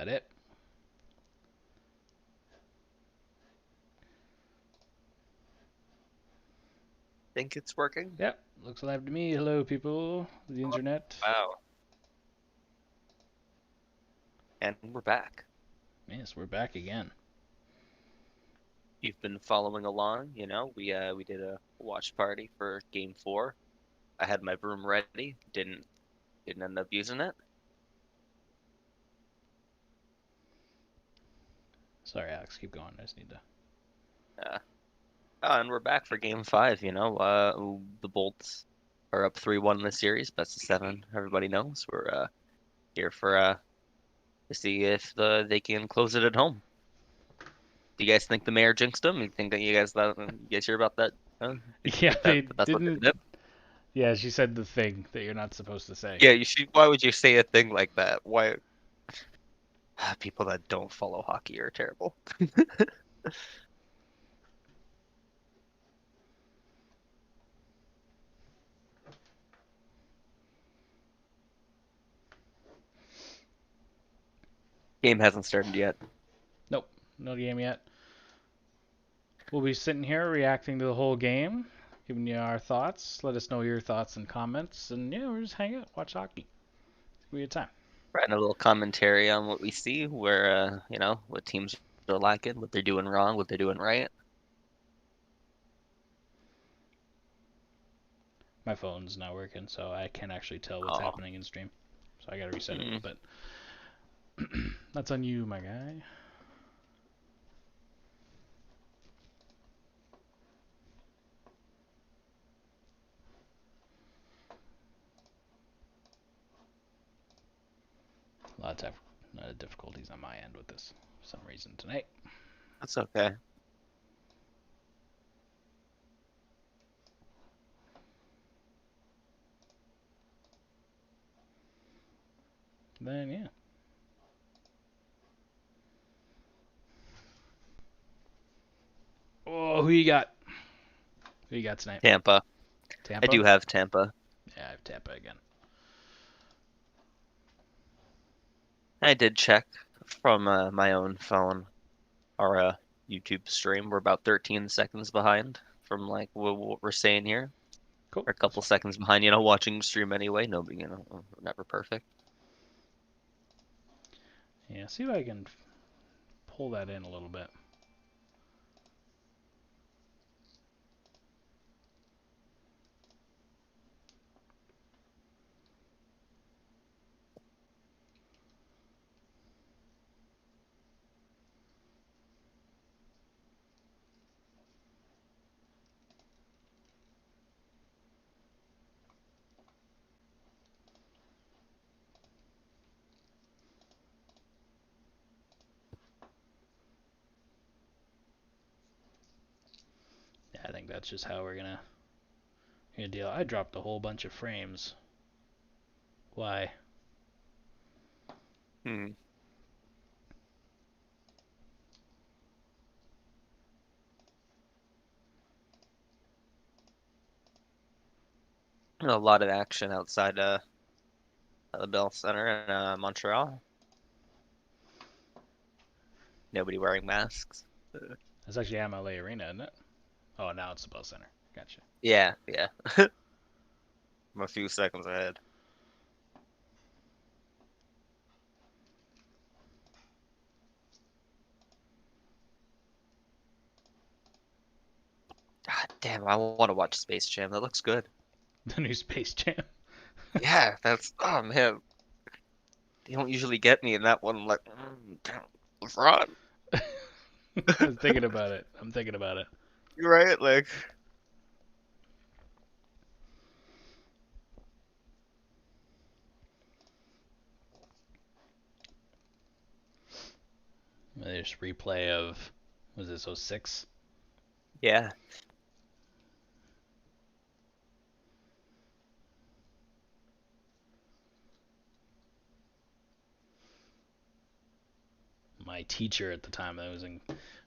that it? Think it's working? Yep, looks live to me. Hello, people. The internet. Wow. And we're back. Yes, we're back again. You've been following along, we did a watch party for game 4. I had my broom ready, didn't end up using it. Sorry, Alex. Keep going. I just need to. And we're back for game 5, the Bolts are up 3-1 in the series, best of 7, everybody knows. We're here for to see if they can close it at home. Do you guys think the mayor jinxed them? You think that you guys hear about that? You Yeah, think they that's what they didn't. did? Yeah, she said the thing that you're not supposed to say. Yeah, you should. Why would you say a thing like that? Why? People that don't follow hockey are terrible. Game hasn't started yet. Nope, no game yet. We'll be sitting here reacting to the whole game, giving you our thoughts. Let us know your thoughts and comments, and yeah, we'll just hang out, watch hockey. It's gonna be a time. Writing a little commentary on what we see, where what teams are lacking, what they're doing wrong, what they're doing right. My phone's not working, so I can't actually tell what's Oh, happening in stream. So I gotta reset it, mm. but that's on you, my guy. A lot of difficulties on my end with this for some reason tonight. That's okay. Then yeah. Oh, who you got? Who you got tonight? Tampa. I Tampa? do have Tampa. Yeah, I have Tampa again. I did check from my own phone. Our YouTube stream, we're about 13 seconds behind from like what we're saying here. Cool. We're a couple seconds behind, watching stream anyway. Nobody, never perfect. Yeah, see if I can pull that in a little bit. Yeah, I think that's just how we're gonna deal. I dropped a whole bunch of frames. Why? Hmm. A lot of action outside the Bell Center in Montreal. Nobody wearing masks. That's actually MLA Arena, isn't it? Oh, now it's the Bell Center. Gotcha. Yeah, yeah. I'm a few seconds ahead. God damn, I want to watch Space Jam. That looks good. The new Space Jam. Yeah, oh man. They don't usually get me in that one. I'm like, damn, LeBron. I was thinking about it. I'm thinking about it. You're right. Like, There's replay of, was this 06? yeah. My teacher at the time, I was in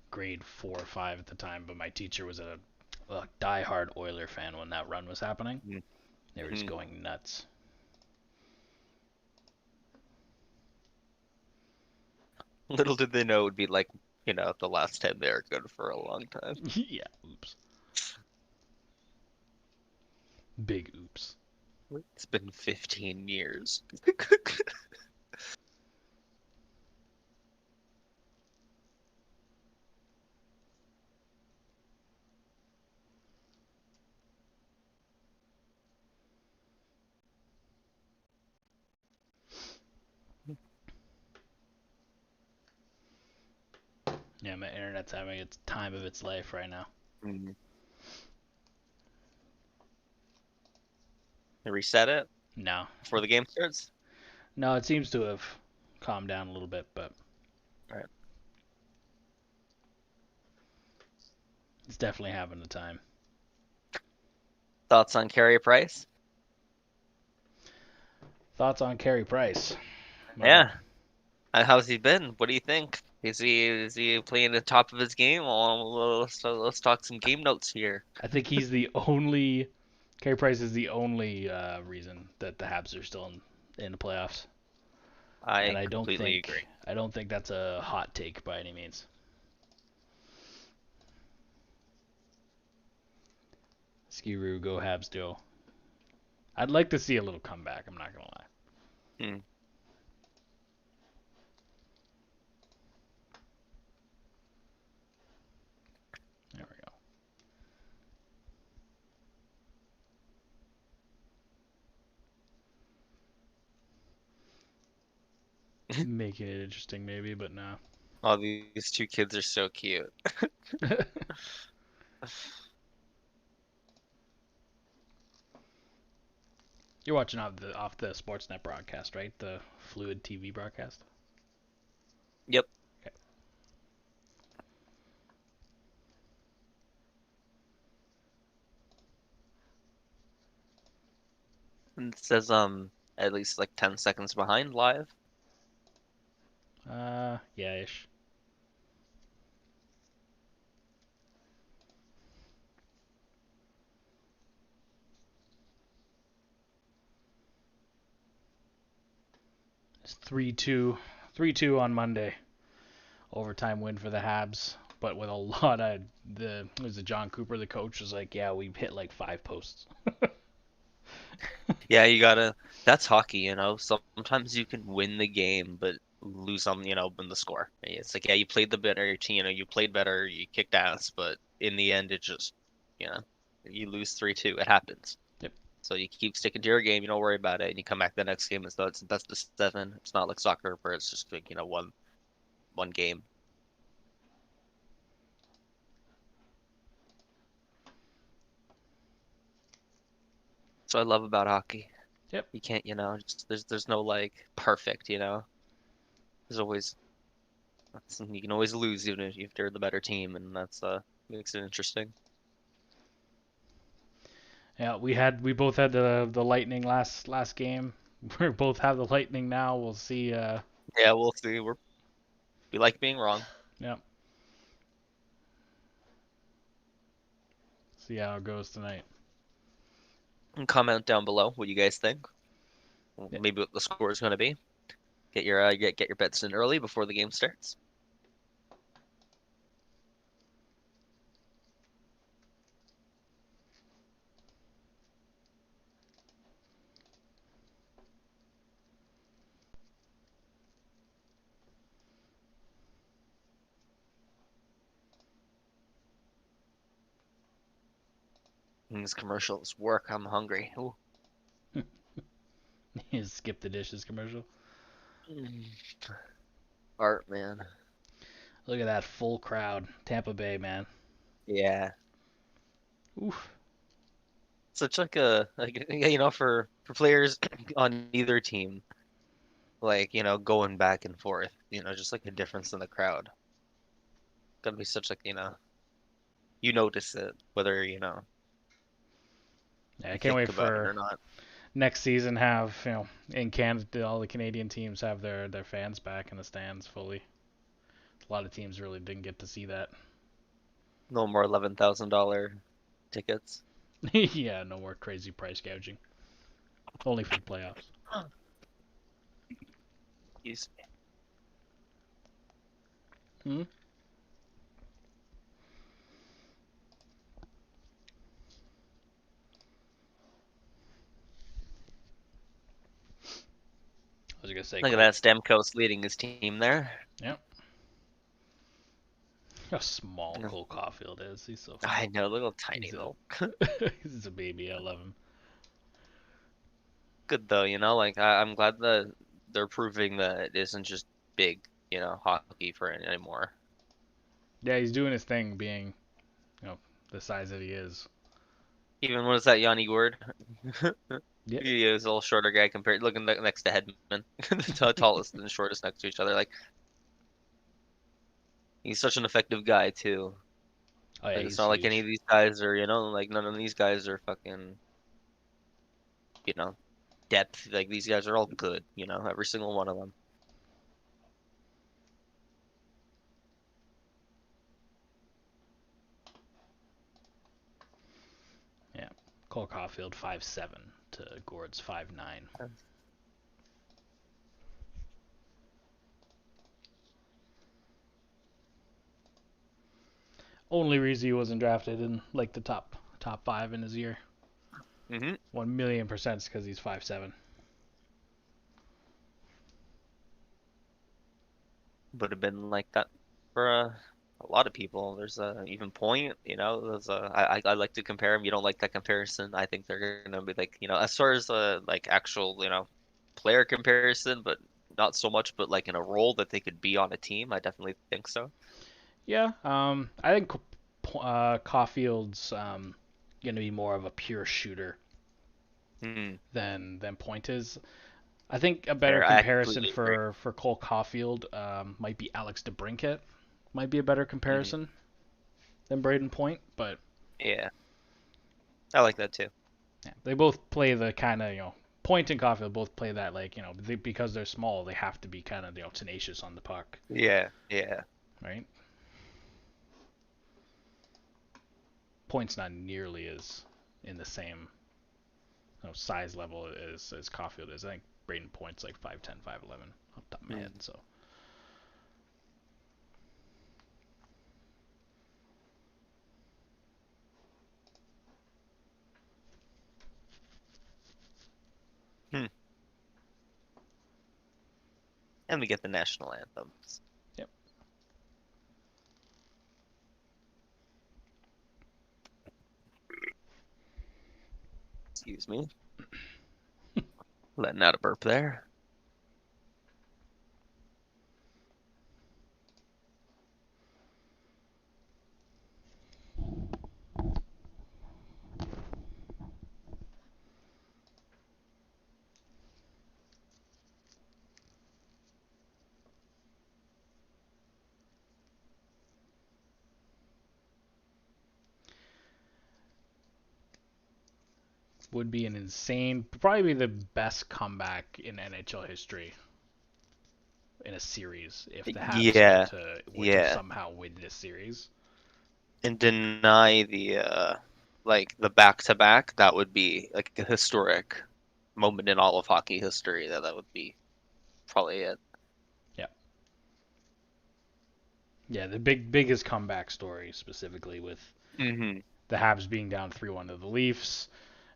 grade 4 or 5 at the time, but my teacher was a die-hard Oiler fan when that run was happening. They were just Mm-hmm. going nuts. Little did they know it would be like, the last time they were good for a long time. Yeah, oops. Big oops. It's been 15 years. Yeah, my internet's having its time of its life right now. Mm. Reset it No. before the game starts? No, it seems to have calmed down a little bit, but Right. it's definitely having the time. Thoughts on Carey Price? Thoughts on Carey Price? Well, Yeah. How's he been? What do you think? Is he playing the top of his game? Well, let's talk some game notes here. I think he's the only. Carey Price is the only reason that the Habs are still in the playoffs, and I completely agree. I don't think that's a hot take by any means. Skiru, go Habs, do. I'd like to see a little comeback. I'm not gonna lie. Hmm. There we go. Making it interesting, maybe, but no. All these two kids are so cute. You're watching off the Sportsnet broadcast, right? The Fluid TV broadcast. Yep. Okay. And it says at least like 10 seconds behind live. Yeah, ish. It's 3-2, 3-2 on Monday. Overtime win for the Habs, but with a lot of was it John Cooper, the coach, was like, yeah, we hit like 5 posts. Yeah, that's hockey, Sometimes you can win the game, but lose on, win the score. It's like, yeah, you played the better team, you played better, you kicked ass, but in the end, it just, you know, you lose 3-2. It happens. Yep. So you keep sticking to your game, you don't worry about it, and you come back the next game as though it's best of 7. It's not like soccer where it's just like, one game. So I love about hockey. Yep. You can't, just, there's no like perfect. There's always you can always lose even if you're the better team, and that's makes it interesting. Yeah, we both had the Lightning last game. We both have the Lightning now. We'll see. Yeah, we'll see. We like being wrong. Yeah. See how it goes tonight. And comment down below what you guys think. Yeah. Maybe what the score is going to be. Get your get your bets in early before the game starts. And these commercials work. I'm hungry. Ooh. Skip the dishes commercial. Art, man. Look at that full crowd. Tampa Bay, man. Yeah. Oof. Such like for players on either team, like, going back and forth, just like a difference in the crowd. Gotta be such like, you notice it, whether, Yeah, I you can't think wait about it for or not. next season. Have in Canada, all the Canadian teams have their fans back in the stands fully. A lot of teams really didn't get to see that. No more $11,000 tickets. Yeah, no more crazy price gouging. Only for the playoffs. Excuse me. Hmm? I was gonna say Look at Cole. that, Stamkos leading his team there. Yep. How small Cole Caulfield is. He's so I funny. know, little tiny He's little. he's a baby. I love him. Good though, like I'm glad that they're proving that it isn't just big, hockey for it anymore. Yeah, he's doing his thing, being the size that he is. Even what is that, Yanni Ward? Yep. He is a little shorter guy compared, looking next to Hedman, the tallest and shortest next to each other. Like he's such an effective guy too. Oh yeah, Like it's he's not like any of huge. these guys are, like none of these guys are fucking, you know, depth. Like these guys are all good, every single one of them. Yeah. Cole Caulfield 5'7" to Gord's 5'9". Only reason he wasn't drafted in like the top 5 in his year. Mm-hmm. 1,000,000% because he's 5'7". Would have been like that for a lot of people. There's even point, There's I like to compare them. You don't like that comparison. I think they're gonna be like, as far as like actual, player comparison, but not so much. But like in a role that they could be on a team, I definitely think so. Yeah. I think Caulfield's gonna be more of a pure shooter Hmm. than Point is. I think a better Fair. I comparison completely agree. for Cole Caulfield might be Alex DeBrincat. Might be a better Hmm. comparison than Braden Point, but Yeah, I like that too. yeah, they both play the kind of Point and Caulfield both play that like because they're small they have to be kind of tenacious on the puck, Yeah, yeah. right? Point's not nearly as in the same size level as Caulfield is. I think Braden Point's like 5'10", 5'11" off the top of my head. Hmm. So Hmm. And we get the national anthems. yep. Excuse me. Letting out a burp there. Would be an insane, probably the best comeback in NHL history in a series if the Habs Yeah, were to yeah. somehow win this series. And deny the like the back to back, that would be like a historic moment in all of hockey history. That would be probably it. Yeah, yeah, the biggest comeback story specifically with Hmm. the Habs being down 3-1 to the Leafs,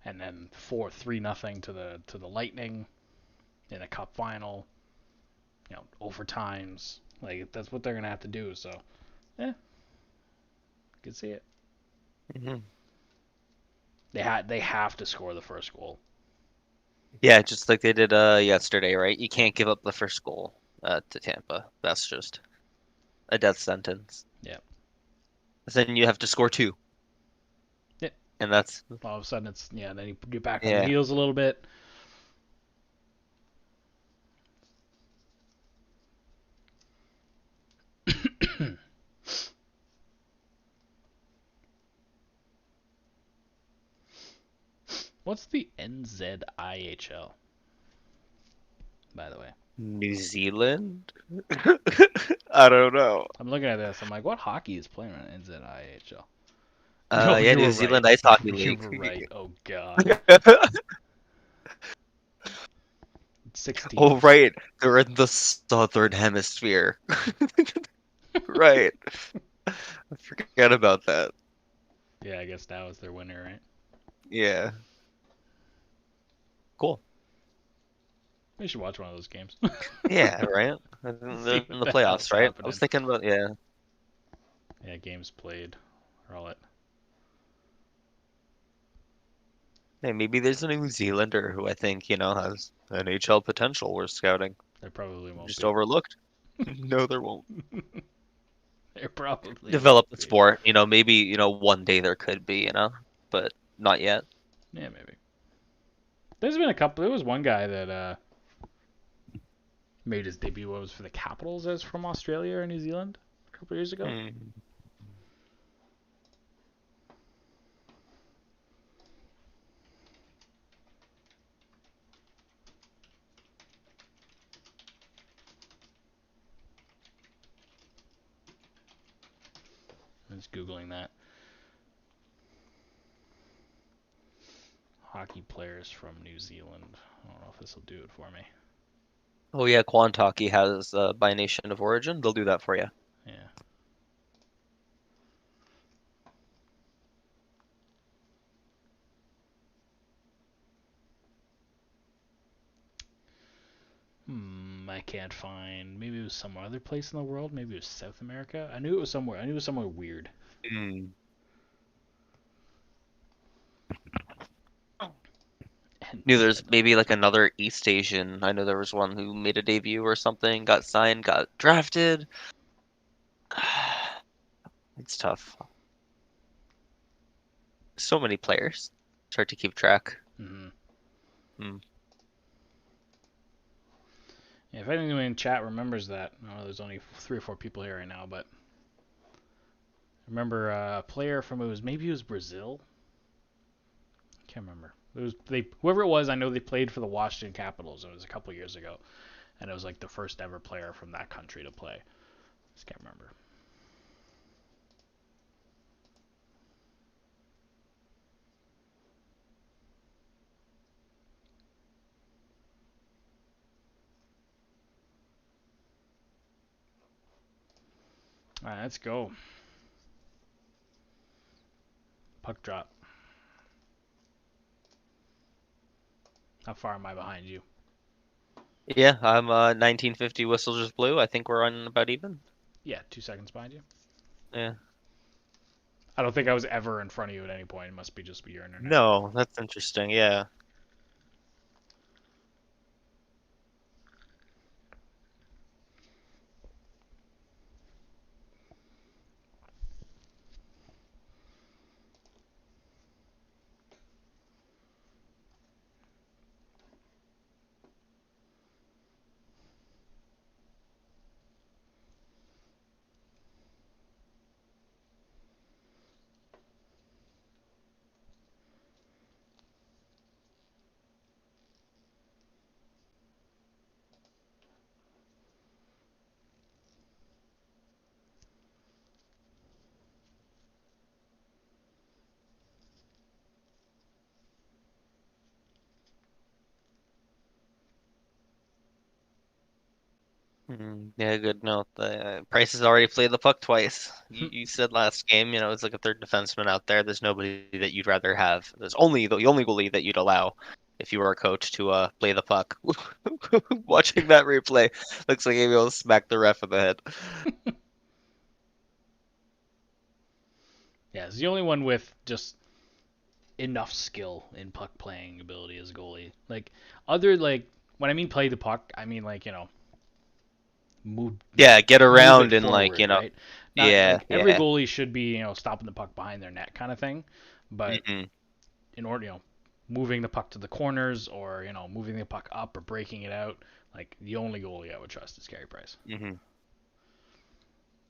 and then 4-3 nothing to the Lightning in a Cup Final. Overtimes. Like that's what they're gonna have to do. So, yeah, can see it. Hmm. They have to score the first goal. Yeah, just like they did yesterday, right? You can't give up the first goal to Tampa. That's just a death sentence. Yeah. Then you have to score two, Yeah. and that's All of a sudden it's then you get back on your yeah. heels a little bit. What's the NZIHL, by the way? New Zealand? I don't know. I'm looking at this. I'm like, what hockey is playing on NZIHL? Yeah, You New were right. Zealand Ice Hockey You League. were right. Oh god. 6 Oh, teams. right. They're in the Southern Hemisphere. Right. I forget about that. Yeah, I guess that was their winner, right? Yeah. Cool. We should watch one of those games. Yeah, right? See In what the the hell's playoffs, right? I was happening. thinking about, yeah. Yeah, games played. Or all it. Hey, maybe there's a New Zealander who I think, has NHL potential worth scouting. There probably won't Just be. overlooked. No, there won't. There probably Develop won't the be. sport. Maybe, one day there could be, but not yet. Yeah, maybe. There's been a couple. There was one guy that made his debut. What was for the Capitals? As from Australia or New Zealand a couple years ago. Hmm. I'm just googling that. Hockey players from New Zealand. I don't know if this will do it for me. Oh yeah, Quant Hockey has by nation of origin. They'll do that for you. Yeah. I can't find. Maybe it was some other place in the world. Maybe it was South America. I knew it was somewhere. I knew it was somewhere weird. Hmm. And Knew yeah, there's maybe like another East Asian. I know there was one who made a debut or something, got signed, got drafted. It's tough. So many players. It's hard to keep track. mm-hmm. Hmm. Yeah, if anyone in chat remembers that, I know there's only 3 or 4 people here right now, but remember a player from maybe it was Brazil. I can't remember. It was whoever it was. I know they played for the Washington Capitals. It was a couple years ago, and it was like the first ever player from that country to play. Just can't remember. All right, let's go. Puck drop. How far am I behind you? Yeah, I'm 1950 whistle just blew. I think we're on about even. Yeah, 2 seconds behind you. Yeah. I don't think I was ever in front of you at any point. It must be just your internet. No, that's interesting. Yeah. Yeah, good note. The Price has already played the puck twice. You said last game, it's like a third defenseman out there. There's nobody that you'd rather have. There's only the only goalie that you'd allow if you were a coach to play the puck. Watching that replay looks like maybe he'll smack the ref in the head. Yeah, it's the only one with just enough skill in puck playing ability as a goalie. Like when I mean play the puck, I mean move Yeah, get move it around and forward, right? Not yeah, like every yeah. goalie should be stopping the puck behind their net kind of thing, but Hmm. in order moving the puck to the corners or moving the puck up or breaking it out, like the only goalie I would trust is Carey Price. Hmm.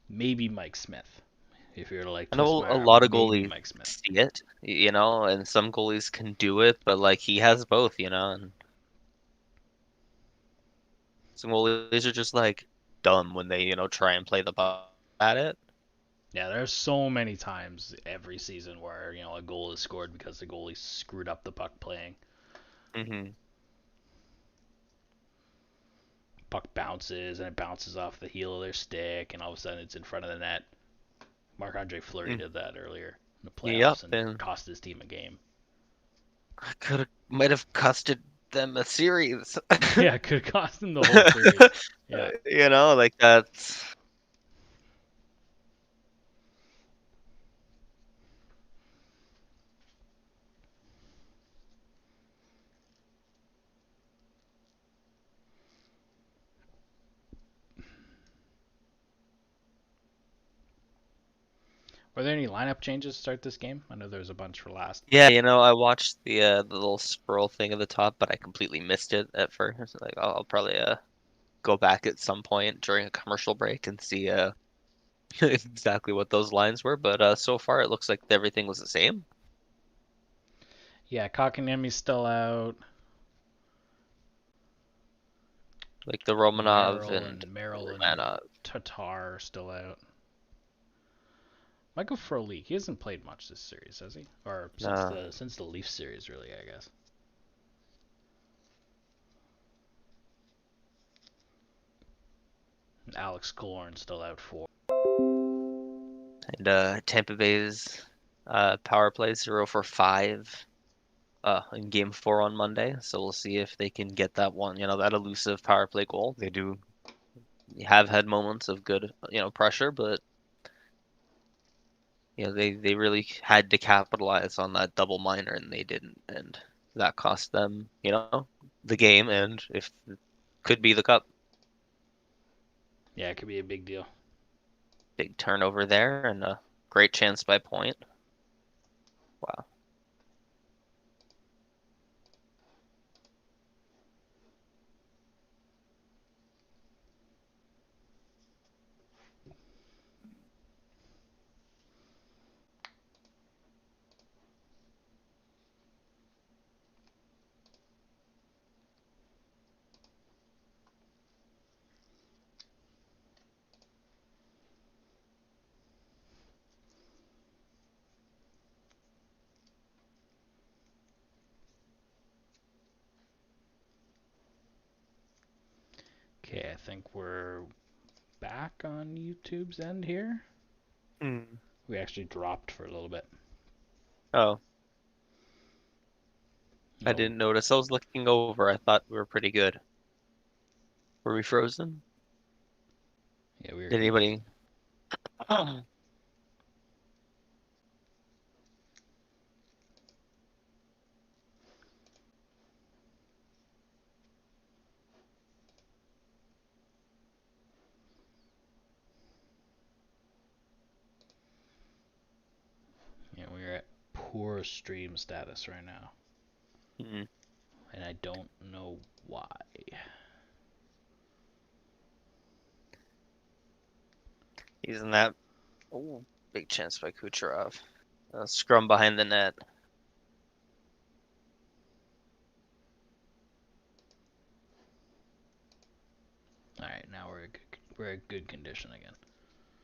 Maybe Mike Smith. If you were to I twist know my a arm, lot of maybe goalies Mike Smith. see it, and some goalies can do it, but like he has both, and some goalies are just like dumb when they, try and play the puck at it. Yeah, there's so many times every season where a goal is scored because the goalie screwed up the puck playing. Hmm. puck bounces and it bounces off the heel of their stick, and all of a sudden it's in front of the net. Marc-Andre Fleury did that earlier in the Yep, playoffs and and cost his team a game. might have costed them a series. Yeah, it could have cost them the whole series. Yeah. You know, like that's. Were there any lineup changes to start this game? I know there was a bunch for last. Yeah, I watched the little scroll thing at the top, but I completely missed it at first. Like I'll probably go back at some point during a commercial break and see exactly what those lines were. But so far it looks like everything was the same. Yeah, Kotkaniemi's still out. Like the Romanov and Merrill and Romanov. Tatar are still out. Michael Frolik, he hasn't played much this series, has he? Or since the Leafs series, really, I guess. And Alex Killorn's still out for. And Tampa Bay's power play 0 for 5 in Game 4 on Monday. So we'll see if they can get that one, that elusive power play goal. They do have had moments of good, pressure, but they really had to capitalize on that double minor and they didn't, and that cost them, the game, and if could be the cup. Yeah, it could be a big deal. Big turnover there and a great chance by Point. Wow. Okay, I think we're back on YouTube's end here. We actually dropped for a little bit. Oh, No. I didn't notice. I was looking over. I thought we were pretty good. Were we frozen? Yeah, we were. Did anybody? Yeah, we're at poor stream status right now. Hmm. And I don't know why. Using that. Oh, big chance by Kucherov. Scrum behind the net. All right, now we're in good condition again.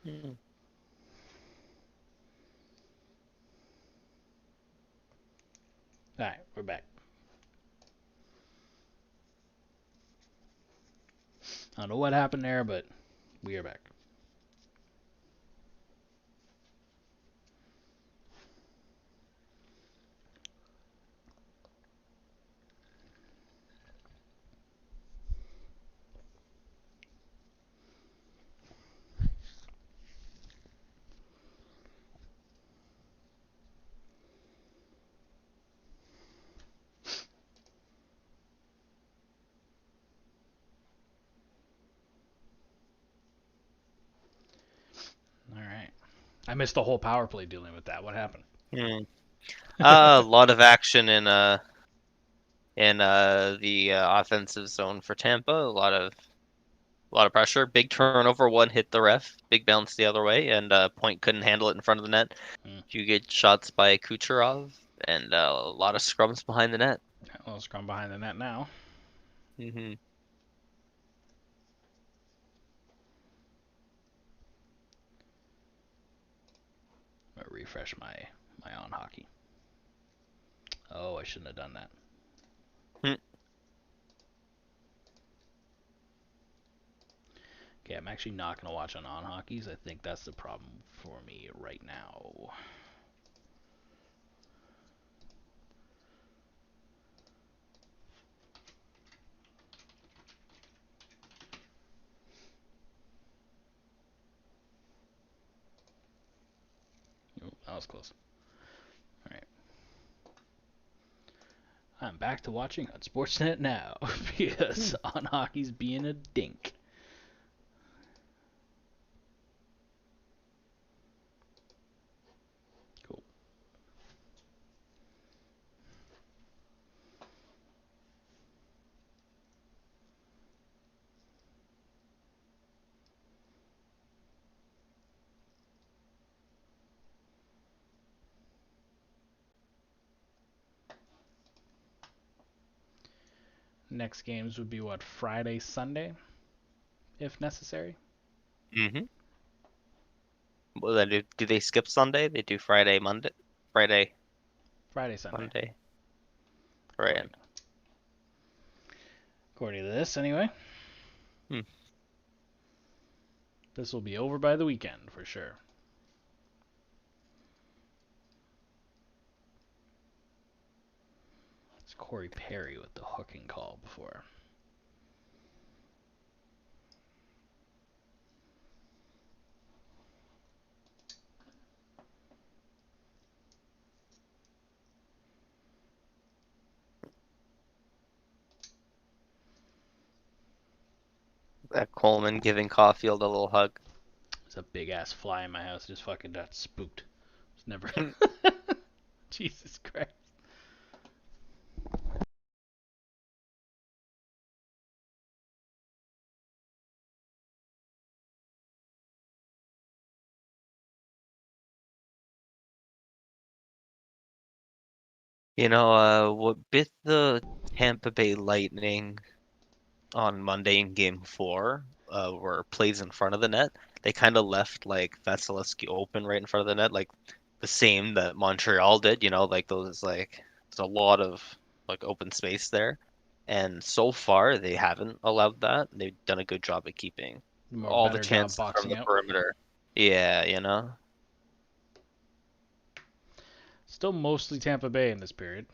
Hmm. All right, we're back. I don't know what happened there, but we are back. All right. I missed the whole power play dealing with that. What happened? A lot of action in the offensive zone for Tampa. A lot of pressure. Big turnover. One hit the ref. Big bounce the other way, and Point couldn't handle it in front of the net. You get shots by Kucherov, and a lot of scrums behind the net. A little scrum behind the net now. Hmm. I'm gonna refresh my on hockey. Oh, I shouldn't have done that. Okay, I'm actually not going to watch on hockeys. I think that's the problem for me right now. Ooh, that was close. All right. I'm back to watching on Sportsnet now because on hockey's being a dink. Cool. Next games would be what, Friday, Sunday, if necessary. Mm-hmm. Well, then do they skip Sunday? They do Friday, Monday, Friday, Friday, Sunday. Monday. Right. According to this, anyway. Hmm. This will be over by the weekend for sure. It's Corey Perry with the hooking call before. Coleman giving Caulfield a little hug. There's a big ass fly in my house. Just fucking got spooked. It's never. Jesus Christ. What bit the Tampa Bay Lightning on Monday in Game 4 were plays in front of the net. They kind of left like Vasilevsky open right in front of the net, like the same that Montreal did. Like those like there's a lot of like open space there, and so far they haven't allowed that. They've done a good job at keeping More all the better job chances from boxing the out. perimeter. Yeah, Still mostly Tampa Bay in this period.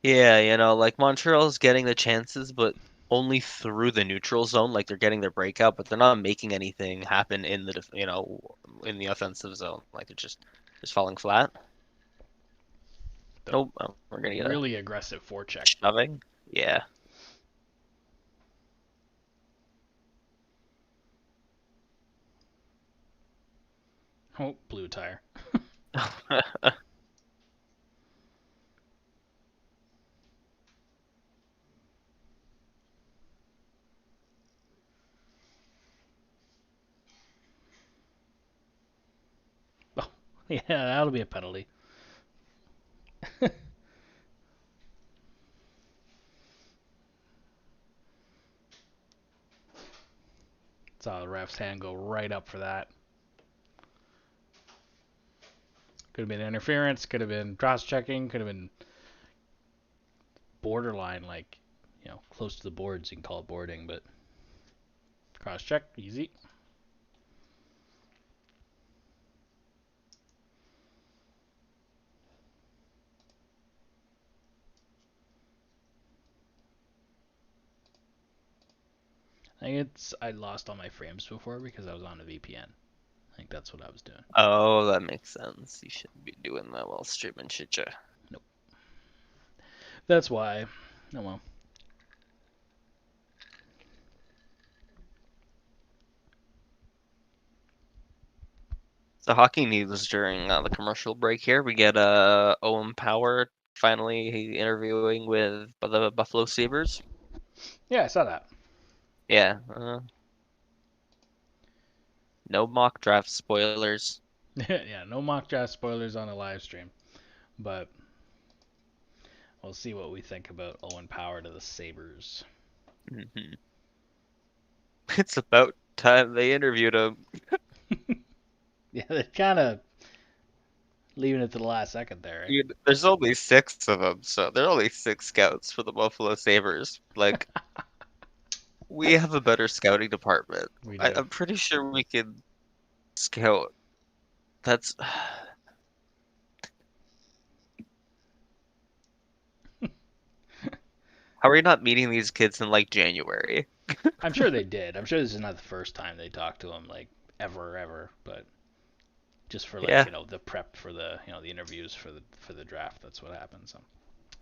Yeah, like Montreal's getting the chances, but only through the neutral zone. Like they're getting their breakout, but they're not making anything happen in in the offensive zone. Like they're just falling flat. The Nope, we're gonna get a really aggressive forecheck. shoving. Yeah. Oh, blue tire. Oh, yeah, that'll be a penalty. Saw the ref's hand go right up for that. Could have been interference, could have been cross checking, could have been borderline, like, close to the boards. You can call it boarding, but cross check, easy. I lost all my frames before because I was on a VPN. I think that's what I was doing. Oh, that makes sense. You shouldn't be doing that while streaming, should you? Nope. That's why. Oh well. So hockey news during the commercial break here. We get Owen Power finally interviewing with the Buffalo Sabres. Yeah, I saw that. Yeah. No mock draft spoilers. Yeah, no mock draft spoilers on a live stream, but we'll see what we think about Owen Power to the Sabres. Hmm. It's about time they interviewed him. Yeah, they're kind of leaving it to the last second there, right? Dude, there's only 6 of them, so there are only 6 scouts for the Buffalo Sabres. Like, We have a better scouting department. We do. I'm pretty sure we can scout. That's how are you not meeting these kids in like January? I'm sure they did. I'm sure this is not the first time they talked to him, like ever. But just for like Yeah, the prep for the interviews for the draft, that's what happens. So.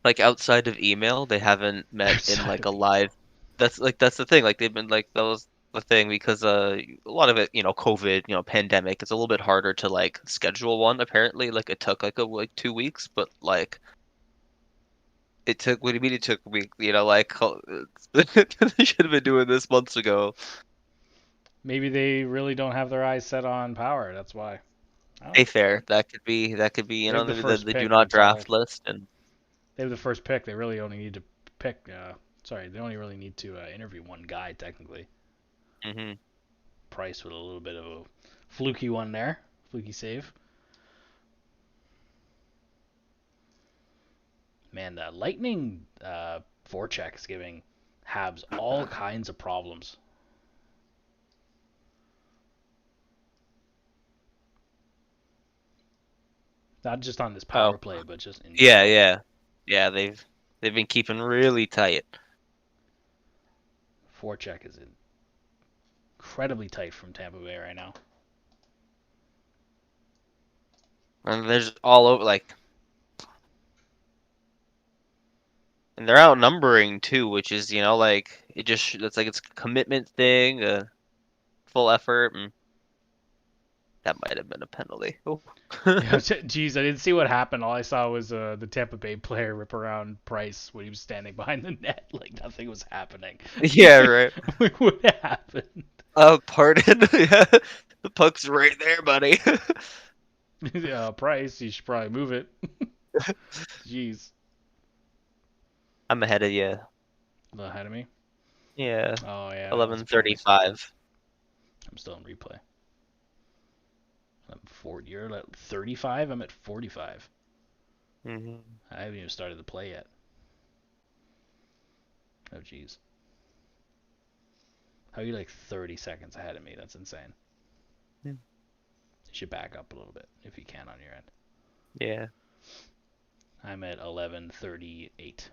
like outside of email, they haven't met in Outside like of a email. live. That's the thing. Like they've been like that was the thing because a lot of it, COVID, pandemic. It's a little bit harder to like schedule one. Apparently, like it took like 2 weeks, but like it took. What do you mean it took a week? Like they should have been doing this months ago. Maybe they really don't have their eyes set on Power. That's why. I don't Hey, know. fair. That could be, They have the maybe the first the do pick. not That's all. draft list and They have the first pick. They really only need to pick. Sorry, they only really need to interview one guy technically. hmm Price with a little bit of a fluky one there, fluky save. Man, the Lightning forecheck is giving Habs all kinds of problems. Not just on this Oh, power play, but just in yeah, general. yeah, yeah. They've been keeping really tight. Forecheck is incredibly tight from Tampa Bay right now. And there's all over like, and they're outnumbering too, which is like it's like it's a commitment thing, full effort, and that might have been a penalty. Oh. Yeah, geez, I didn't see what happened. All I saw was the Tampa Bay player rip around Price when he was standing behind the net, like nothing was happening. Yeah, right. Like, what happened? Pardon. Yeah, the puck's right there, buddy. Price, you should probably move it. Jeez, I'm ahead of you. a little ahead of me. Yeah, Oh yeah, that was points. 11:35. I'm still in replay. You're at 35. I'm at 45. hmm I haven't even started the play yet. Oh jeez. How are you like 30 seconds ahead of me? That's insane. Yeah. You should back up a little bit if you can on your end. Yeah. I'm at 11:38.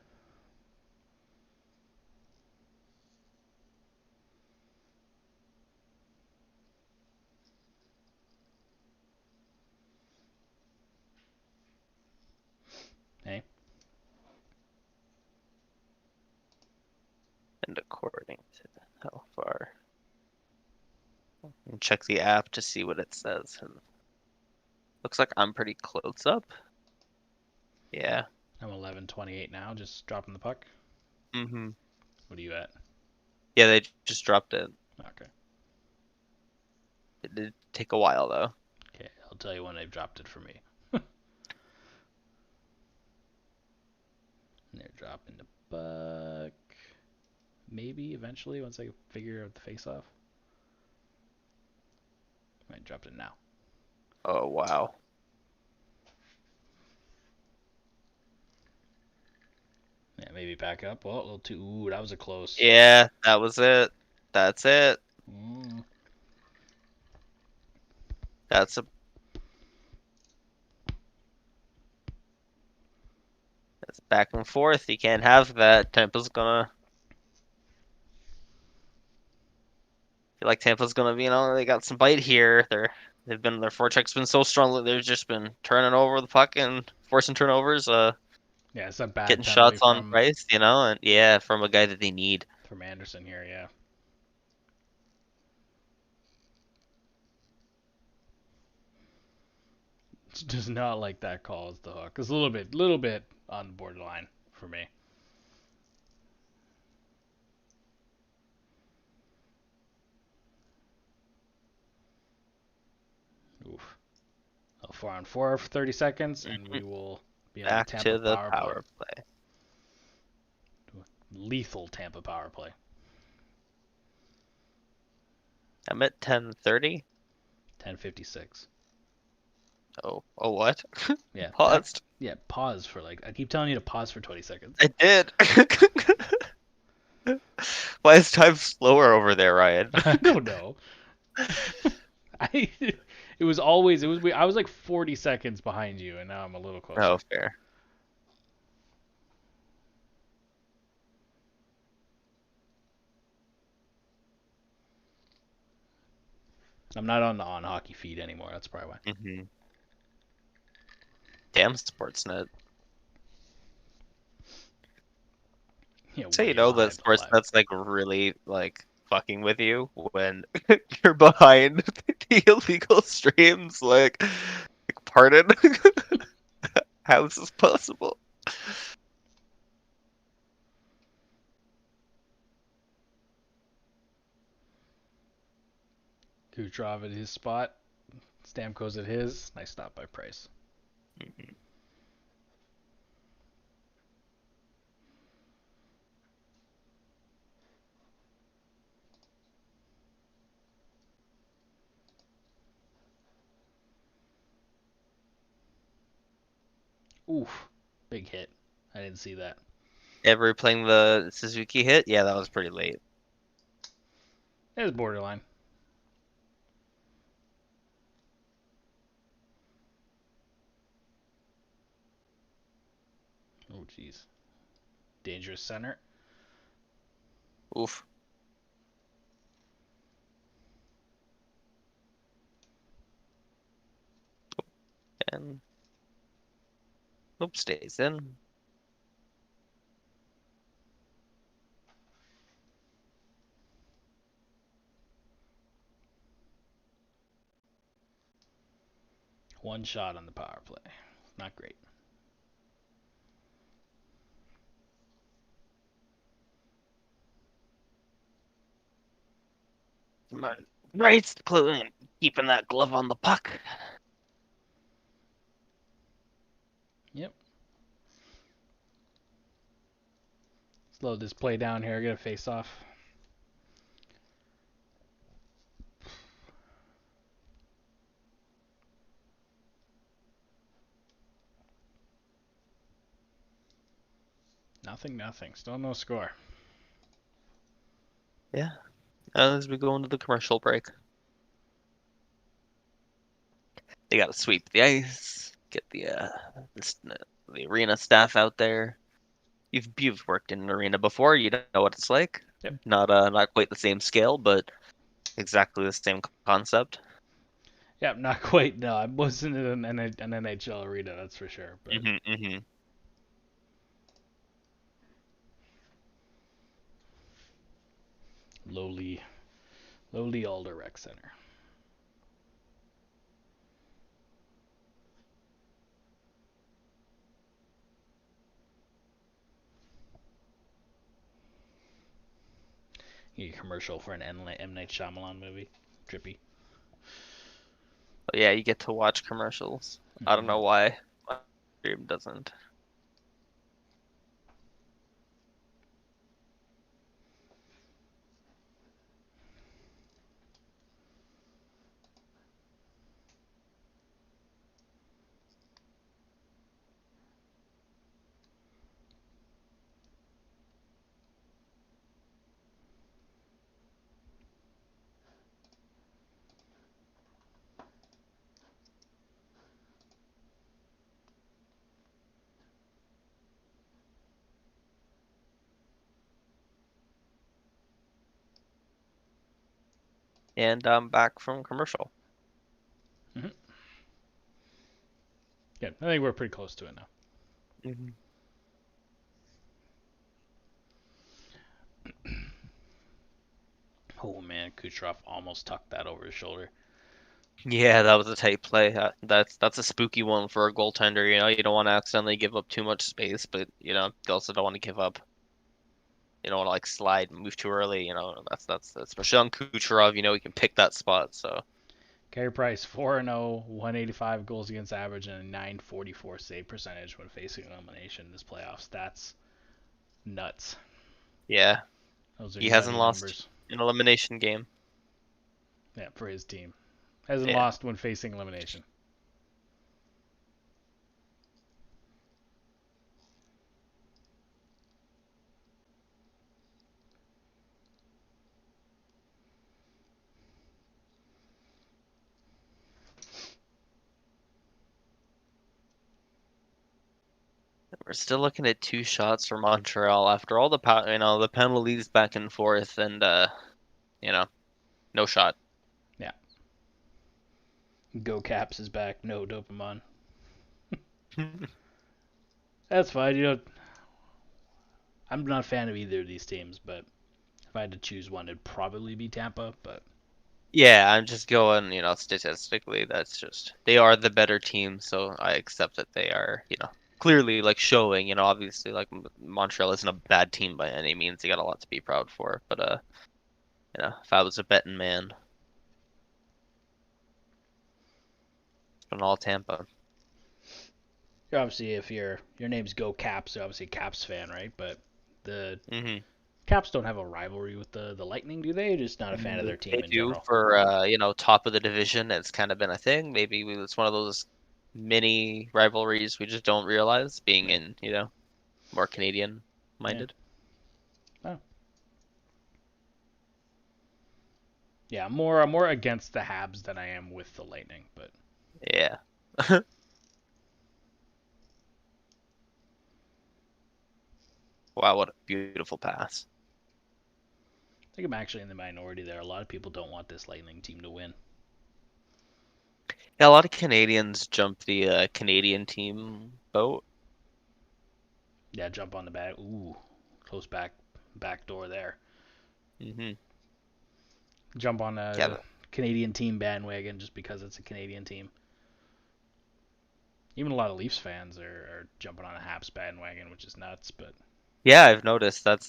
Hey, And according to how far, and check the app to see what it says. And looks like I'm pretty close up. Yeah. I'm 11:28 now. Just dropping the puck. hmm What are you at? Yeah, they just dropped it. Okay. It did take a while though. Okay, I'll tell you when they've dropped it for me. They're dropping the puck. Maybe eventually once I figure out the face-off. I dropped it now. Oh wow. Yeah, maybe back up. Well, a little too. Ooh, that was a close. Yeah, that was it. That's it. Mm. That's a that's back and forth. You can't have that. Tampa's gonna feel like Tampa's gonna be, they got some bite here. Their forecheck's been so strong. They've just been turning over the puck and forcing turnovers. Yeah, it's a bad Getting penalty shots on from Price, and yeah, from a guy that they need. Anderson here. Yeah. Does not like that call as the hook. It's a little bit on the borderline for me. Oof. 4-on-4 for 30 seconds, and Mhm. we will be on the Back Tampa to the power play. power play. Lethal Tampa power play. I'm at 10:30. 10:56. Oh, what? Yeah, back. Paused. Yeah, pause for like. I keep telling you to pause for 20 seconds. I did. Why is time slower over there, Ryan? I don't know. I it was always I was like 40 seconds behind you, and now I'm a little closer. Oh, fair. I'm not on the On Hockey feed anymore. That's probably why. Damn Sportsnet. Yeah, So you way know that behind the live. Sportsnet's like really like fucking with you when you're behind the illegal streams. Like pardon? How is this possible? Kucherov at his spot. Stamkos at his. Nice stop by Price. Mhm. Oof. Big hit. I didn't see that. Ever playing the Suzuki hit? Yeah, that was pretty late. It was borderline. Oh, jeez. Dangerous center. Oof. And oops, stays in. One shot on the power play. Not great. Right, keeping that glove on the puck. Yep. Slow this play down here. Get a face off. Nothing. Still no score. Yeah. As we go into the commercial break, they got to sweep the ice, get the arena staff out there. You've worked in an arena before, you know what it's like. Yep. Not quite the same scale, but exactly the same concept. Yep, not quite. No, I wasn't in an NHL arena, that's for sure. But Hmm. lowly Alder Rec Center. You commercial for an M Night Shyamalan movie. Trippy. But yeah, you get to watch commercials. I don't Mm-hmm. know why my stream doesn't. And I'm back from commercial. Mm-hmm. Yeah, I think we're pretty close to it now. Hmm. Oh man, Kucherov almost tucked that over his shoulder. Yeah, that was a tight play. That's a spooky one for a goaltender. You know, you don't want to accidentally give up too much space, but you also don't want to give up. You don't want to like slide, move too early. That's especially on Kucherov. You know, he can pick that spot. So Carey Price 4-0, 185 goals against average, and a 944 save percentage when facing elimination in this playoffs. That's nuts. yeah, Those are he hasn't nutty lost numbers. an elimination game. Yeah, for his team. Hasn't Yeah. lost when facing elimination. We're still looking at 2 shots for Montreal after all the the penalties back and forth, and no shot. Yeah. Go Caps is back. No Dopamon. That's fine. I'm not a fan of either of these teams, but if I had to choose one, it'd probably be Tampa. But Yeah, I'm just going, statistically, that's just they are the better team, so I accept that they are, clearly like showing, obviously like Montreal isn't a bad team by any means. They got a lot to be proud for, but if I was a betting man, it's been all Tampa. obviously, if your name's Go Caps, you're obviously a Caps fan, right? But the hmm Caps don't have a rivalry with the Lightning, do they? You're just not a fan of their They team in do general. for top of the division. It's kind of been a thing. Maybe it's one of those mini rivalries we just don't realize being Yeah. in, more Canadian Yeah. minded. Oh. Yeah, I'm more against the Habs than I am with the Lightning, but Yeah. Wow, what a beautiful pass. I think I'm actually in the minority there. A lot of people don't want this Lightning team to win. Yeah, a lot of Canadians jump the Canadian team boat. Yeah, jump on the back. Ooh, close back door there. hmm Jump on Yeah, a Canadian team bandwagon just because it's a Canadian team. Even a lot of Leafs fans are jumping on a Habs bandwagon, which is nuts. But yeah, I've noticed that's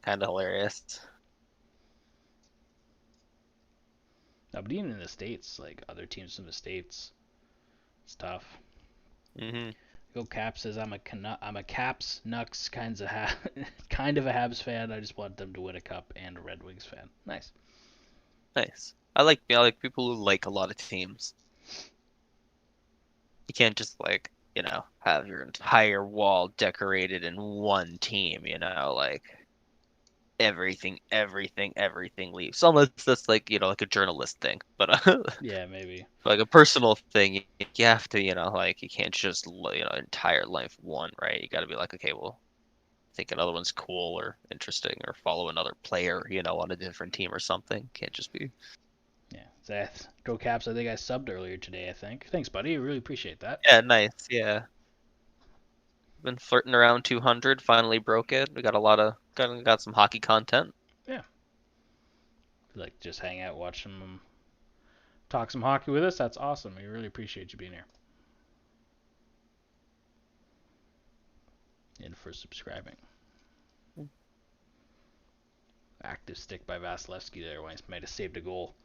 kind of hilarious. no, but even in the states, like other teams in the states, it's tough. hmm Go Caps says I'm a Caps Nux kind of a Habs fan. I just want them to win a cup and a Red Wings fan. Nice. Nice. I like people who like a lot of teams. You can't just have your entire wall decorated in one team, like everything leaves. Unless that's like, like a journalist thing. But Yeah, maybe. like a personal thing, you have to, like you can't just, entire life one, right? You got to be like, okay, well, I think another one's cool or interesting or follow another player, on a different team or something. Can't just be. Yeah. Zeth, Go Caps. I think I subbed earlier today. I think. Thanks, buddy. I really appreciate that. Yeah, nice. Yeah. Been flirting around 200, finally broke it. We got got some hockey content. Yeah. Like just hang out, watch some, talk some hockey with us. That's awesome. We really appreciate you being here and for subscribing. Active stick by Vasilevsky there when he might have saved a goal.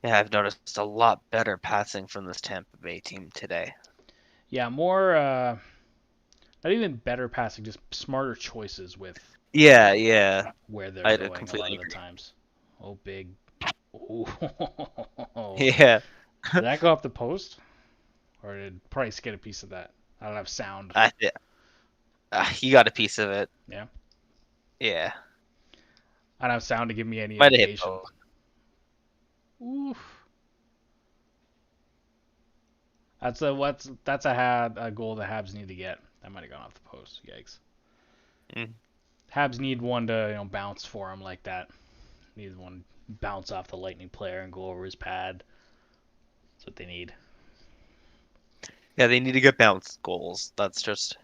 Yeah, I've noticed a lot better passing from this Tampa Bay team today. Yeah, more not even better passing, just smarter choices with Yeah, yeah. where they're I going a lot completely of the agree. times. Oh, big. Ooh. Yeah. Did that go off the post? Or did Price get a piece of that? I don't have sound. Yeah. He got a piece of it. Yeah. Yeah. I don't have sound to give me any Might have hit indication. both. Oof. That's a goal the Habs need to get. That might have gone off the post. Yikes. Mm. Habs need one to bounce for him like that. Need one bounce off the Lightning player and go over his pad. That's what they need. Yeah, they need to get bounce goals. That's just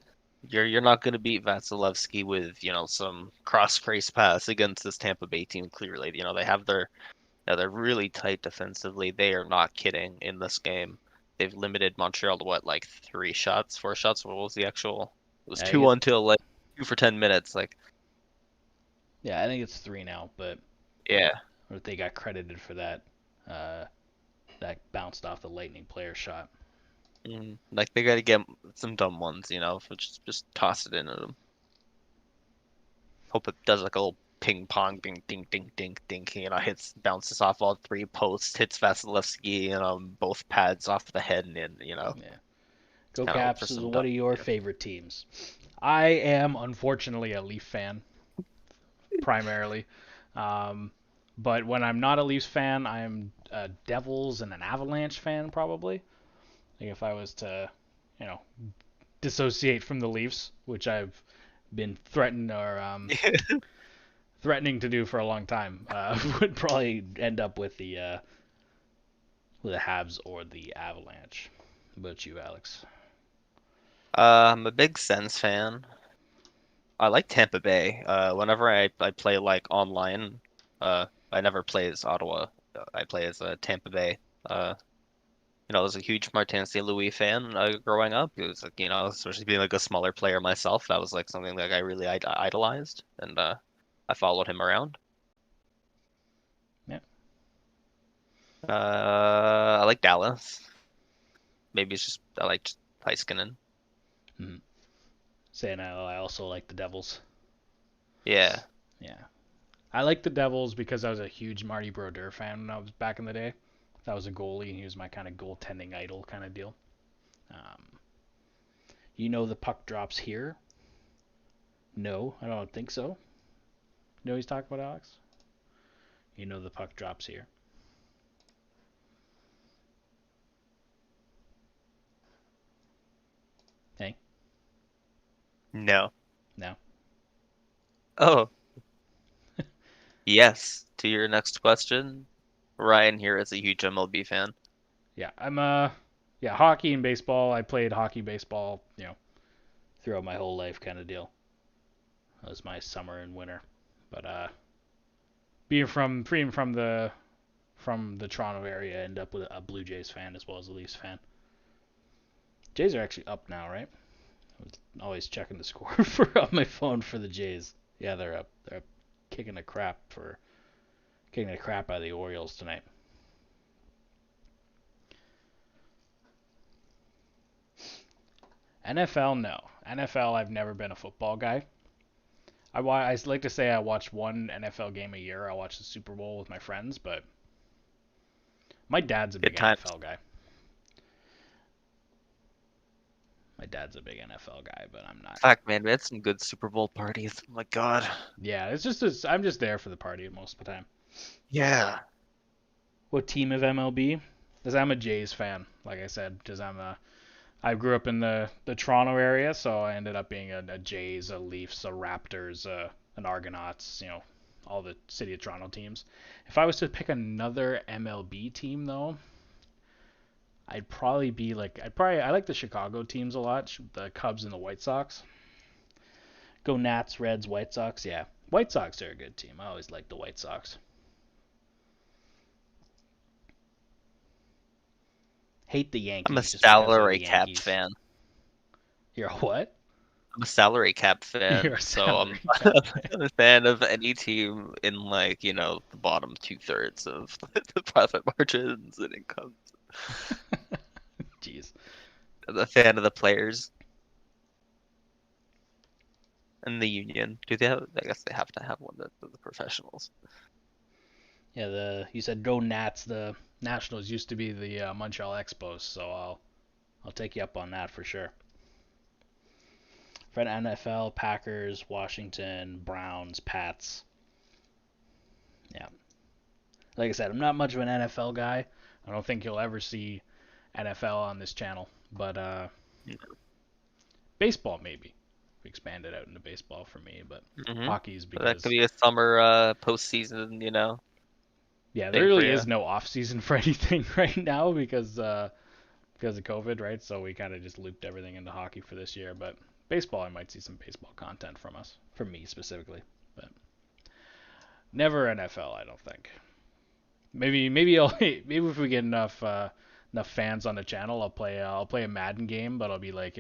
you're not going to beat Vasilevsky with, some cross crease pass against this Tampa Bay team. Clearly, they have they're really tight defensively. They are not kidding in this game. They've limited Montreal to what, like 3 shots, 4 shots? What was the actual? It was I two think until like 2 for 10 minutes. Like, I think it's 3 now, but yeah, they got credited for that. That bounced off the Lightning player shot. like they got to get some dumb ones, just toss it in at them. Hope it does like a little ping pong, ding, ding, ding, ding, ding. Hits, bounces off all three posts, hits Vasilevsky, both pads off the head, and Yeah. it's Go kind of for Caps. some What are your favorite teams? I am unfortunately a Leaf fan, primarily. Um, but when I'm not a Leafs fan, I'm a Devils and an Avalanche fan, probably. Like if I was to, you know, dissociate from the Leafs, which I've been threatening to do for a long time, would probably end up with the Habs or the Avalanche. What about you, Alex? I'm a big Sens fan. I like Tampa Bay. Whenever I play like online, I never play as Ottawa. I play as Tampa Bay. Uh, I was a huge Martin St. Louis fan growing up. It was like, especially being like a smaller player myself, that was like something like I really idolized, and I followed him around. Yeah. I like Dallas. Maybe it's just I like Heiskanen. Mm-hmm. Saying I also like the Devils. Yeah. Yeah. I like the Devils because I was a huge Marty Brodeur fan when I was back in the day. That was a goalie, and he was my kind of goaltending idol kind of deal. Um, the puck drops here? No, I don't think so. You know what he's talking about, Alex? The puck drops here. Hey? No. No? Oh, yes. To your next question, Ryan here is a huge MLB fan. Yeah, yeah, hockey and baseball. I played hockey, baseball, throughout my whole life kind of deal. That was my summer and winter. But being from the Toronto area, I end up with a Blue Jays fan as well as a Leafs fan. Jays are actually up now, right? I was always checking the score on my phone for the Jays. Yeah, they're up. They're up kicking the crap out of the Orioles tonight. NFL, no. NFL, I've never been a football guy. I like to say I watch one NFL game a year. I watch the Super Bowl with my friends, but my dad's a Good big times. NFL guy. My dad's a big NFL guy, but I'm not. Fuck, man, we had some good Super Bowl parties. Oh my God. Yeah, I'm just there for the party most of the time. Yeah. What team of MLB? Because I'm a Jays fan, like I said, because I grew up in the Toronto area, so I ended up being a Jays, a Leafs, a Raptors, an Argonauts, all the City of Toronto teams. If I was to pick another MLB team though, I like the Chicago teams a lot, the Cubs and the White Sox. Go Nats, Reds, White Sox, yeah. White Sox are a good team. I always liked the White Sox. Hate the I'm a Yankees just because they're the salary cap Yankees. fan. You're a what? I'm a salary cap You're fan, a so I'm salary cap fan. a fan of any team in like, the bottom two-thirds of the profit margins and incomes. Jeez. I'm a fan of the players and the union. Do they have? I guess they have to have one of the professionals. Yeah, you said go Nats. The Nationals used to be the Montreal Expos, so I'll take you up on that for sure. For NFL, Packers, Washington, Browns, Pats. Yeah, like I said, I'm not much of an NFL guy. I don't think you'll ever see NFL on this channel, but baseball maybe. We expand it out into baseball for me, but Mm-hmm. hockey's That could because be a summer postseason, yeah, there thing for really you. is no off season for anything right now because of COVID, right? So we kind of just looped everything into hockey for this year. But baseball, I might see some baseball content from us, from me specifically, but never NFL. I don't think. Maybe maybe if we get enough fans on the channel, I'll play a Madden game, but I'll be like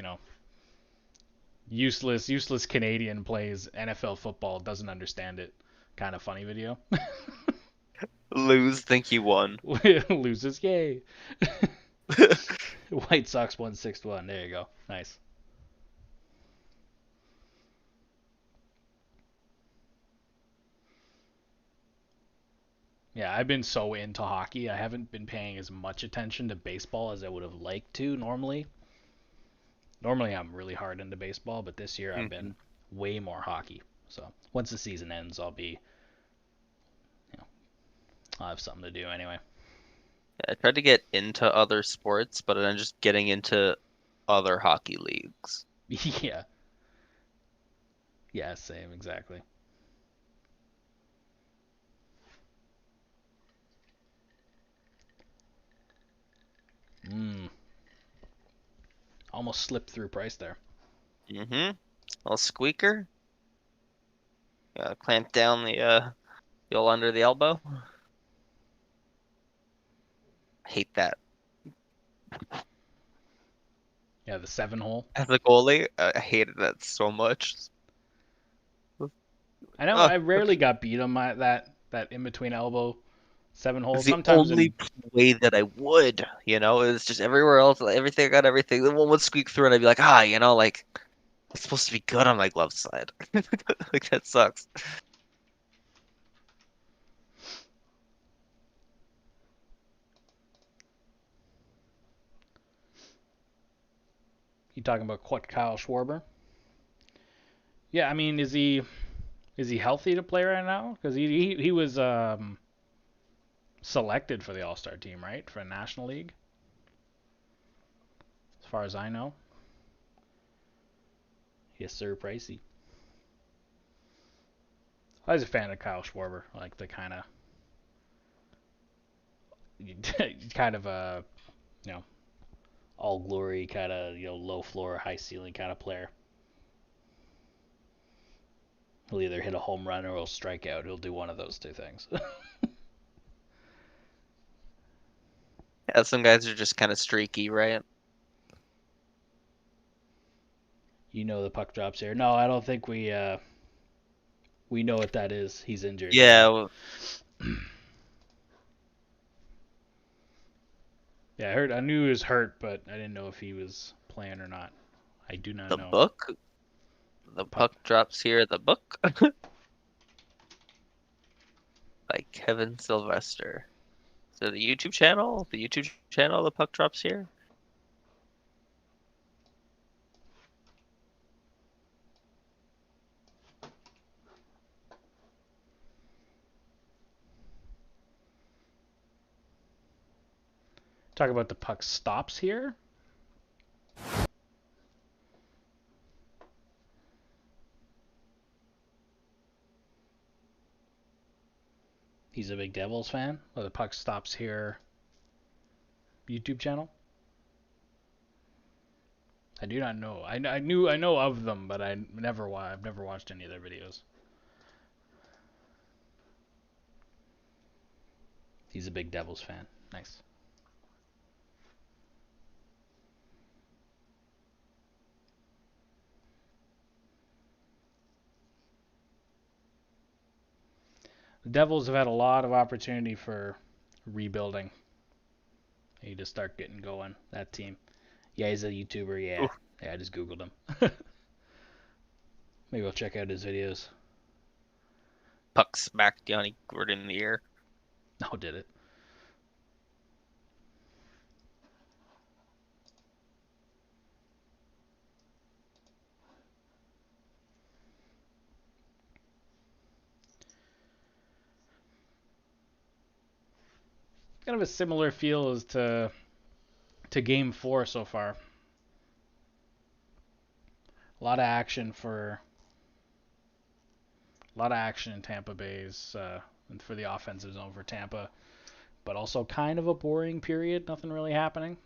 useless Canadian plays NFL football, doesn't understand it, kind of funny video. Lose, think you won. Loses, yay. White Sox won 6-1. There you go. Nice. Yeah, I've been so into hockey. I haven't been paying as much attention to baseball as I would have liked to normally. Normally, I'm really hard into baseball, but this year I've Hmm. been way more hockey. So once the season ends, you know, I'll have something to do anyway. I tried to get into other sports, but then just getting into other hockey leagues. Yeah, yeah, same, exactly. Mm, almost slipped through price there. Mm-hmm. Little squeaker. Clamp down the old under the elbow. Hate that. Yeah, the 7 hole. As a goalie, I hated that so much. I know Uh, I rarely got beat on that in between elbow 7 hole. it's the Sometimes only in way that I would, it's just everywhere else, like, everything I got everything. The one would squeak through and I'd be like, like it's supposed to be good on my glove side. Like that sucks. you talking about Kyle Schwarber? Yeah, I mean, is he healthy to play right now? Because he was selected for the All Star team, right, for the National League, as far as I know. Yes, sir, Pricey. I was a fan of Kyle Schwarber, like the kind of a you know all glory kind of low floor, high ceiling kind of player. He'll either hit a home run or he'll strike out. He'll do one of those two things. Yeah, some guys are just kind of streaky, right? The puck drops here. No, I don't think we know what that is. He's injured. Yeah, Yeah. well, Yeah, I heard. I knew he was hurt, but I didn't know if he was playing or not. I do not the know. book, the Puck. puck drops here, the book by Kevin Sylvester. So the YouTube channel, the puck drops here. Talk about the puck stops here. He's a big Devils fan. Or the puck stops here. YouTube channel. I do not know. I know of them, but I've never watched any of their videos. He's a big Devils fan. Nice. The Devils have had a lot of opportunity for rebuilding. They need to start getting going. That team. Yeah, he's a YouTuber. Yeah, Oof, yeah. I just googled him. Maybe I'll check out his videos. puck smacked Yanni Gordon in the ear. No, did it? Kind of a similar feel as to Game 4 so far. A lot of action for a lot of action in Tampa Bay's and for the offensive zone for Tampa, but also kind of a boring period. Nothing really happening.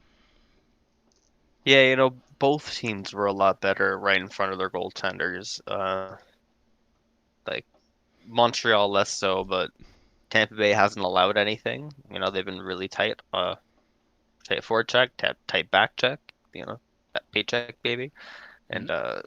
Yeah, both teams were a lot better right in front of their goaltenders. Like Montreal less so, but Tampa Bay hasn't allowed anything. They've been really tight. Tight forecheck, tight back check. That paycheck baby, Mm-hmm. and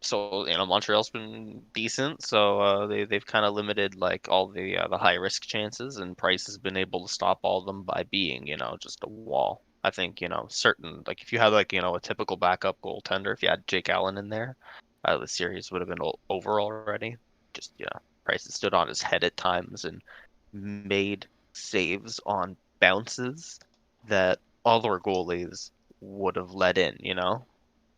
so Montreal's been decent. So they've kind of limited like all the high risk chances, and Price has been able to stop all of them by being just a wall. I think certain like if you had like a typical backup goaltender, if you had Jake Allen in there, the series would have been over already. Just Price has stood on his head at times, and made saves on bounces that other goalies would have let in, you know?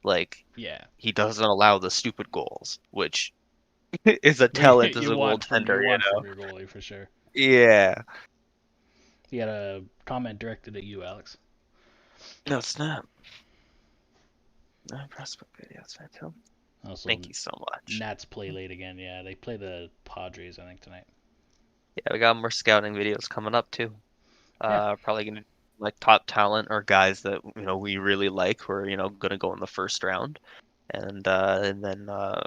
Like, Yeah. he doesn't allow the stupid goals, which is a talent as You a want from goaltender, you know? your goalie for sure. Yeah. You got a comment directed at you, Alex. No, snap. No prospect videos, Phantom. Also, Thank you so much. Nats play late again. Yeah, they play the Padres, I think, tonight. Yeah, we got more scouting videos coming up too. Yeah. Probably gonna like top talent or guys that we really like who are gonna go in the first round, and then a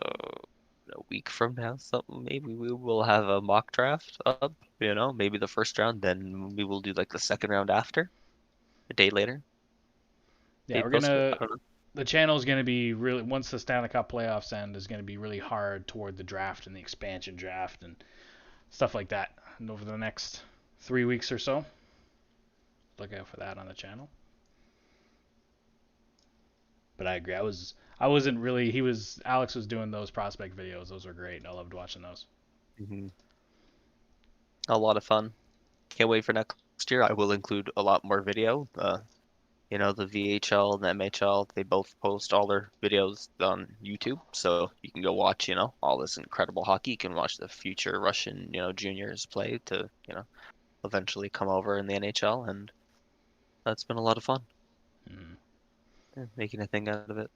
week from now, something maybe we will have a mock draft up. Maybe the first round, then we will do like the second round after a day later. Yeah, Maybe we're post it. gonna. I don't know. The channel's gonna be really once the Stanley Cup playoffs end is gonna be really hard toward the draft and the expansion draft and stuff like that. And over the next 3 weeks or so, look out for that on the channel. But I agree. I wasn't really. Alex was doing those prospect videos. Those were great. I loved watching those. Hmm. A lot of fun. Can't wait for next year. I will include a lot more video. The VHL and the MHL, they both post all their videos on YouTube. So you can go watch, all this incredible hockey. You can watch the future Russian, juniors play to, eventually come over in the NHL. And that's been a lot of fun. Mm. Yeah, making a thing out of it.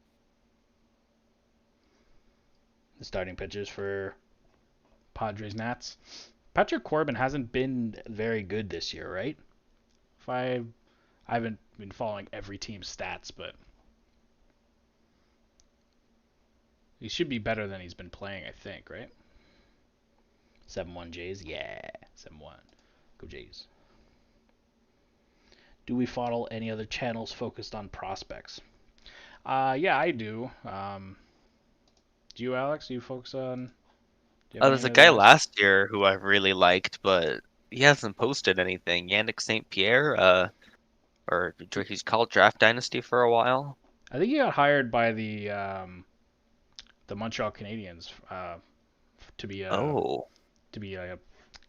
The starting pitchers for Padres Nats. Patrick Corbin hasn't been very good this year, right? If I haven't been following every team's stats, but he should be better than he's been playing, I think, right? 7-1 Jays, yeah, 7-1. Go Jays. Do we follow any other channels focused on prospects? Yeah, I do. Do you, Alex? Do you focus on? Do you have Oh, any there's a other guy guys? last year who I really liked, but he hasn't posted anything. Yannick St. Pierre, or he's called Draft Dynasty for a while. I think he got hired by the Montreal Canadiens to be a Oh,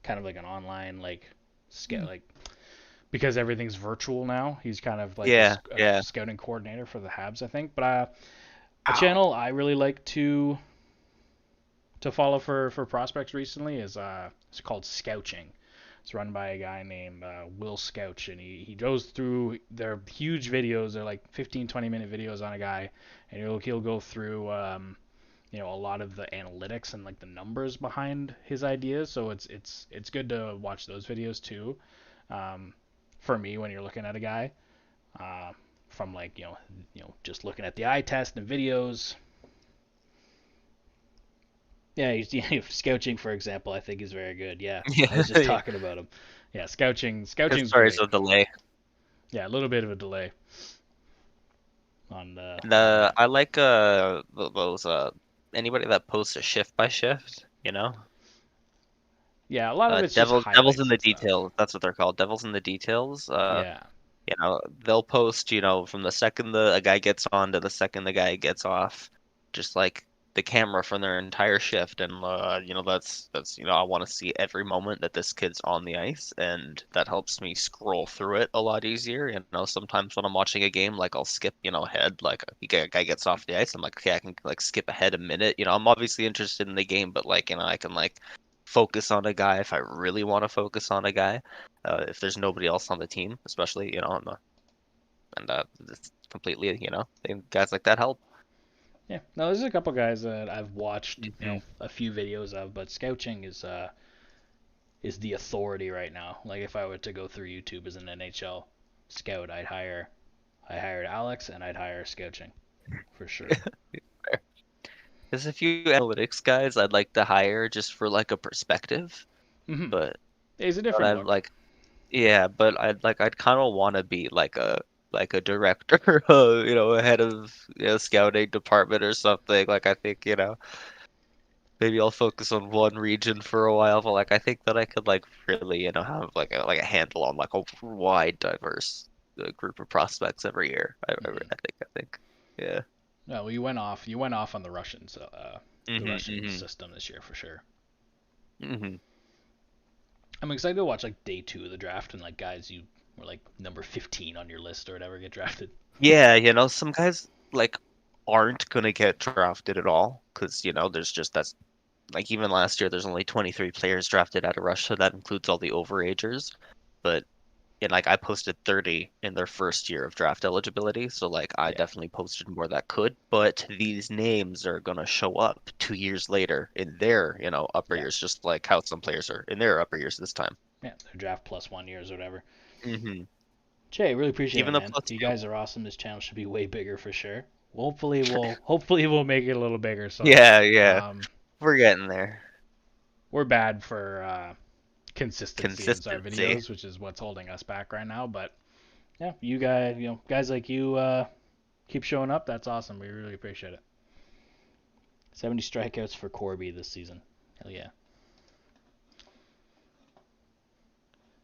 kind of like an online hmm. like because everything's virtual now. He's kind of like Yeah, a yeah. scouting coordinator for the Habs, I think. But a Ow. channel I really like to follow for prospects recently is it's called Scouching. It's run by a guy named Will Scouch, and he goes through their huge videos. They're like 15, 20-minute videos on a guy, and he'll go through a lot of the analytics and like the numbers behind his ideas. So it's good to watch those videos too. Um, for me, when you're looking at a guy, uh, from like just looking at the eye test and videos. Yeah, Scouching, for example, I think is very good. Yeah, I was just Yeah. talking about him. Yeah, Scouching's Sorry, great. so delay. Yeah, a little bit of a delay And on that. I like those anybody that posts a shift by shift, Yeah, a lot of it's just devils in highlights the and stuff. details. That's what they're called. Devils in the details. Yeah. They'll post, from the second a guy gets on to the second the guy gets off, just like the camera from their entire shift, and that's I want to see every moment that this kid's on the ice, and that helps me scroll through it a lot easier. Sometimes when I'm watching a game, like I'll skip, ahead, like a guy gets off the ice, I'm like, okay, I can like skip ahead a minute. I'm obviously interested in the game, but like, I can like focus on a guy if I really want to focus on a guy. If there's nobody else on the team, especially, and it's completely, think guys like that help. Yeah. No, there's a couple guys that I've watched, Hmm. a few videos of, but Scouching is the authority right now. Like if I were to go through YouTube as an NHL scout, I hired Alex and I'd hire Scouching for sure. There's a few analytics guys I'd like to hire just for like a perspective, Mm-hmm. but It's a but different I'm look. like, yeah, but I'd kind of want to be like a director, a head of scouting department or something. Like I think, maybe I'll focus on one region for a while, but like I think that I could like really, have like a handle on like a wide, diverse group of prospects every year. Mm-hmm. I think, yeah. No, well, you went off on the Hmm. Russian Hmm. system this year for sure. Hmm. I'm excited to watch like day 2 of the draft and like guys you were like number 15 on your list or whatever get drafted. Yeah, some guys like aren't gonna get drafted at all because there's just that's like even last year there's only 23 players drafted out of Russia. That includes all the overagers. But like I posted 30 in their first year of draft eligibility, so like I Yeah. definitely posted more that could, but these names are gonna show up 2 years later in their, upper Yeah. years, just like how some players are in their upper years this time. Yeah. Their draft plus 1 years or whatever. hmm Jay, really appreciate it, Even the man. plus You two. guys are awesome. This channel should be way bigger for sure. Hopefully we'll make it a little bigger. So Yeah, yeah. um, We're getting there. we're bad for consistency in our Consistency. videos, which is what's holding us back right now. But yeah, guys like you keep showing up. That's awesome. We really appreciate it. 70 strikeouts for Corby this season. Hell yeah.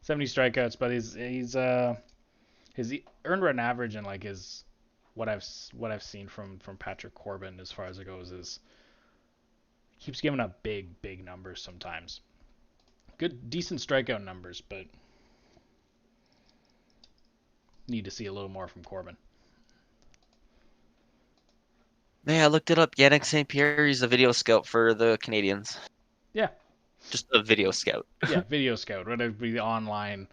70 strikeouts, but his earned run average and like his what I've seen from Patrick Corbin as far as it goes is keeps giving up big numbers sometimes. Good decent strikeout numbers, but need to see a little more from Corbin. Yeah, I looked it up. Yannick St. Pierre, he's a video scout for the Canadiens. Yeah, Just a video scout. yeah, video scout, whether it be online,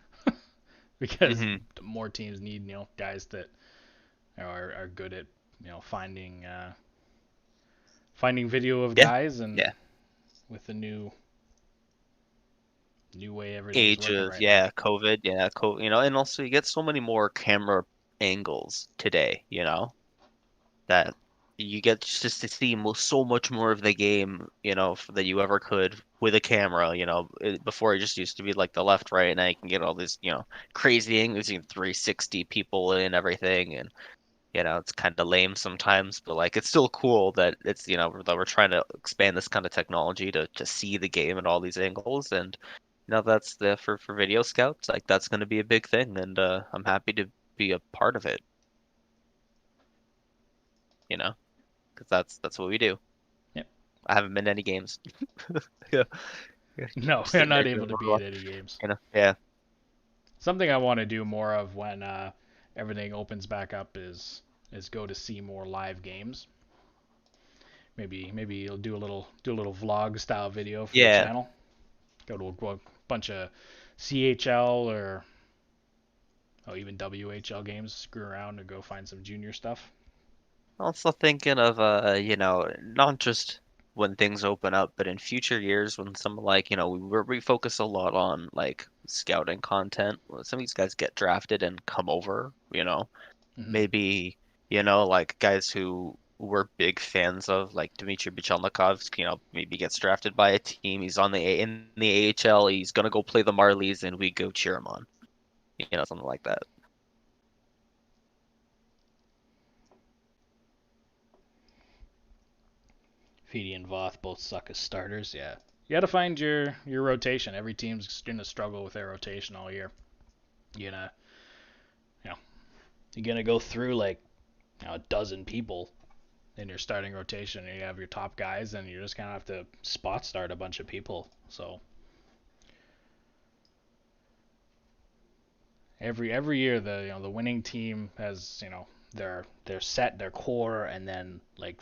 because hmm more teams need guys that are good at finding video of Yeah, guys, and yeah. with the new way everything's Age working of right now. COVID, and also you get so many more camera angles today, that you get just to see so much more of the game, that you ever could with a camera. Before it just used to be like the left, right, and now you can get all these, crazy angles, 360 people and everything, and it's kind of lame sometimes, but like it's still cool that it's that we're trying to expand this kind of technology to see the game at all these angles, and that's the for video scouts, like that's going to be a big thing, and I'm happy to be a part of it, you know, because that's what we do. Yep. I haven't been to any games. Yeah, yeah, No, just we're sitting there not doing able to be more, at any games. Yeah. Something I want to do more of when everything opens back up is go to see more live games. Maybe you'll do a little vlog style video for the Yeah. channel. Go to a bunch of CHL or even WHL games. Screw around and go find some junior stuff. Also thinking of not just when things open up, but in future years when some like we focus a lot on like scouting content. When some of these guys get drafted and come over, Hmm. maybe like guys who we're big fans of, like Dmitry Bichelnikov, maybe gets drafted by a team. He's in the AHL. He's gonna go play the Marlies, and we go cheer him on. Something like that. Feedy and Voth both suck as starters. Yeah, you got to find your rotation. Every team's gonna struggle with their rotation all year. You gonna you know you're gonna go through like a dozen people in your starting rotation. And you have your top guys, and you're just gonna have to spot start a bunch of people. So every year the winning team has their set their core, and then like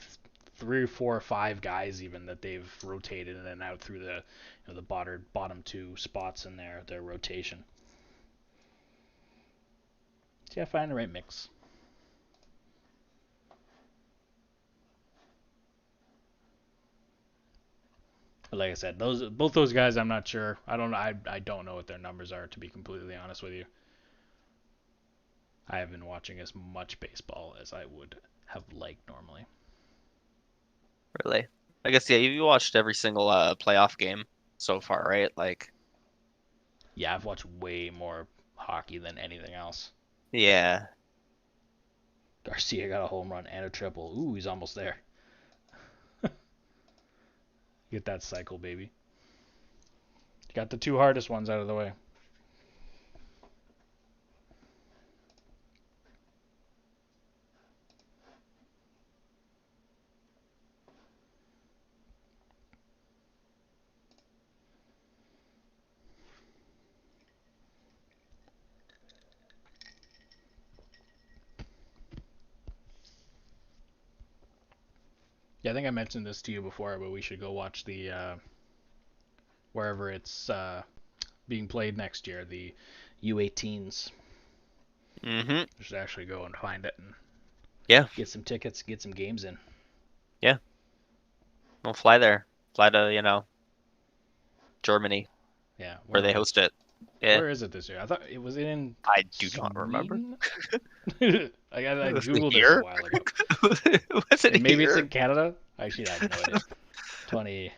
3 or 4 or 5 guys even that they've rotated in and out through the bottom 2 spots in their rotation. So yeah, find the right mix. But like I said, both those guys, I'm not sure. I don't know what their numbers are, to be completely honest with you. I have been watching as much baseball as I would have liked normally. Really. I guess, yeah, you watched every single playoff game so far, right? Like, Yeah, I've watched way more hockey than anything else. yeah. Garcia got a home run and a triple. Ooh, he's almost there. Get that cycle, baby. Got the 2 hardest ones out of the way. Yeah, I think I mentioned this to you before, but we should go watch the wherever it's being played next year, the U18s. Mm-hmm. We should actually go and find it and Yeah. get some tickets, get some games in. Yeah. We'll fly there. Fly to, Germany, Yeah, where they host it. Yeah. where is it this year? I thought it was in I do not remember. Sweden. I Was it googled this a here? while ago. Was it Maybe it's here? in Canada. Actually, I have no idea.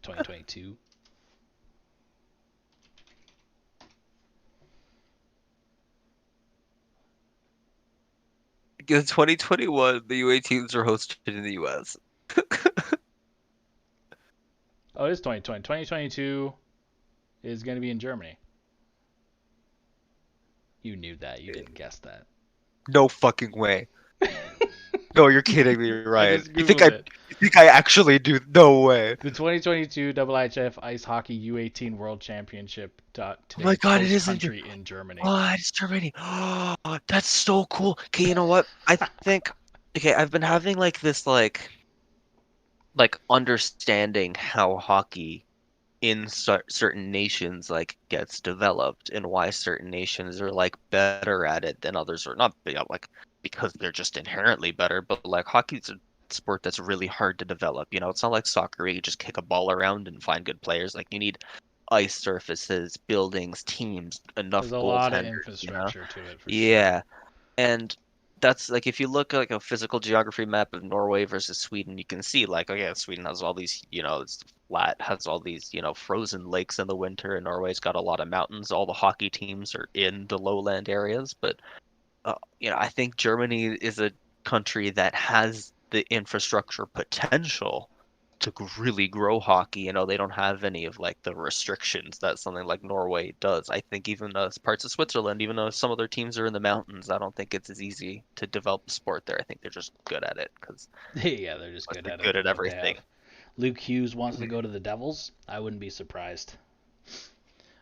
2022. In 2021, the U18s are hosted in the US. Oh, it is 2020. 2022 is going to be in Germany. You knew that. You didn't guess that. No fucking way. No, you're kidding me, I Ryan. just You think googled it. you think I actually do? No way. The 2022 IIHF Ice Hockey U18 World Championship Oh my today's God, it host is in country in Germany. Oh, it's Germany. Oh, that's so cool. Okay, you know what? I think okay, I've been having like this like understanding how hockey in certain nations like gets developed and why certain nations are like better at it than others are not like because they're just inherently better, but like hockey's a sport that's really hard to develop. It's not like soccer where you just kick a ball around and find good players. Like you need ice surfaces, buildings, teams, enough There's a lot of goaltenders. infrastructure to it for sure. Yeah. And that's like if you look at like a physical geography map of Norway versus Sweden, you can see like, oh yeah, Sweden has all these, it's flat, has all these, frozen lakes in the winter, and Norway's got a lot of mountains. All the hockey teams are in the lowland areas, but I think Germany is a country that has the infrastructure potential to really grow hockey. They don't have any of like the restrictions that something like Norway does. I think even parts of Switzerland, even though some of their teams are in the mountains, I don't think it's as easy to develop the sport there. I think they're just good at it because Yeah, they're just good they're at it good with at what they everything. have. Luke Hughes wants to go to the Devils. I wouldn't be surprised.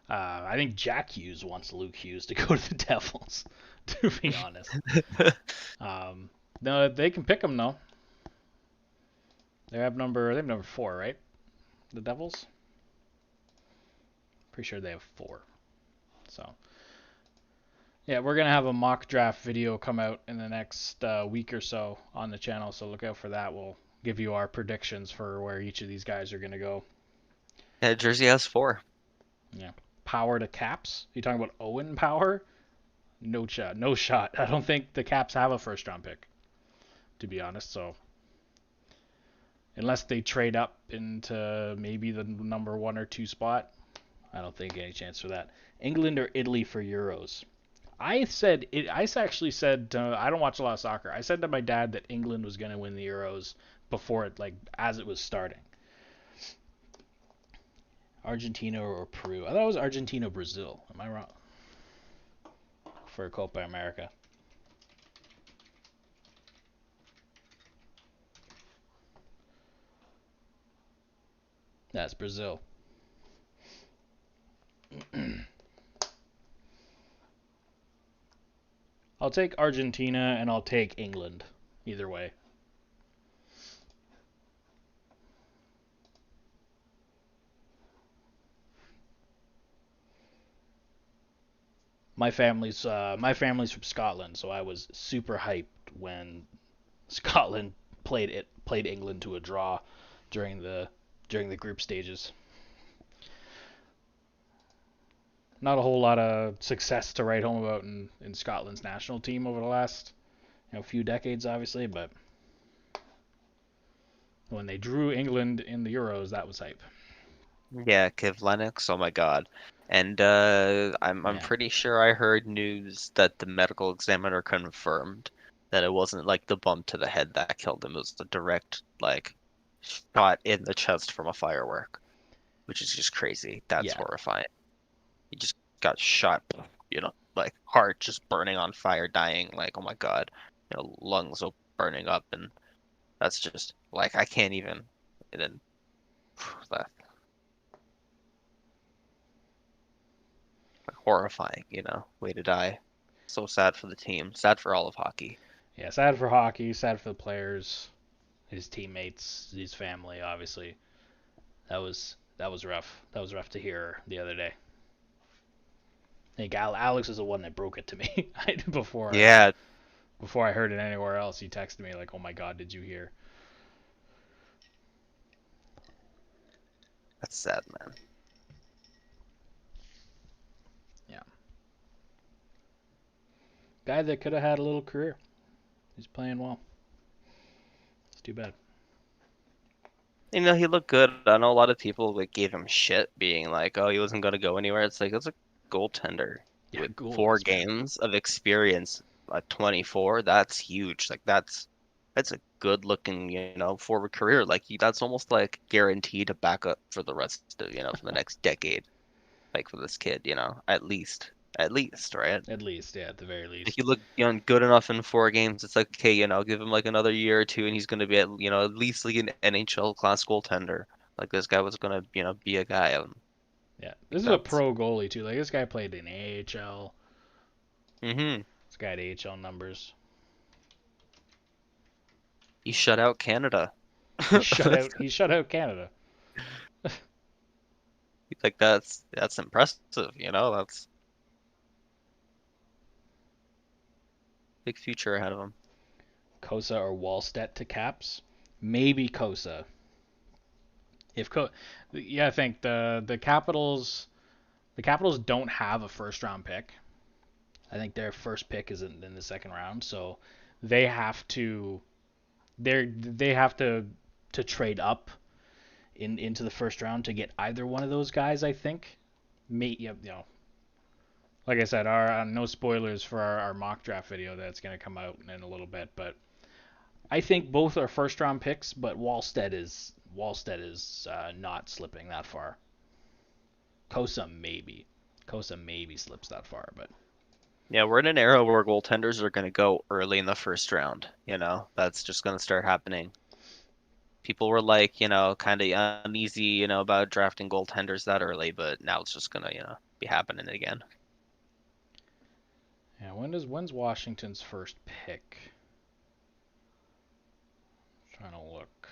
I think Jack Hughes wants Luke Hughes to go to the Devils, to be honest. No, they can pick him though. They have number 4, right? The Devils. Pretty sure they have 4. So yeah, we're gonna have a mock draft video come out in the next week or so on the channel. So look out for that. We'll give you our predictions for where each of these guys are gonna go. Yeah, Jersey has 4. Yeah. Power to Caps. You talking about Owen Power? No shot. No shot. I don't think the Caps have a first round pick, to be honest. So unless they trade up into maybe the number 1 or 2 spot, I don't think any chance for that. England or Italy for Euros. I said it. I actually said I don't watch a lot of soccer. I said to my dad that England was going to win the Euros before it, like as it was starting. Argentina or Peru? I thought it was Argentina Brazil. Am I wrong? For Copa America. That's Brazil. I'll take Argentina and I'll take England. Either way. My family's from Scotland, so I was super hyped when Scotland played England to a draw during the group stages. Not a whole lot of success to write home about in Scotland's national team over the last few decades, obviously, but when they drew England in the Euros, that was hype. Yeah, Kiv Lennox. Oh my God. And I'm Yeah, pretty sure I heard news that the medical examiner confirmed that it wasn't like the bump to the head that killed him. It was the direct like shot in the chest from a firework, which is just crazy. That's yeah, horrifying. He just got shot, like heart just burning on fire, dying. Like, oh my God, lungs all burning up, and that's just like I can't even. And then that horrifying, way to die. So sad for the team. Sad for all of hockey. yeah. Sad for hockey. Sad for the players. his teammates, his family, obviously. That was rough. That was rough to hear the other day. I think Alex is the one that broke it to me before Yeah, before I heard it anywhere else. He texted me like, "Oh my God, did you hear?" that's sad, man. Yeah, guy that could have had a little career. He's playing well. It's too bad. He looked good. I know a lot of people like gave him shit, being like, "Oh, he wasn't gonna go anywhere." It's like it's a goaltender Yeah, with four goalies, man. games of experience at 24. That's huge. Like that's a good looking, forward career. Like that's almost like guaranteed to back up for the rest of, for the next decade. Like for this kid, at least, right? At least, yeah, at the very Like least. he looked, good enough in 4 games. It's like, okay, give him like another year or two, and he's going to be at least like an NHL class goaltender. Like this guy was going to, be a guy. Yeah, this is a That's. pro goalie too. Like this guy played in AHL. Hmm. This guy had AHL numbers. He shut out Canada. He shut out. He shut out Canada. Like that's impressive. That's big future ahead of him. Kosa or Wallstedt to Caps. Maybe Kosa. If yeah, I think the Capitals. The Capitals don't have a first round pick. I think their first pick is in the second round, so they have to they have to trade up into the first round to get either one of those guys. I think. Like I said, our no spoilers for our mock draft video that's going to come out in a little bit, but I think both are first round picks, but Wallstedt is not slipping that far. Kosa maybe slips that far, but Yeah, we're in an era where goaltenders are going to go early in the first round. That's just going to start happening. People were like, kind of uneasy, about drafting goaltenders that early, but now it's just gonna, be happening again. yeah. When's Washington's first pick? I'm trying to look.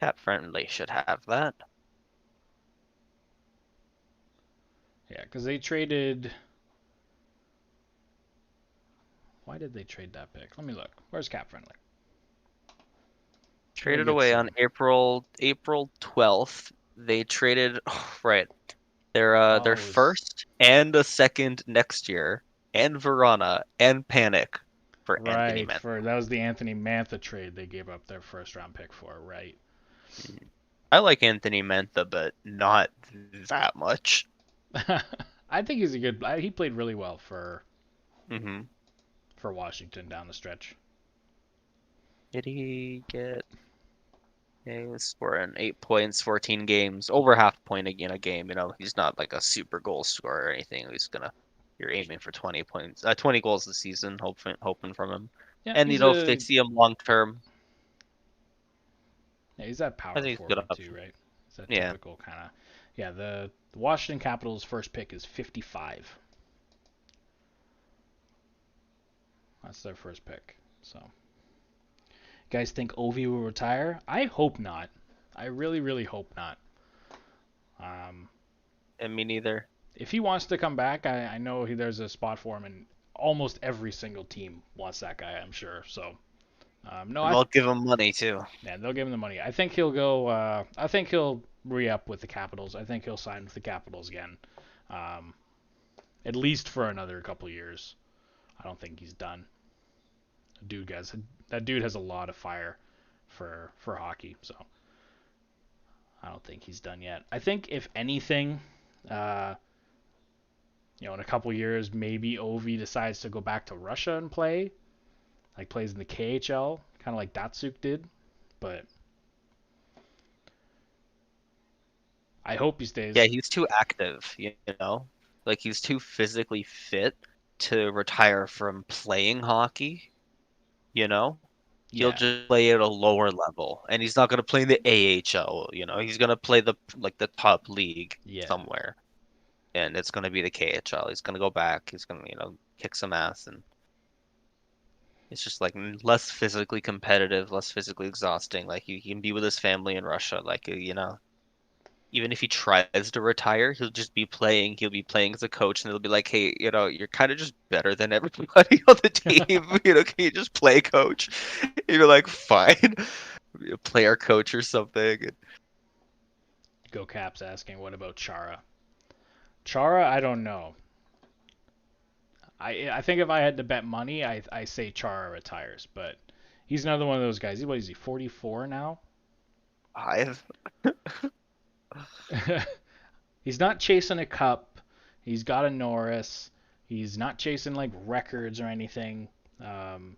Cap friendly should have that. Yeah, because they traded. Why did they trade that pick? Let me look. Where's Cap Friendly? So we Traded get away on some. April 12th. They traded right. Their Oh, it was first and a second next year, and Verona and Panic for Anthony right Mantha. for that was the Anthony Mantha trade they gave up their first round pick for. Right. I like Anthony Mantha, but not that much. I think he's a good. He played really well Hmm. for Washington down the stretch. Did he get? Yeah, he was scoring 8 points, 14 games, over half point again a game. He's not like a super goal scorer or anything. You're aiming for 20 points, 20 goals this season, hoping from him. Yeah, And he's if they a see him long term, yeah, he's that I power think he's a good forward too, option. right? He's that Yeah, typical kind of. Yeah, the Washington Capitals' first pick is 55. That's their first pick. So, you guys think Ovi will retire? I hope not. I really, really hope not. Um, and me neither. if he wants to come back, I know there's a spot for him, and almost every single team wants that guy. I'm sure. So, no, And they'll give him money too. man, they'll give him the money. I think he'll go. I think he'll re-up with the Capitals. I think he'll sign with the Capitals again, um, at least for another couple years. I don't think he's done. That dude has a lot of fire for hockey. So I don't think he's done yet. I think if anything, uh, in a couple years, maybe Ovi decides to go back to Russia and play, like plays in the KHL, kind of like Datsuk did. But I hope he Yeah, stays. he's too active, like he's too physically fit to retire from playing hockey, you know? He'll Yeah, just play at a lower level, and he's not going to play in the AHL. He's going to play the top league yeah. somewhere, and it's going to be the KHL. He's going to go back. He's going to kick some ass, and It's just like less physically competitive, less physically exhausting. Like he can be with his family in Russia. Like even if he tries to retire, he'll just be playing. He'll be playing as a coach, and they'll be like, "Hey, you're kind of just better than everybody on the team. Can you just play coach?" And you're like, "Fine, play our coach or something." Go Caps asking, what about Chara? Chara, I don't know. I think if I had to bet money, I say Chara retires, but he's another one of those guys. What is he, 44 now? I've He's not chasing a cup. He's got a Norris. He's not chasing like records or anything. Um,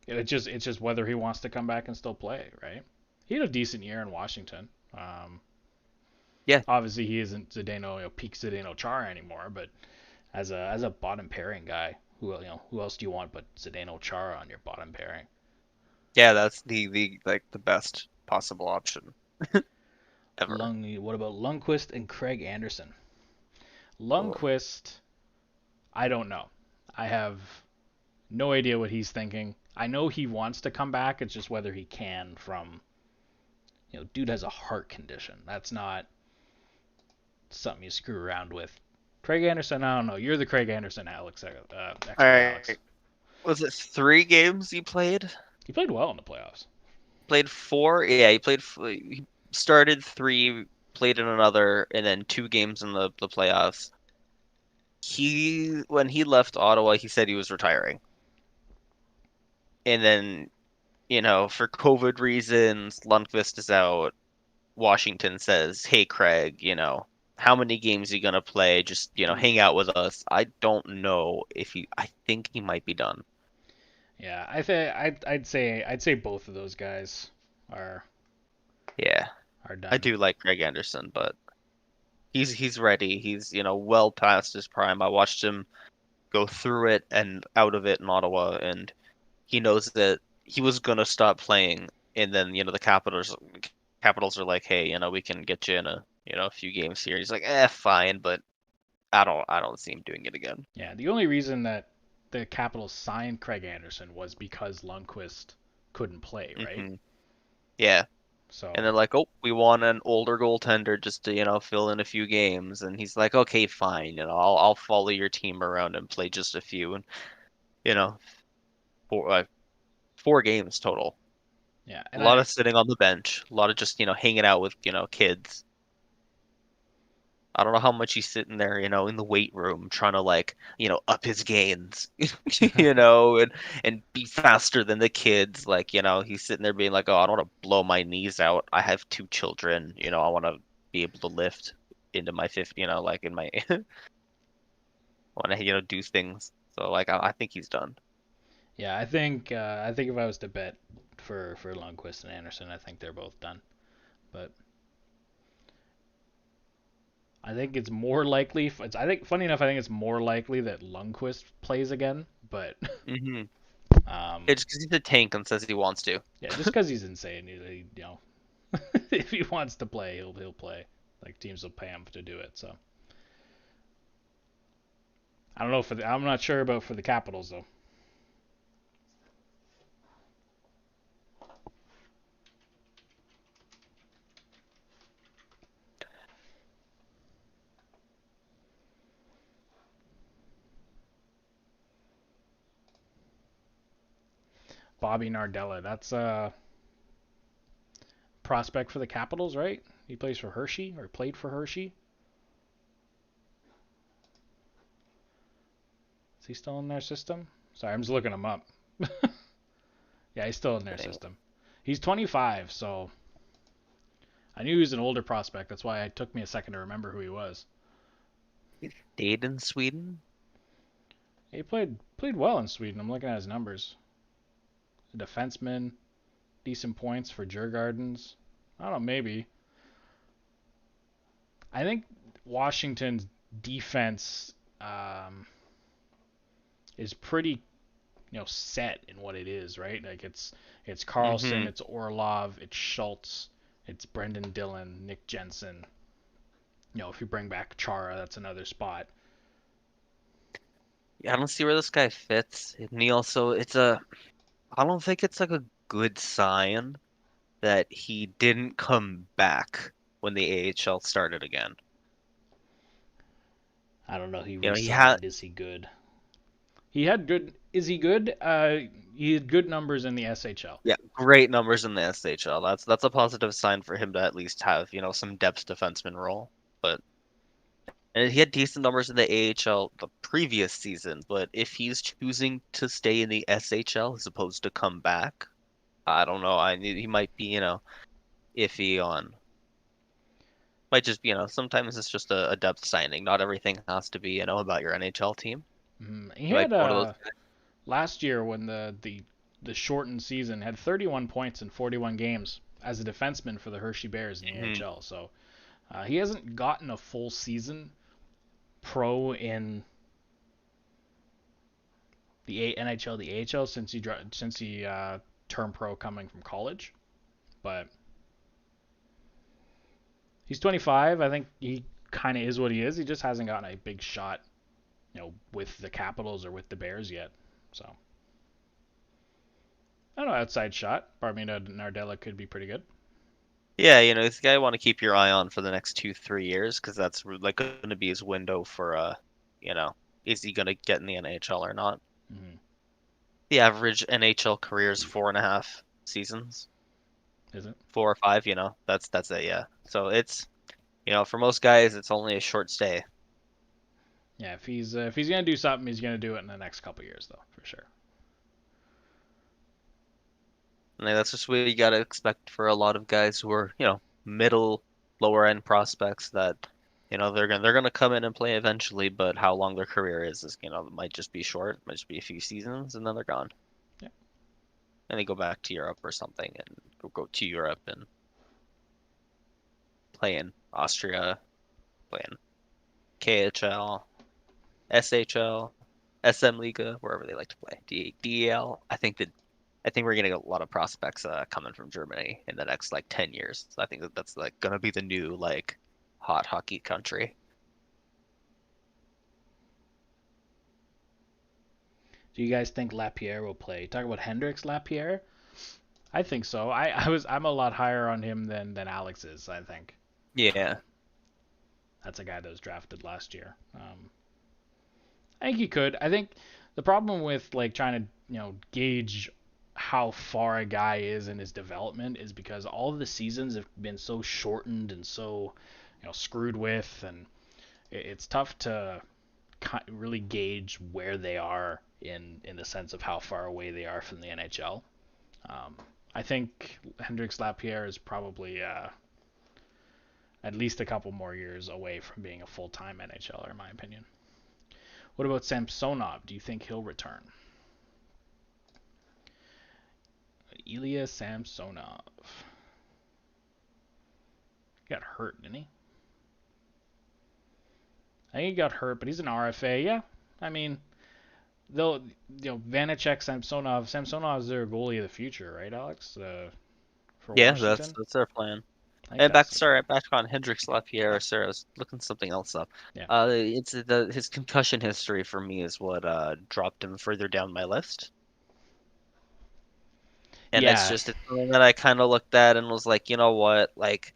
it's just whether he wants to come back and still play, right? He had a decent year in Washington. yeah, Obviously, he isn't Zdeno, peak Zdeno Chara anymore, but as a bottom pairing guy, who else do you want but Zdeno Chara on your bottom pairing? yeah, that's the like the best possible option ever. What about Lundqvist and Craig Anderson? Oh, Lundqvist, I don't know. I have no idea what he's thinking. I know he wants to come back. It's just whether he can from, dude has a heart condition. That's not something you screw around with. Craig Anderson, I don't know. You're the Craig Anderson all expert, Alex. right. Was it 3 games you played? He played well in the playoffs. Played 4? Yeah, he started 3, played in another, and then 2 games in the playoffs. When he left Ottawa, he said he was retiring. And then, for COVID reasons, Lundqvist is out. Washington says, "Hey Craig, how many games are you gonna play? Just, hang out with us." I don't know if I think he might be done. Yeah, I'd say both of those guys are Yeah. are I done. do like Craig Anderson, but he's ready. He's, well past his prime. I watched him go through it and out of it in Ottawa, and he knows that he was gonna stop playing, and then the Capitals are like, "Hey, we can get you in a few games here." He's like, fine," but I don't see him doing it again. Yeah, the only reason that the Capitals signed Craig Anderson was because Lundqvist couldn't play, right? Yeah, So and then like, "Oh, we want an older goaltender just to fill in a few games," and he's like, "Okay, fine, I'll follow your team around and play just a few," and you know, 4 games total. yeah, A and lot I of sitting on the bench, a lot of just, hanging out with, kids. I don't know how much he's sitting there, in the weight room trying to like, up his gains, and be faster than the kids. Like, he's sitting there being like, "Oh, I don't want to blow my knees out. I have 2 children. I want to be able to lift into my 50, like in my, want to, do things." So like, I think he's done. yeah, I think if I was to bet for Lundqvist and Anderson, I think they're both done. But I think it's more likely. I think funny enough, I think it's more likely that Lundqvist plays again. But hmm um, It's because he's a tank and says he wants to. yeah, just because he's insane, if he wants to play, he'll play. Like teams will pay him to do it. So I don't know I'm not sure about for the Capitals though. Bobby Nardella, that's a prospect for the Capitals, right? He plays for Hershey or played for Hershey. Is he still in their system? Sorry, I'm just looking him up. Yeah, he's still in their Kidding. system. He's 25, so I knew he was an older prospect. That's why it took me a second to remember who he was. He stayed in Sweden. He played well in Sweden. I'm looking at his numbers. A defenseman, decent points for Djurgårdens. I don't know, maybe. I think Washington's defense is pretty set in what it is, right? Like it's Carlson, hmm it's Orlov, it's Schultz, it's Brendan Dillon, Nick Jensen. If you bring back Chara, that's another spot. I don't see where this guy fits. And he also, I don't think it's like a good sign that he didn't come back when the AHL started again. I don't know. He You know, he had, re-signed. Is he good? He had good. Is he good? He had good numbers in the SHL. yeah, great numbers in the SHL. That's a positive sign for him to at least have, some depth defenseman role. But and he had decent numbers in the AHL the previous season, but if he's choosing to stay in the SHL as opposed to come back, I don't know. He might be, iffy on. Might just be, sometimes it's just a depth signing. Not everything has to be, about your NHL team. He He might had be one of those guys. last year when the shortened season had 31 points in 41 games as a defenseman for the Hershey Bears in the Mhm. AHL. So he hasn't gotten a full season pro in the NHL, the AHL since he turned pro coming from college. But he's 25. I think he kind of is what he is. He just hasn't gotten a big shot, with the Capitals or with the Bears yet. So I don't know. Outside shot, Barmina Nardella could be pretty good. Yeah, this guy I want to keep your eye on for the next 2, 3 years because that's like going to be his window for you know, is he going to get in the NHL or not? Mm-hmm. The average NHL career is 4.5 seasons, Is it? 4 or 5. That's it. Yeah. So it's for most guys, it's only a short stay. Yeah, if he's gonna do something, he's gonna do it in the next couple years, though, for sure. And that's just what you got to expect for a lot of guys who are middle, lower end prospects that they're gonna come in and play eventually, but how long their career is might just be short, might just be a few seasons, and then they're gone. Yeah. And they go back to Europe or something and go to Europe and play in Austria, play in KHL, SHL, SM Liga, wherever they like to play. DEL. I think we're getting a lot of prospects coming from Germany in the next like 10 years. So I think that's like gonna be the new like hot hockey country. Do you guys think Lapierre will play? Talk about Hendricks Lapierre. I think so. I'm a lot higher on him than Alex is. I think. Yeah. That's a guy that was drafted last year. I think he could. I think the problem with like trying to gauge how far a guy is in his development is because all of the seasons have been so shortened and so screwed with, and it's tough to really gauge where they are in the sense of how far away they are from the NHL. I think Hendrix Lapierre is probably at least a couple more years away from being a full-time NHLer, in my opinion. What about Samsonov? Do you think he'll return? Ilya Samsonov got hurt, didn't he? I think he got hurt, but he's an RFA. Yeah, I mean, they'll Vanacek, Samsonov. Samsonov's their goalie of the future, right, Alex? For Yeah, that's Washington, that's their plan. I think And that's the plan. back on Hendrix Lapierre, sorry, I was looking something else up. Yeah, It's his concussion history for me is what dropped him further down my list. And yeah, it's something that I kind of looked at and was like, you know what, like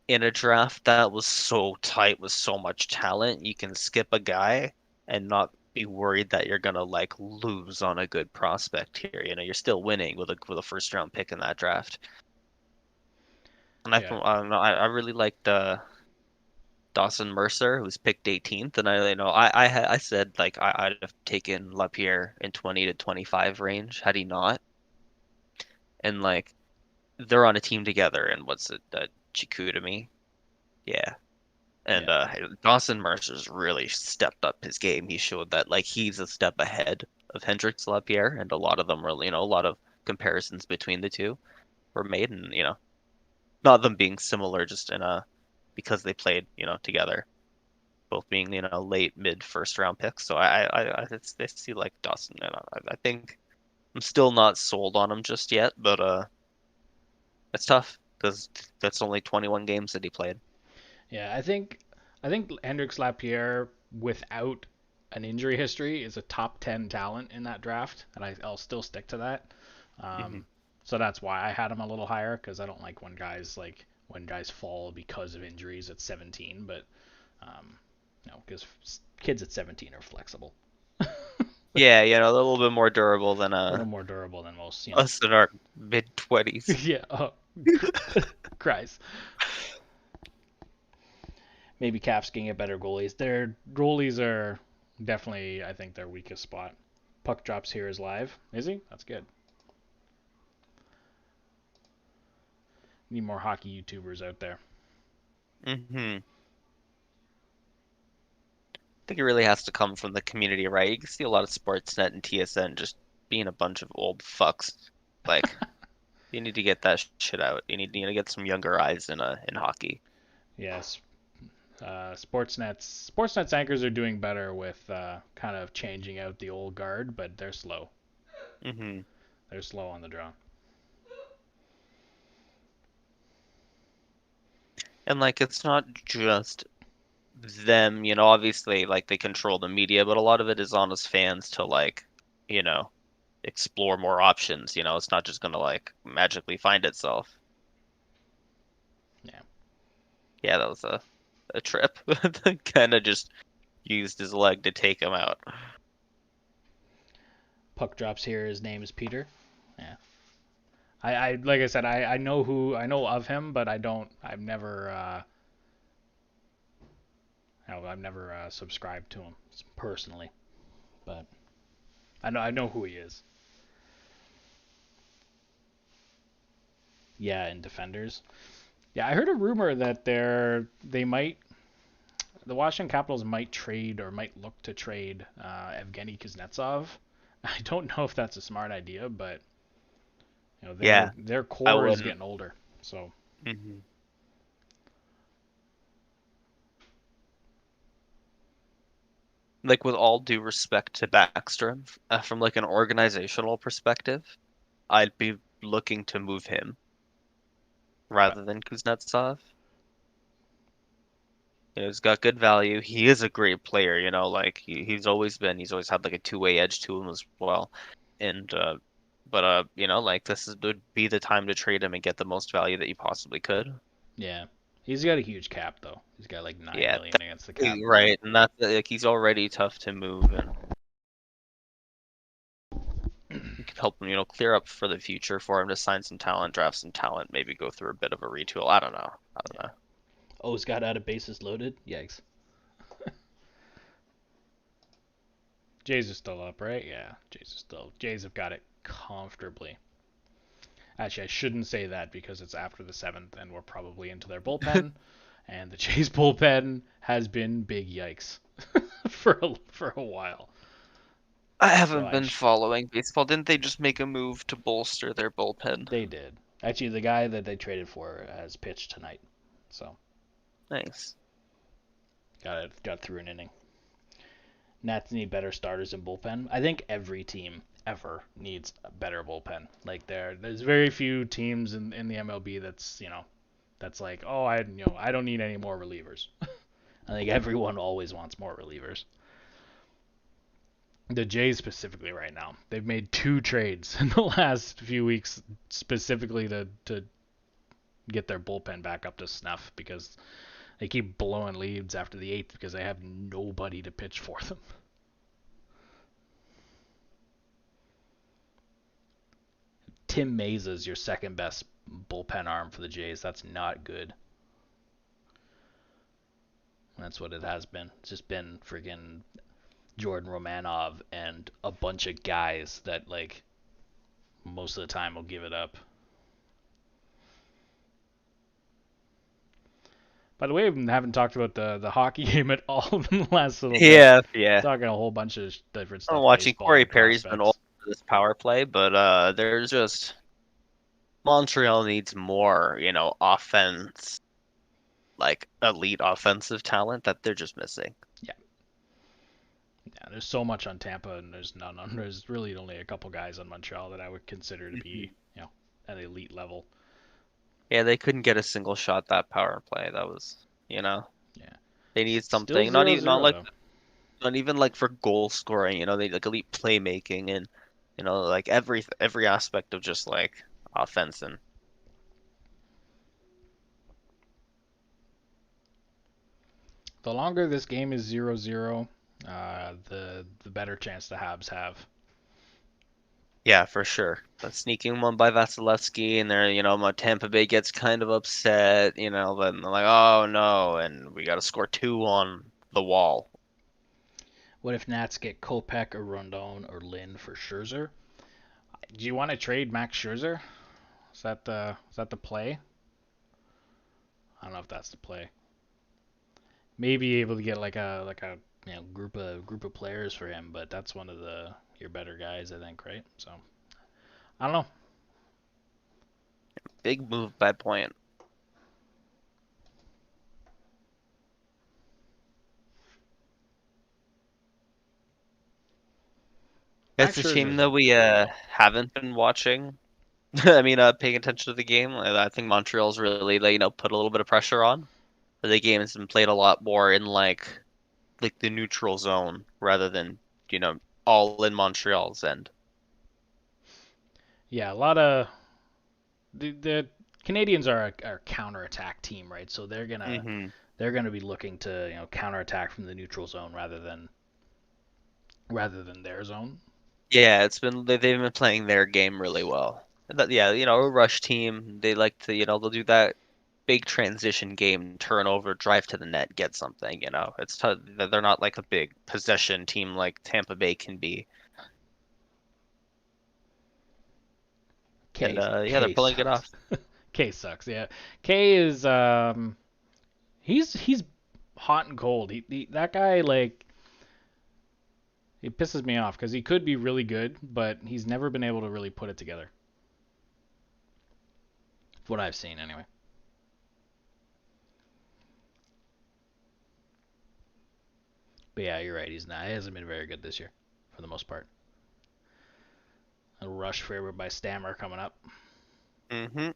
in a draft that was so tight with so much talent, you can skip a guy and not be worried that you're gonna like lose on a good prospect here. You're still winning with a first round pick in that draft. And yeah, I don't know, I really liked Dawson Mercer, who's picked 18th, and I said like I'd have taken Lapierre in 20 to 25 range had he not. And like they're on a team together, and what's it, Chicoutimi? Yeah. And yeah, Dawson Mercer's really stepped up his game. He showed that like he's a step ahead of Hendrix Lapierre, and a lot of them were, a lot of comparisons between the two were made, and not them being similar, just in a because they played, together, both being late mid first round picks. So I see like Dawson, and I think I'm still not sold on him just yet, but it's tough because that's only 21 games that he played. yeah. I think Hendrix Lapierre without an injury history, is a top 10 talent in that draft, and I'll still stick to that. Hmm. So that's why I had him a little higher, because I don't like when guys fall because of injuries at 17, but because kids at 17 are flexible. Yeah, you know, a little bit more durable than A little more durable than most, us in our mid-20s. Yeah. Oh, Christ. Maybe Caps can get better goalies. Their goalies are definitely, I think, their weakest spot. Puck drops here is live. Is he? That's good. Need more hockey YouTubers out there. Hmm. I think it really has to come from the community, right? You can see a lot of Sportsnet and TSN just being a bunch of old fucks. Like, you need to get that shit out. You need to get some younger eyes in hockey. Yes. Sportsnet's anchors are doing better with kind of changing out the old guard, but they're slow. Hmm. They're slow on the draw. And like, it's not just them, you know, obviously, like they control the media, but a lot of it is on us fans to like, you know, explore more options. You know, it's not just gonna like magically find itself. Yeah. Yeah, that was a trip. Kind of just used his leg to take him out. Puck drops here. His name is Peter. Yeah. I like I said, I know of him, but I don't. I've never subscribed to him personally, but I know who he is. Yeah, and defenders. Yeah, I heard a rumor that the Washington Capitals might trade or might look to trade Evgeny Kuznetsov. I don't know if that's a smart idea, but Yeah, their I core is wouldn't. getting older. So Hmm. Like with all due respect to Backstrom, from like an organizational perspective, I'd be looking to move him but rather than Kuznetsov. You know, he's got good value. He is a great player, you know, like he's always had like a two-way edge to him as well. And but you know, like would be the time to trade him and get the most value that you possibly could. yeah, he's got a huge cap though. He's got like 9 million Yeah, against the cap. right. And that's like he's already tough to move and you could help him, you know, clear up for the future for him to sign some talent, draft some talent, maybe go through a bit of a retool. I don't know. I don't Yeah. know. Oh, he's got out of bases loaded. Yikes. Jays are still up, right? Yeah, Jays have got it comfortably. Actually, I shouldn't say that because it's after the seventh, and we're probably into their bullpen. And the Jays bullpen has been big yikes for a while. I So haven't been following baseball. Didn't they just make a move to bolster their bullpen? they did. Actually, the guy that they traded for has pitched tonight, so Nice. got through an inning. Nats need better starters in bullpen. I think every team ever needs a better bullpen. Like there's very few teams in the MLB that's like, oh, I don't need any more relievers. I think everyone always wants more relievers. The Jays specifically right now, they've made 2 trades in the last few weeks specifically to get their bullpen back up to snuff because they keep blowing leads after the 8th because they have nobody to pitch for them. Tim Meza's your second best bullpen arm for the Jays. That's not good. That's what it has been. It's just been friggin' Jordan Romanov and a bunch of guys that like most of the time will give it up. By the way, we haven't talked about the hockey game at all in the last little bit. Yeah, yeah. Talking a whole bunch of different I'm stuff, watching baseball Corey and Perry's been all prospects. over this power play, but there's just Montreal needs more, you know, offense, like elite offensive talent that they're just missing. Yeah, yeah. There's so much on Tampa, and there's none on. There's really only a couple guys on Montreal that I would consider to Mhm. be, at elite level. Yeah, they couldn't get a single shot that power play. That was, you know, Yeah, they need still something. Not zero even not zero like though. And even like for goal scoring, they like elite playmaking and like every aspect of just like offense and The longer this game is 0-0, the better chance the Habs have. yeah, for sure. But sneaking one by Vasilevsky and there, Tampa Bay gets kind of upset, then they're like, oh no, and we got to score two on the wall. What if Nats get Kopech or Rondon or Lynn for Scherzer? Do you want to trade Max Scherzer? Is that the play? I don't know if that's the play. Maybe able to get like a group of players for him, but that's one of your better guys, I think, right? So I don't know. Big move by Point. It's Max a shame Scherzer's that a we haven't been watching. I mean, paying attention to the game. I think Montreal's really, like, put a little bit of pressure on. But the game has been played a lot more in like the neutral zone rather than, you know, all in Montreal's end. yeah, a lot of the Canadians are a counterattack team, right? So they're gonna Hmm. they're gonna be looking to counterattack from the neutral zone rather than their zone. Yeah, they've been playing their game really well. Yeah, a rush team, they like to, they'll do that big transition game, turnover, drive to the net, get something, they're not like a big possession team like Tampa Bay can be. And yeah, they're K pulling it sucks. off. K sucks. Yeah, K is he's hot and cold. That guy like he pisses me off because he could be really good, but he's never been able to really put it together. What I've seen anyway. But yeah, you're right. He hasn't been very good this year, for the most part. A rush favor by Stammer coming up. Hmm.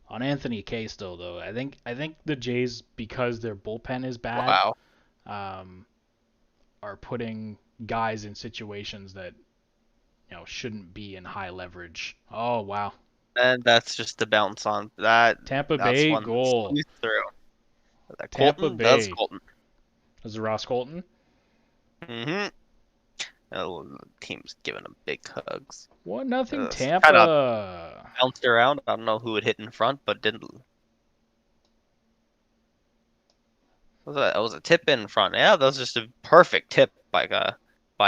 On Anthony K still though, I think the Jays, because their bullpen is bad, Wow. um, are putting guys in situations that shouldn't be in high leverage. Oh wow, And that's just the bounce on that. Tampa That's Bay one that goal. squeezed through. That Tampa Colton, that's Bay. Colton. Was it Ross Colton? Hmm. Oh, the team's giving him big hugs. 1-0 It's kind of Tampa. bounced around. I don't know who it hit in front, but didn't. It was a tip in front. Yeah, that was just a perfect tip by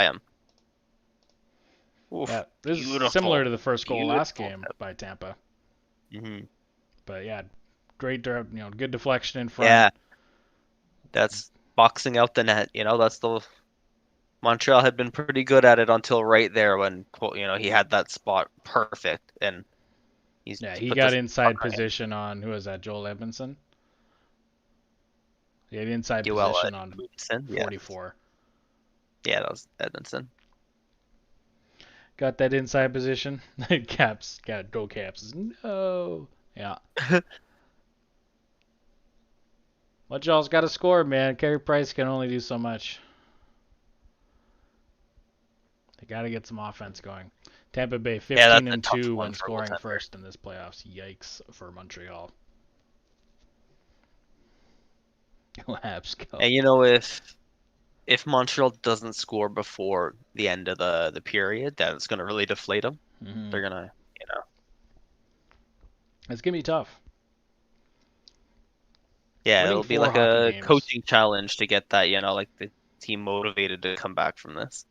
him. Oof, Yeah, this is similar beautiful, to the first goal last beautiful game tip. by Tampa. Hmm. But yeah, great, good deflection in front. Yeah, that's boxing out the net. That's the Montreal had been pretty good at it until right there when he had that spot perfect and Yeah, he he put got the inside position on who was that? Joel Edmondson. He had inside Yoel position on Edmondson. Yeah, 44. yeah, that was Edmondson. Got that inside position. Caps got go Caps. No. Yeah. Montreal's got to score, man. Carey Price can only do so much. They got to get some offense going. Tampa Bay Yeah, 15 that's a and tough 2 one when for a scoring goaltender. first in this playoffs. Yikes for Montreal. Go Habs go. And if Montreal doesn't score before the end of the period, that's going to really deflate them. Mm-hmm. They're gonna, It's gonna be tough. yeah, Winning it'll be four like hockey a games. coaching challenge to get that, like the team motivated to come back from this.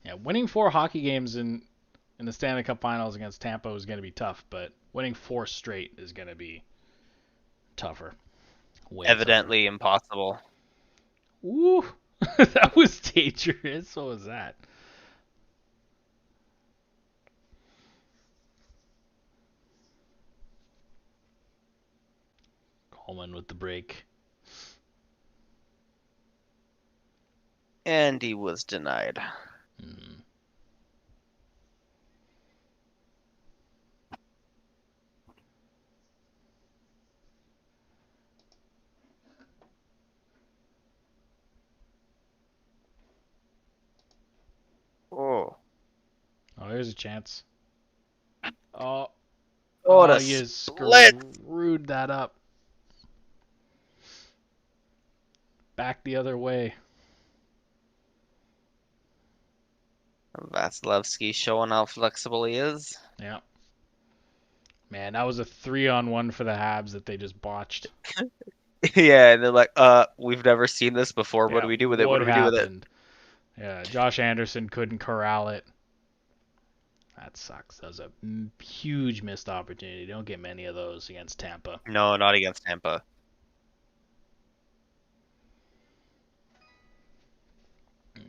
Yeah, winning four hockey games in the Stanley Cup Finals against Tampa is gonna be tough, but winning four straight is gonna be tougher. Way tougher. Evidently impossible. Woo! That was dangerous. What was that? Coleman with the break. And he was denied. Mm. Oh. Oh, here's a chance. Oh, What a you split! screwed that up. Back the other way. Vasilevsky showing how flexible he is. Yeah. Man, that was a 3-on-1 for the Habs that they just botched. Yeah, and they're like, we've never seen this before. What Yeah, do we do with it? What what do we do with it? happened? Yeah, Josh Anderson couldn't corral it. That sucks. That was a huge missed opportunity. Don't get many of those against Tampa. No, not against Tampa.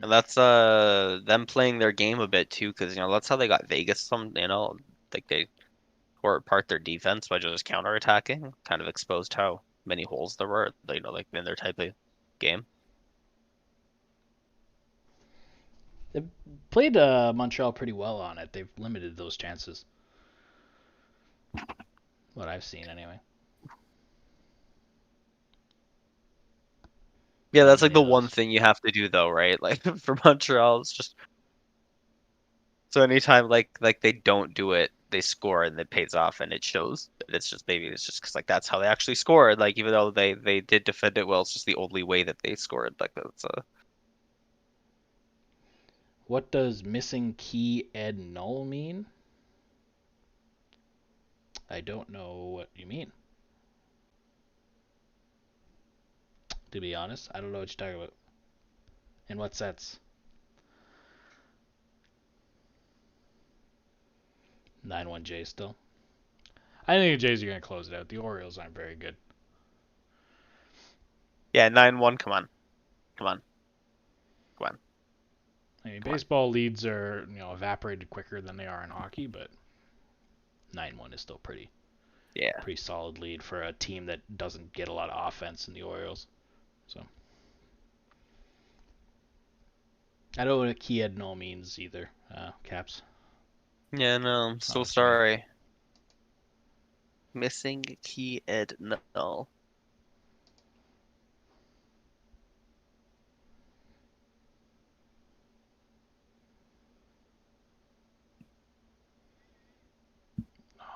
And that's them playing their game a bit too, because that's how they got Vegas. Like they tore apart their defense by just counterattacking. Kind of exposed how many holes there were. Like in their type of game. They've played Montreal pretty well on it. They've limited those chances. What I've seen, anyway. Yeah, Not that's like many the of one those. thing you have to do though, right? Like for Montreal, it's just so anytime like they don't do it, they score and it pays off and it shows. It's just maybe it's just because like that's how they actually scored. Like even though they did defend it well, it's just the only way that they scored. Like that's What does missing key Ed null mean? I don't know what you mean. To be honest, I don't know what you're talking about. In what sense? 9-1 J still. I think the Jays are going to close it out. The Orioles aren't very good. yeah, 9-1. Come on, come on, come on, I mean, come on. baseball leads are evaporated quicker than they are in hockey, but 9-1 is still Yeah. pretty solid lead for a team that doesn't get a lot of offense in the Orioles. So I don't know what a key Ed null means either. Caps. Yeah, no, I'm so Oh, sorry. sorry. Missing key Ed null.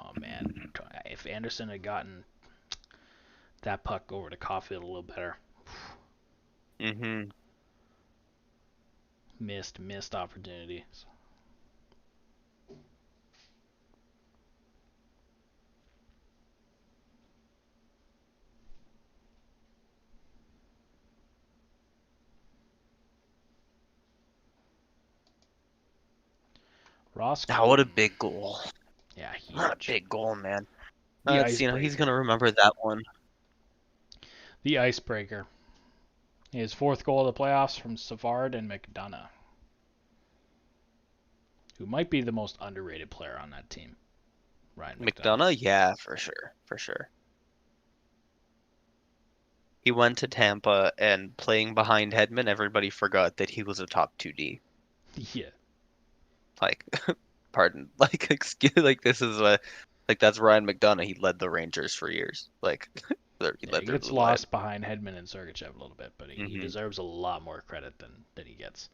Oh man, if Anderson had gotten that puck over to Caulfield a little better. Mm-hmm. Missed opportunities. Ross Oh, what a Colton. big goal. Yeah, What a huge. big goal, man. The That's he's gonna icebreaker. remember that one. The icebreaker. His fourth goal of the playoffs from Savard and McDonough, who might be the most underrated player on that team. Ryan McDonough. McDonough, yeah, for sure, for sure. He went to Tampa and playing behind Hedman, everybody forgot that he was a top 2D. Yeah. Like, pardon, like, excuse, like this is like that's Ryan McDonough. He led the Rangers for years. Like, he Yeah, led he their gets blue line. lost behind Hedman and Sergachev a little bit, but he Hmm. deserves a lot more credit than he gets.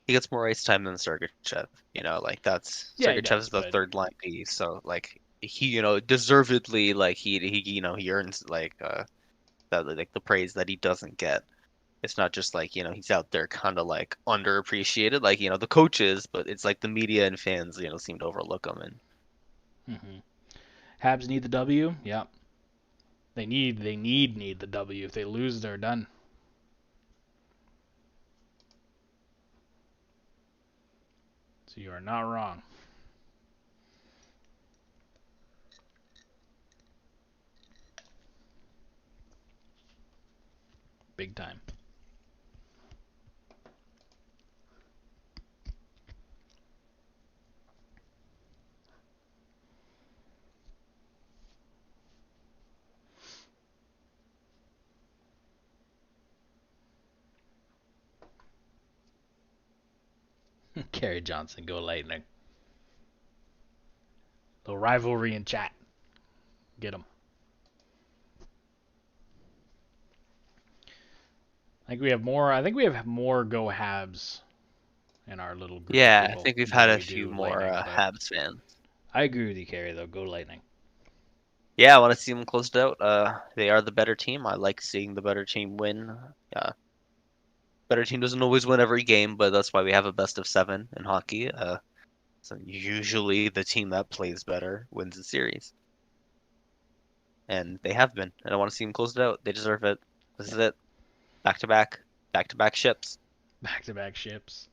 He gets more ice time than Sergachev. Like that's Yeah, he Sergachev's does, the but third line D, so like he, deservedly like he earns like the praise that he doesn't get. It's not just like, he's out there kind of like underappreciated, like, the coaches, but it's like the media and fans, seem to overlook him. And Habs need the W. Yeah, they need the W. If they lose, they're done. So you are not wrong. Big time. Kerry Johnson, go Lightning. The rivalry in chat. Get them. I think we have more Go Habs in our little group of Yeah, I people think we've than had a we few do more Lightning. But Habs fans. I agree with you, Kerry. Though, go Lightning. Yeah, I want to see them closed out. They are the better team. I like seeing the better team win. Better team doesn't always win every game, but that's why we have a best of 7 in hockey. So usually the team that plays better wins the series, and they have been. And I want to see them close it out. They deserve it. This is it. Back to back ships. Back to back ships.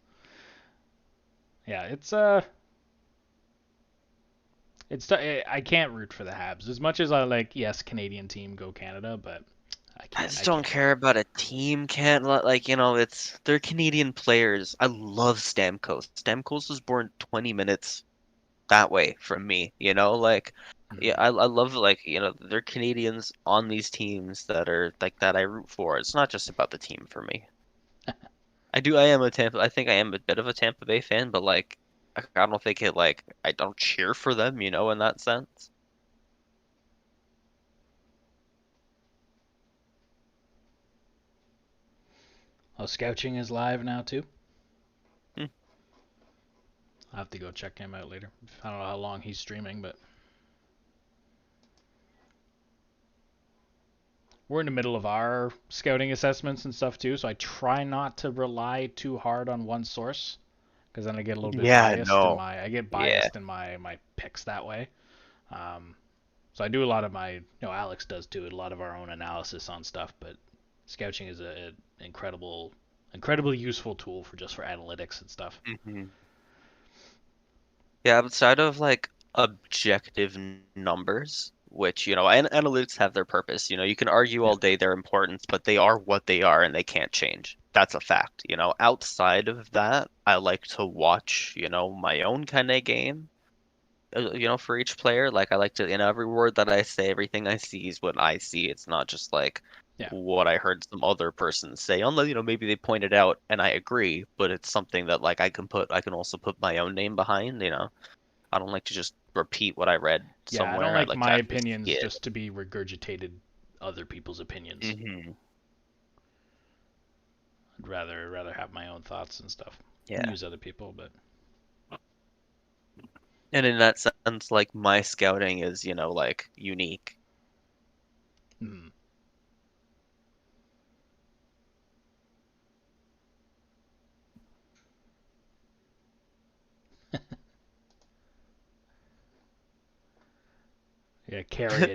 Yeah, I can't root for the Habs as much as I like. Yes, Canadian team, go Canada, but I I can't. just I don't can't care about a team. Can't let it's they're Canadian players. I love Stamkos. Stamkos was born 20 minutes that way from me. Yeah, Mhm. I love they're Canadians on these teams that are like that I root for. It's not just about the team for me. I am a Tampa. I think I am a bit of a Tampa Bay fan, but I don't think I don't cheer for them. In that sense. Oh, Scouching is live now too. Hmm. I'll have to go check him out later. I don't know how long he's streaming, but we're in the middle of our scouting assessments and stuff too, so I try not to rely too hard on one source because then I get a little bit Yeah, biased in no. my I get Yeah. biased in my picks that way. Um, so I do a lot of Alex does too, a lot of our own analysis on stuff, but Scouching is a incredibly useful tool for analytics and stuff. hmm Yeah, outside of objective numbers, which, analytics have their purpose. You can argue Yeah. all day their importance, but they are what they are and they can't change. That's a fact. Outside of that, I like to watch, my own kind of game, for each player. Like I like to, every word that I say, everything I see is what I see. It's not just Yeah. what I heard some other person say, unless, maybe they pointed out and I agree, but it's something that I can also put my own name behind. I don't like to just repeat what I read Yeah, I don't somewhere. I like like to my actually see opinions it. just to be regurgitated other people's opinions. hmm I'd rather have my own thoughts and stuff. Yeah. Use other people, but And in that sense, my scouting is, unique. mm. Yeah, Carrie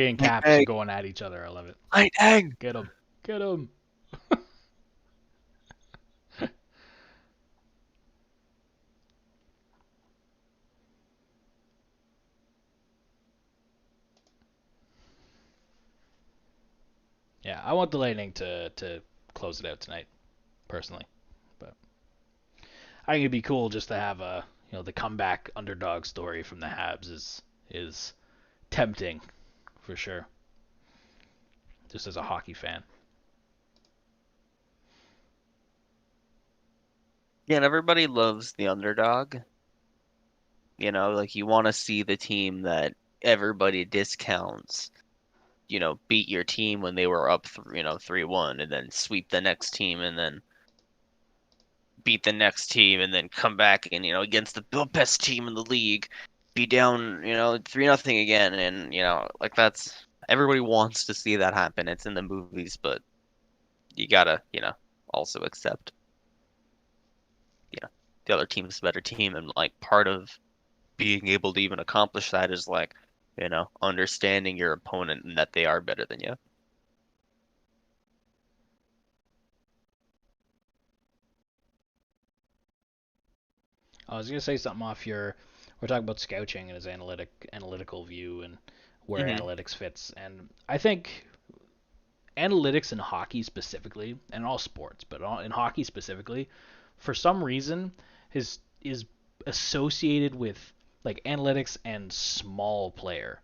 and Caps are Lightning! going at each other. I love it. Lightning! Get them, get them. Yeah, I want the Lightning to close it out tonight, personally. But I think it'd be cool just to have the comeback underdog story from the Habs is tempting for sure. Just as a hockey fan. Yeah, and everybody loves the underdog. You want to see the team that everybody discounts, beat your team when they were up, 3-1, and then sweep the next team, and then beat the next team, and then come back and, against the best team in the league, be down, 3-0 again, and, that's everybody wants to see that happen. It's in the movies, but you gotta, also accept, the other team's a better team, and part of being able to even accomplish that is understanding your opponent and that they are better than you. I was gonna say something off your. We're talking about Scouching and his analytical view and where hmm analytics fits, and I think analytics in hockey specifically, and all sports, but in hockey specifically, for some reason, is associated with like analytics and small player,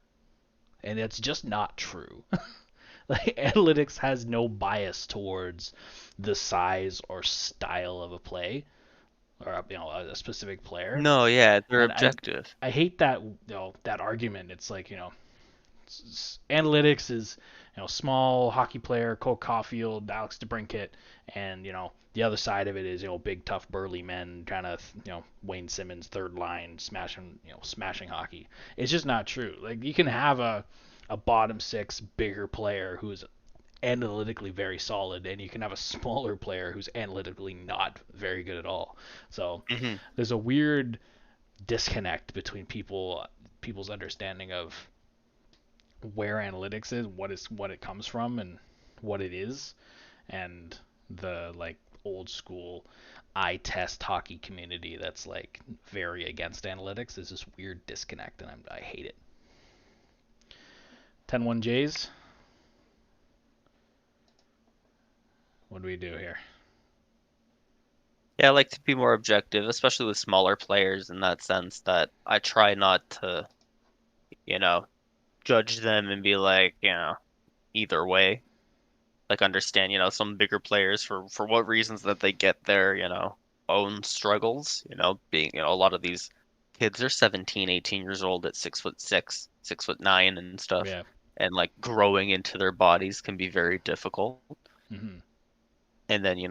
and it's just not true. Like analytics has no bias towards the size or style of a play. or a specific player. No, yeah, they're And objective. I hate that that argument. It's like analytics is small hockey player Cole Caulfield, Alex DeBrincat, and the other side of it is big tough burly men trying to Wayne Simmons third line smashing hockey. It's just not true. Like you can have a bottom six bigger player who's analytically very solid, and you can have a smaller player who's analytically not very good at all. So Hmm. there's a weird disconnect between people's understanding of where analytics is, what it comes from, and what it is, and the like old school eye test hockey community that's like very against analytics. There's this weird disconnect, and I hate it. 10-1 Jays. What do we do here? Yeah, I like to be more objective, especially with smaller players in that sense that I try not to, you know, judge them and be like, either way. Like understand, some bigger players for what reasons that they get their, own struggles, being, a lot of these kids are 17, 18 years old at 6'6", 6'9" and stuff. Yeah. And like growing into their bodies can be very difficult. Hmm. And then,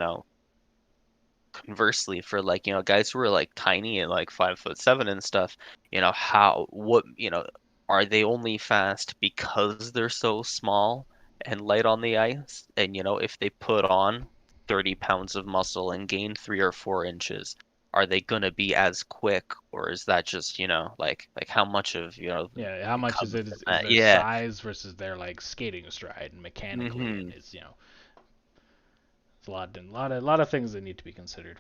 conversely for like, guys who are like tiny and like 5'7" and stuff, are they only fast because they're so small and light on the ice? And if they put on 30 pounds of muscle and gain 3 or 4 inches, are they gonna be as quick, or is that just, like how much of, Yeah, how it much is comes it from is that? their Yeah. size versus their like skating stride and mechanically, and Hmm. it's it's a lot of things that need to be considered.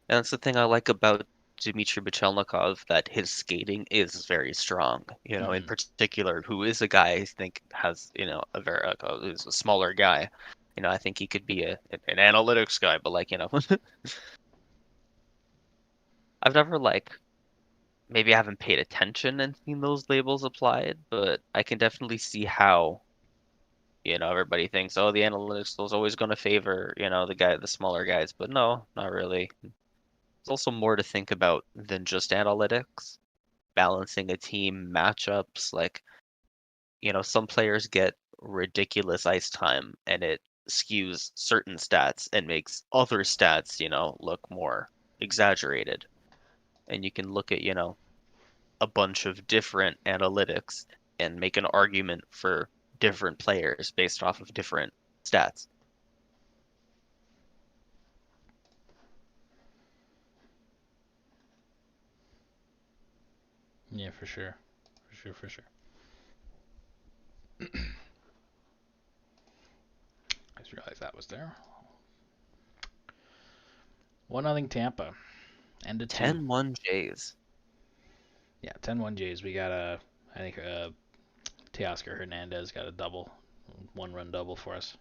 And that's the thing I like about Dmitry Bichelnikov, that his skating is very strong. In Hmm. particular, who is a guy I think has, a very who's a smaller guy. I think he could be an analytics guy, but like, I've never like maybe I haven't paid attention and seen those labels applied, but I can definitely see how, everybody thinks, oh, the analytics was always going to favor, the smaller guys, but no, not really. There's also more to think about than just analytics. Balancing a team matchups, like, some players get ridiculous ice time and it skews certain stats and makes other stats, look more exaggerated. And you can look at, a bunch of different analytics and make an argument for different players based off of different stats. Yeah, for sure, for sure, for sure. I just realized that was there. 1-0 Tampa. End of two. 10-1 Jays. Yeah, 10-1 Jays. We got I think Teoscar Hernandez got a double, 1-run double for us.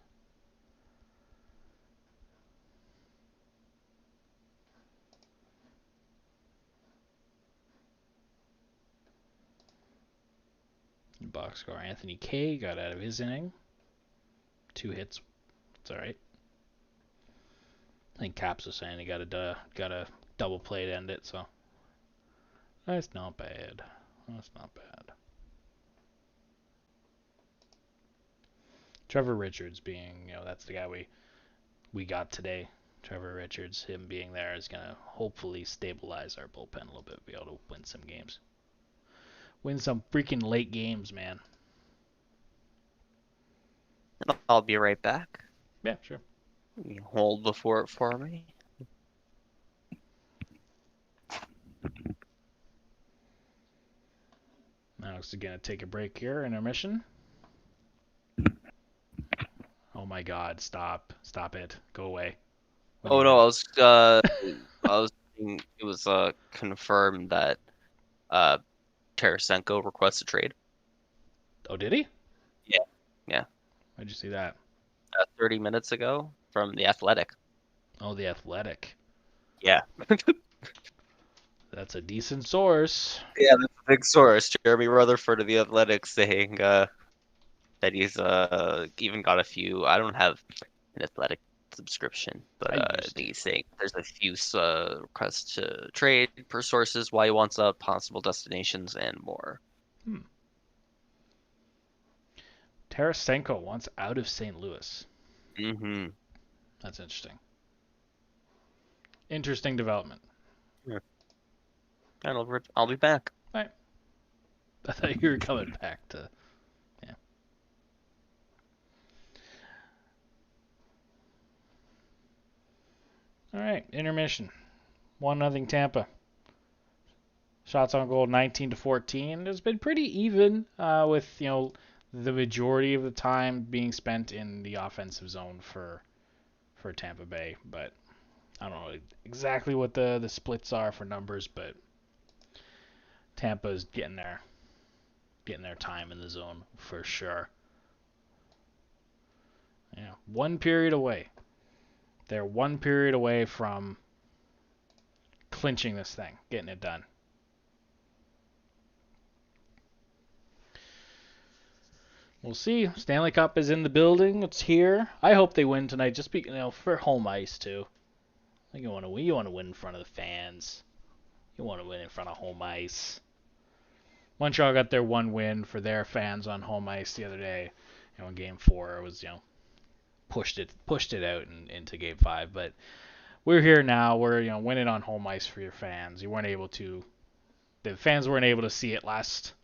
Box score. Anthony K got out of his inning. 2 hits. It's all right. I think Caps was saying he got a double play to end it, so that's not bad. That's not bad. Trevor Richards being, that's the guy we got today. Trevor Richards, him being there is gonna hopefully stabilize our bullpen a little bit, be able to win some games, win some freaking late games, man. I'll be right back. Yeah, sure. You hold before it for me. Alex is gonna take a break here, intermission. Oh my God! Stop it! Go away! What are Oh you no, doing? I was thinking it was confirmed that uh Tarasenko requests a trade. Oh, did he? Yeah, yeah. Where'd you see that? 30 minutes ago from The Athletic. Oh, the Athletic. Yeah. That's a decent source. Yeah, that's a big source. Jeremy Rutherford of The Athletic saying that he's even got a few. I don't have an Athletic subscription, but I I used think to. he's saying there's a few requests to trade per sources, why he wants out, possible destinations, and more. Hmm. Tarasenko wants out of St. Louis. Mm-hmm. That's interesting. Interesting development. Yeah. I'll be back. All right. I thought you were coming back to. Yeah. All right. Intermission. 1-0 Tampa. Shots on goal 19-14. It's been pretty even with the majority of the time being spent in the offensive zone for Tampa Bay, but I don't know exactly what the splits are for numbers, but Tampa's getting their time in the zone for sure. Yeah, one period away. They're one period away from clinching this thing, getting it done. We'll see. Stanley Cup is in the building. It's here. I hope they win tonight, just for home ice too. I think you want to win. You want to win in front of the fans. You want to win in front of home ice. Montreal got their one win for their fans on home ice the other day. In Game 4, it was pushed it out into Game 5. But we're here now. We're winning on home ice for your fans. You weren't able to. The fans weren't able to see it last.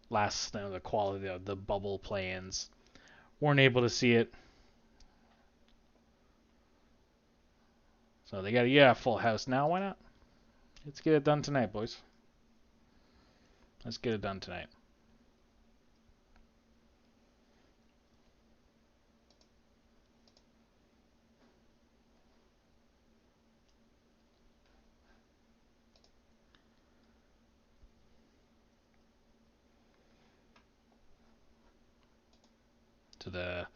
The quality of the bubble play-ins weren't able to see it. So they got a full house now. Why not? Let's get it done tonight, boys. Let's get it done tonight. To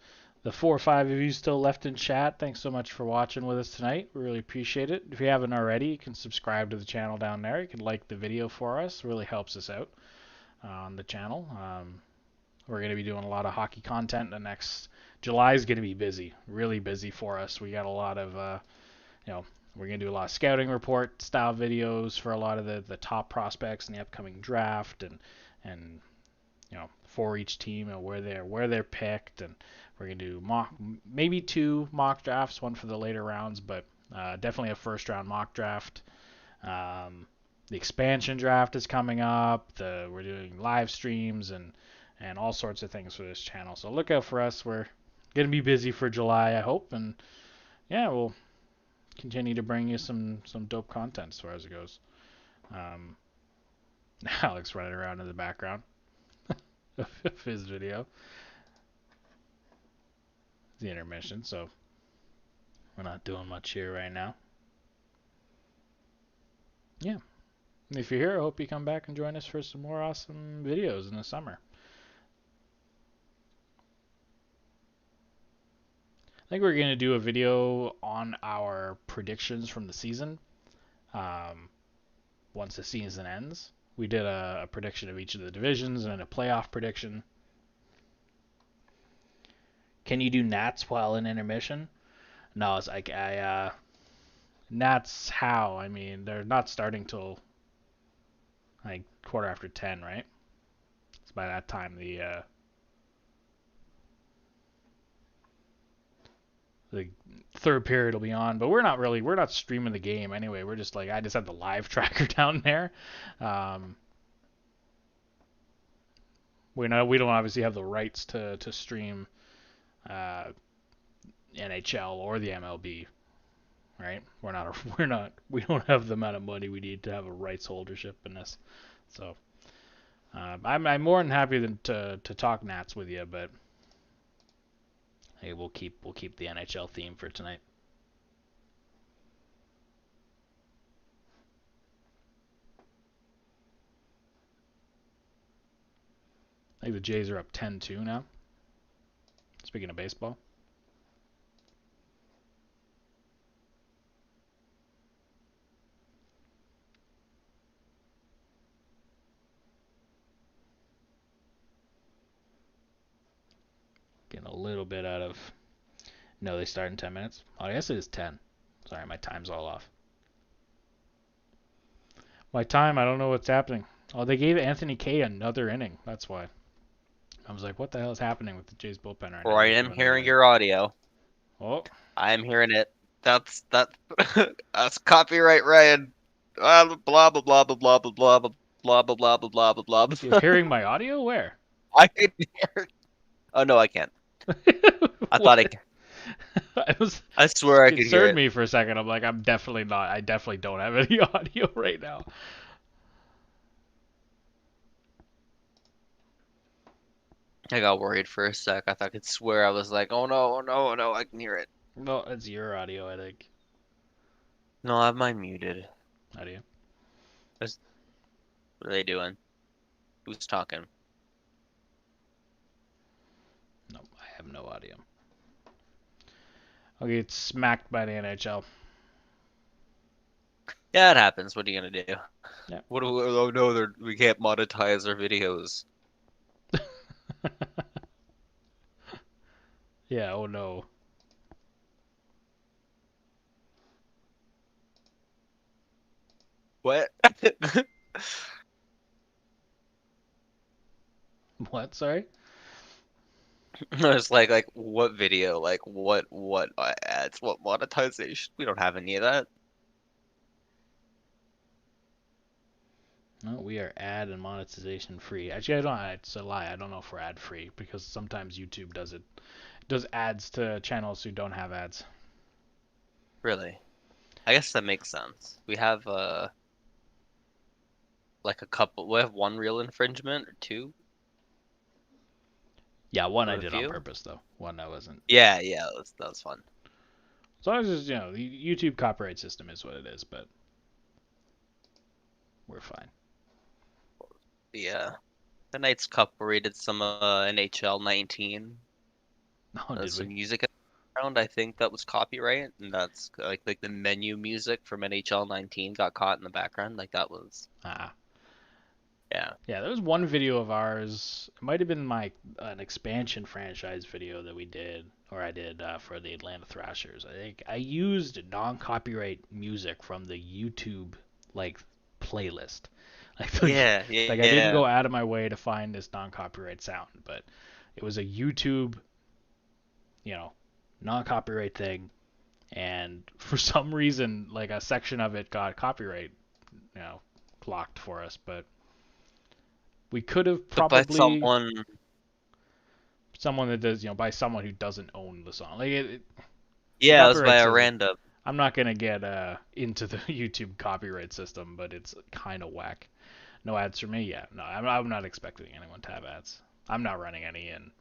the 4 or 5 of you still left in chat, thanks so much for watching with us tonight. We really appreciate it. If you haven't already, you can subscribe to the channel down there. You can like the video for us. It really helps us out on the channel. We're going to be doing a lot of hockey content. The next July is going to be busy, really busy for us. We got a lot of, we're going to do a lot of scouting report style videos for a lot of the top prospects in the upcoming draft and for each team and where they're picked, and we're gonna do maybe 2 mock drafts, one for the later rounds, but definitely a first round mock draft. The expansion draft is coming up. We're doing live streams and all sorts of things for this channel. So look out for us. We're gonna be busy for July, I hope, and yeah, we'll continue to bring you some dope content as far as it goes. Alex running around in the background of his video. The intermission, so we're not doing much here right now. Yeah. And if you're here, I hope you come back and join us for some more awesome videos in the summer. I think we're going to do a video on our predictions from the season once the season ends. We did a prediction of each of the divisions and a playoff prediction. Can you do Nats while in intermission? No, it's like Nats how? I mean, they're not starting till like 10:15, right? So by that time the third period will be on, but we're not streaming the game anyway. We're just I just have the live tracker down there. We don't obviously have the rights to stream NHL or the MLB, right? We don't have the amount of money we need to have a rights holdership in this. So I'm more than happy to talk Nats with you, but hey, we'll keep the NHL theme for tonight. I think the Jays are up 10-2 now. Speaking of baseball. Getting a little bit out of No, they start in 10 minutes. Oh, I guess it is 10. Sorry, my time's all off. My time, I don't know what's happening. Oh, they gave Anthony Kay another inning. That's why. I was like, what the hell is happening with the Jays bullpen right now? Or I They am do another hearing inning. your audio. Oh, I am hearing it. That's that's copyright, Ryan. Blah blah blah blah blah blah blah blah blah blah blah blah blah blah. you're hearing my audio? Where? I can hear. Oh no, I can't. I thought I. What? I was I swear I could hear concerned it. me for a second. I'm like, I'm definitely not. I definitely don't have any audio right now. I got worried for a sec. I thought I could swear. I was like, oh no, oh no, oh no, I can hear it. No, it's your audio, I think. No, I have mine muted. Audio. What are they doing? Who's talking? No, I have no audio. I'll get smacked by the NHL. Yeah, it happens. What are you gonna do? Yeah. What do we, oh no, we can't monetize our videos. Yeah, oh no. What? What? Sorry? It's like what video? Like what ads? What monetization? We don't have any of that. No, we are ad and monetization free. Actually, I don't. It's a lie. I don't know if we're ad free because sometimes YouTube does it. Does ads to channels who don't have ads. Really? I guess that makes sense. We have like a couple. We have one real infringement or two Yeah, one I or a did on few. purpose though. One I wasn't. Yeah, yeah, that was fun. As long as it's, the YouTube copyright system is what it is, but we're fine. Yeah. The Knights Cup where we did some NHL 19. Oh, did Some we? music around. I think that was copyright, and that's like the menu music from NHL 19 got caught in the background. Like that was Ah. yeah. Yeah, there was one video of ours. It might have been an expansion franchise video that we did, or I did for the Atlanta Thrashers. I think I used non-copyright music from the YouTube like playlist. Yeah, Like I didn't yeah. go out of my way to find this non-copyright sound, but it was a YouTube, you know, non-copyright thing, and for some reason, like a section of it got copyright, blocked for us, but we could have But by probably someone, someone that does, by someone who doesn't own the song. Like the yeah, it was by copyright a system. random. I'm not gonna get into the YouTube copyright system, but it's kind of whack. No ads for me, yeah. No, I'm not expecting anyone to have ads. I'm not running any, and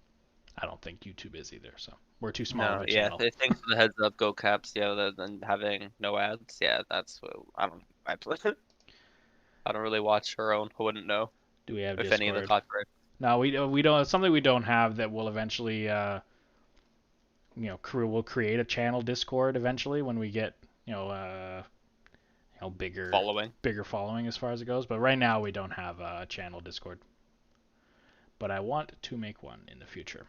I don't think YouTube is either. So we're too small of No, a yeah. channel. Thanks for the heads up, Go Caps. Yeah, then having no ads. Yeah, that's what I don't. I play. I don't really watch her own. I wouldn't know Do we have if any of the Discord? copyright. No, we don't. It's something we don't have that will eventually, we'll create a channel Discord eventually when we get, bigger Following. bigger following as far as it goes. But right now we don't have a channel Discord. But I want to make one in the future.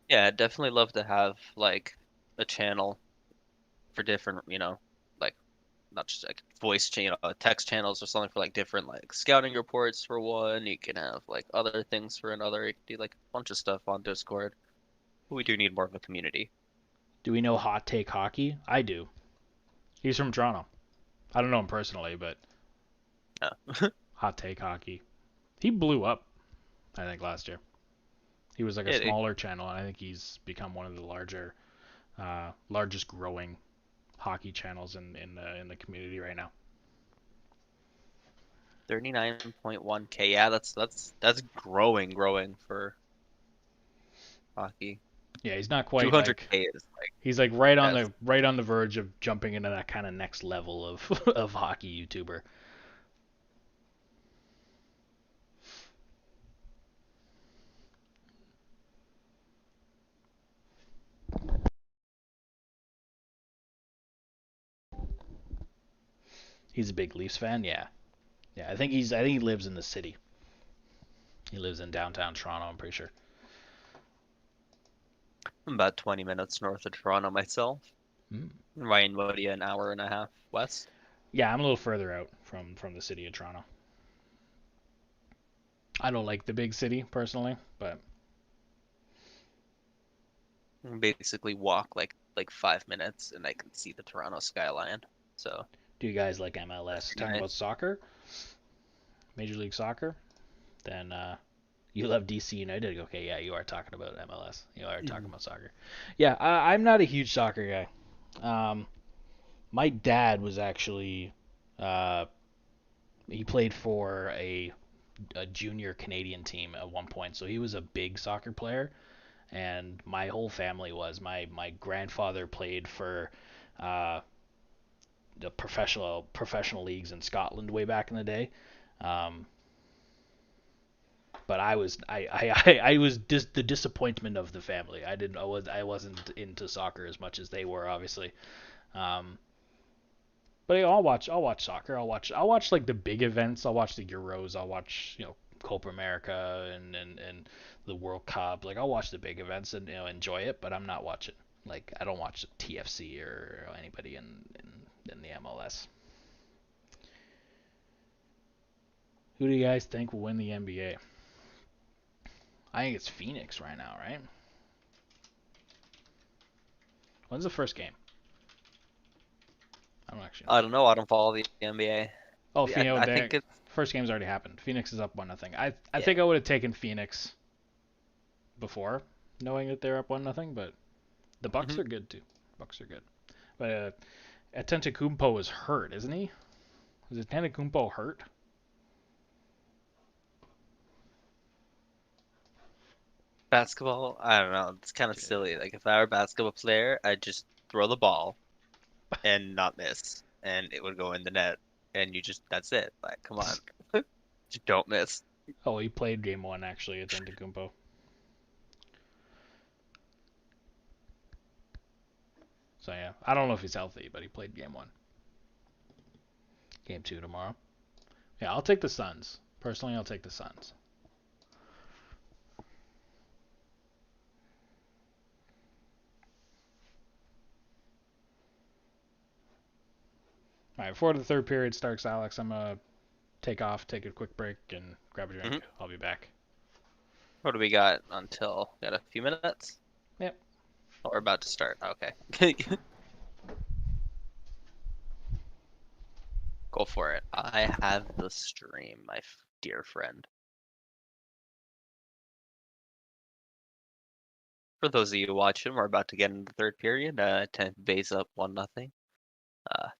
Yeah, I'd definitely love to have like a channel for different, like not just like voice channel, text channels or something for like different like scouting reports for one. You can have like other things for another. You can do like a bunch of stuff on Discord. We do need more of a community. Do we know Hot Take Hockey? I do. He's from Toronto. I don't know him personally, but Yeah. Hot Take Hockey. He blew up, I think, last year. He was like a Yeah, smaller channel, and I think he's become one of the largest growing hockey channels in the community right now. 39.1K. Yeah, that's growing for hockey. Yeah, he's not quite like 200K is like he's like right on that's the verge of jumping into that kind of next level of of hockey YouTuber. He's a big Leafs fan, yeah. Yeah, I think he lives in the city. He lives in downtown Toronto, I'm pretty sure. I'm about 20 minutes north of Toronto myself. Mm. Ryan, what are you, an hour and a half west? Yeah, I'm a little further out from the city of Toronto. I don't like the big city personally, but Basically walk like 5 minutes and I can see the Toronto skyline. So do you guys like that's MLS? pretty Talking about nice. soccer, Major League Soccer, then you love DC United. Okay, yeah, you are talking about MLS. You are talking Mhm. about soccer. Yeah, I'm not a huge soccer guy. My dad was actually uh, he played for a junior Canadian team at one point, so he was a big soccer player. And my whole family was. My grandfather played for uh, the professional leagues in Scotland way back in the day. Um, but I was the disappointment of the family. I wasn't into soccer as much as they were, obviously. Um, but yeah, I'll watch soccer. I'll watch like the big events. I'll watch the Euros. I'll watch Copa America and the World Cup. Like I'll watch the big events and enjoy it. But I'm not watching like I don't watch TFC or anybody in the MLS. Who do you guys think will win the NBA? I think it's Phoenix right now, right? When's the first game? I don't actually know. I don't know. I don't follow the NBA. Oh, Yeah, Phoenix. I Their think it's first game's already happened. Phoenix is up 1-0. I yeah. think I would have taken Phoenix before knowing that they're up 1-0, but the Bucks hmm are good too. Bucks are good. But Antetokounmpo is hurt, isn't he? Is Antetokounmpo hurt? Basketball, I don't know. It's kind of silly. Like if I were a basketball player, I'd just throw the ball and not miss, and it would go in the net, and that's it. Like, come on, just don't miss. Oh, he played game one actually. It's Antetokounmpo. So yeah, I don't know if he's healthy, but he played game one. Game two tomorrow. Yeah, I'll take the Suns. Personally, I'll take the Suns. All right, before the third period starts, Alex, I'm gonna take off, take a quick break, and grab a hmm drink. I'll be back. What do we got until? Got a few minutes? Yep. Oh, we're about to start. Okay, go for it. I have the stream, my dear friend. For those of you watching, we're about to get into the third period. Tampa Bay's up 1-0.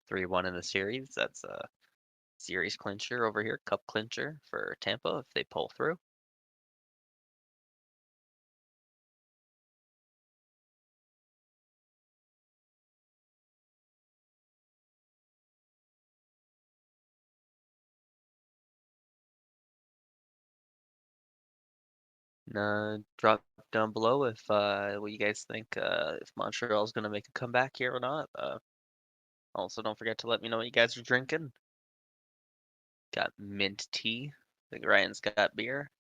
3-1 in the series. That's a series clincher over here, cup clincher for Tampa if they pull through. Drop down below if what you guys think if Montreal's gonna make a comeback here or not. Also, don't forget to let me know what you guys are drinking. Got mint tea. I think Ryan's got beer.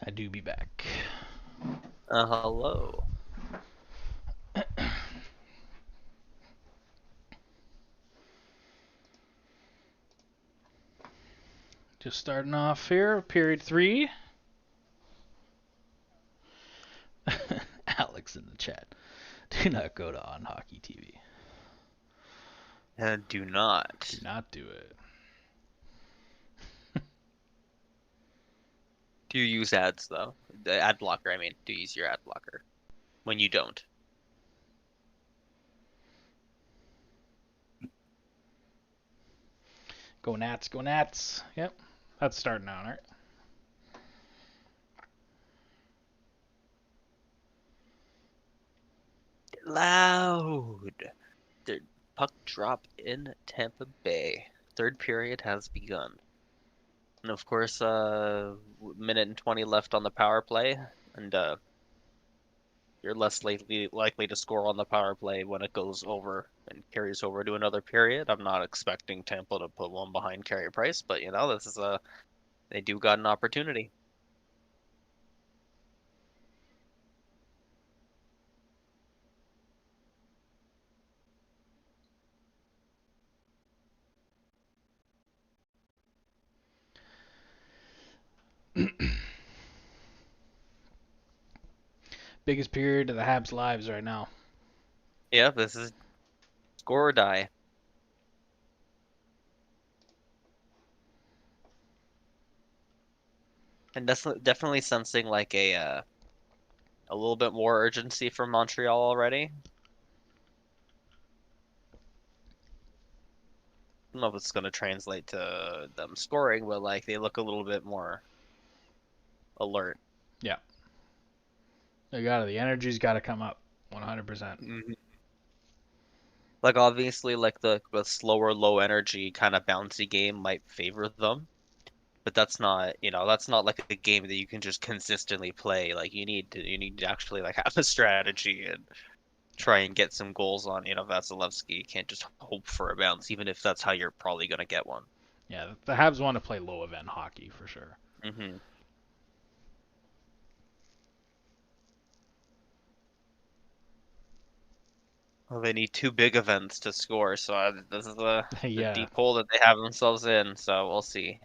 I do be back. Hello. Just starting off here, period 3. Alex in the chat. Do not go to On Hockey TV. Do not. Do not do it. Do you use ads, though? The ad blocker, I mean. Do you use your ad blocker? When you don't. Go Nats, go Nats. Yep, that's starting out, right? Loud. The puck drop in Tampa Bay. Third period has begun. And of course, minute and 20 left on the power play, and you're less likely to score on the power play when it goes over and carries over to another period. I'm not expecting Tampa to put one behind Carey Price, but this is they do got an opportunity. Biggest period of the Habs' lives right now. Yeah, this is score or die. And definitely sensing like a little bit more urgency from Montreal already. I don't know if it's going to translate to them scoring, but like they look a little bit more alert. Yeah. They got it. The energy's got to come up 100%. Mhm. Like obviously, like the slower, low energy kind of bouncy game might favor them, but that's not like a game that you can just consistently play. Like you need to actually like have a strategy and try and get some goals on, Vasilevsky. You can't just hope for a bounce, even if that's how you're probably gonna get one. Yeah, the Habs want to play low event hockey for sure. hmm Well, they need two big events to score, so this is the Yeah. deep hole that they have themselves in. So we'll see.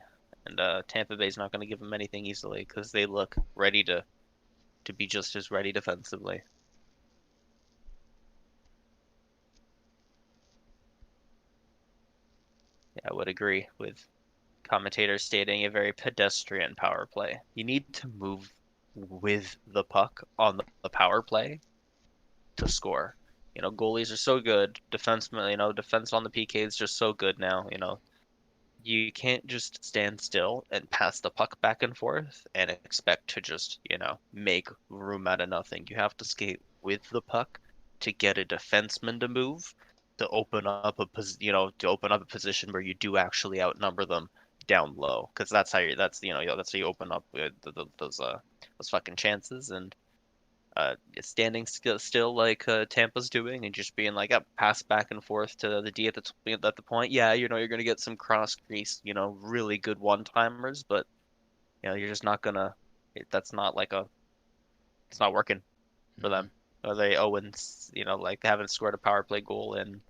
And Tampa Bay's not going to give them anything easily because they look ready to be just as ready defensively. Yeah, I would agree with commentators stating a very pedestrian power play. You need to move with the puck on the power play to score. Goalies are so good. Defensemen, defense on the PK is just so good now. You can't just stand still and pass the puck back and forth and expect to just, make room out of nothing. You have to skate with the puck to get a defenseman to move, to open up a position where you do actually outnumber them down low, because that's how you open up those fucking chances. And standing still like Tampa's doing and just being like, pass back and forth to the D at the point. Yeah, you're going to get some cross crease, really good one-timers, but you're just not gonna. That's not like it's not working for Mm-hmm. them. Are they Owens? Like they haven't scored a power play goal in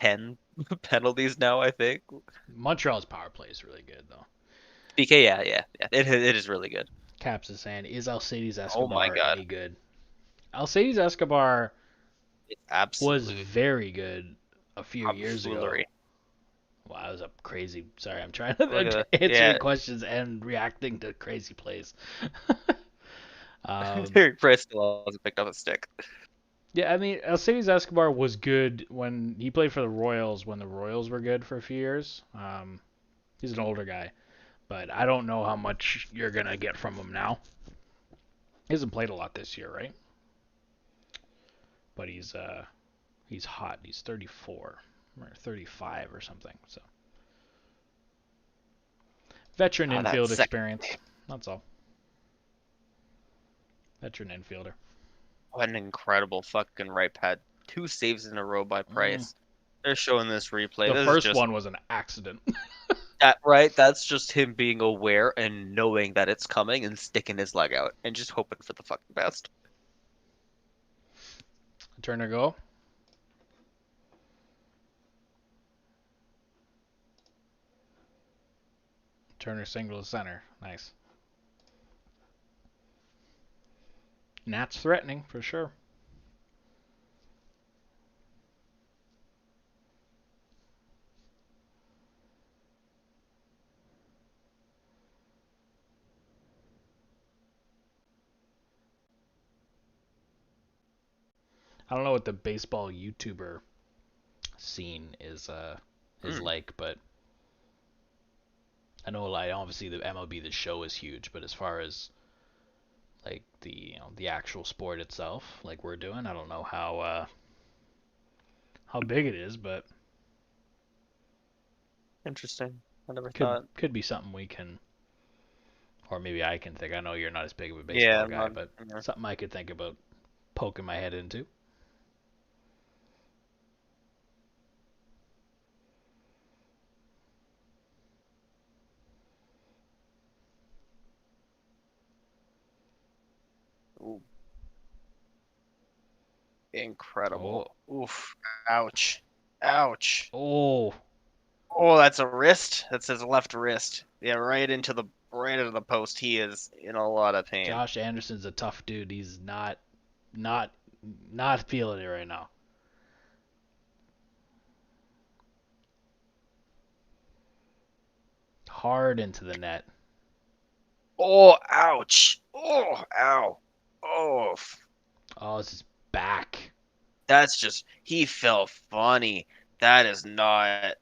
10 penalties now, I think. Montreal's power play is really good, though. BK, yeah. It is really good. Caps is saying, is Alcides Oh my Escobar God, any good? Alcides Escobar it's was absolute very good a few years ago. tomfoolery. Wow, that was a crazy. Sorry, I'm trying to Look at answering yeah. questions and reacting to crazy plays. Price still hasn't picked up a stick. Yeah, I mean, Alcides Escobar was good when he played for the Royals, when the Royals were good for a few years. He's an older guy, but I don't know how much you're going to get from him now. He hasn't played a lot this year, right? But he's hot. He's 34 or 35 or something. So veteran Oh, that infield second. experience. That's all. Veteran infielder. What an incredible fucking right pad. Two saves in a row by Mm. Price. They're showing this replay. The This is first just one was an accident. That's just him being aware and knowing that it's coming and sticking his leg out and just hoping for the fucking best. Turner go. Turner single to center. Nice. Nats threatening for sure. I don't know what the baseball YouTuber scene is like, but I know like obviously the MLB the show is huge, but as far as like the actual sport itself, like we're doing, I don't know how big it is, but Interesting. I never could thought. could be something we can, or maybe I can think. I know you're not as big of a Yeah, baseball I'm guy, not. but something I could think about poking my head into. Ooh, Oh, incredible. Oof. Ouch. Ouch. oh, Oh, that's a wrist. That's his left wrist. Yeah, right into the post. He is in a lot of pain. Josh Anderson's a tough dude. He's not not feeling it right now. Hard into the net. Oh, ouch. Oh, ow. Oh, Oh, this is back. that's just he fell funny. That is not.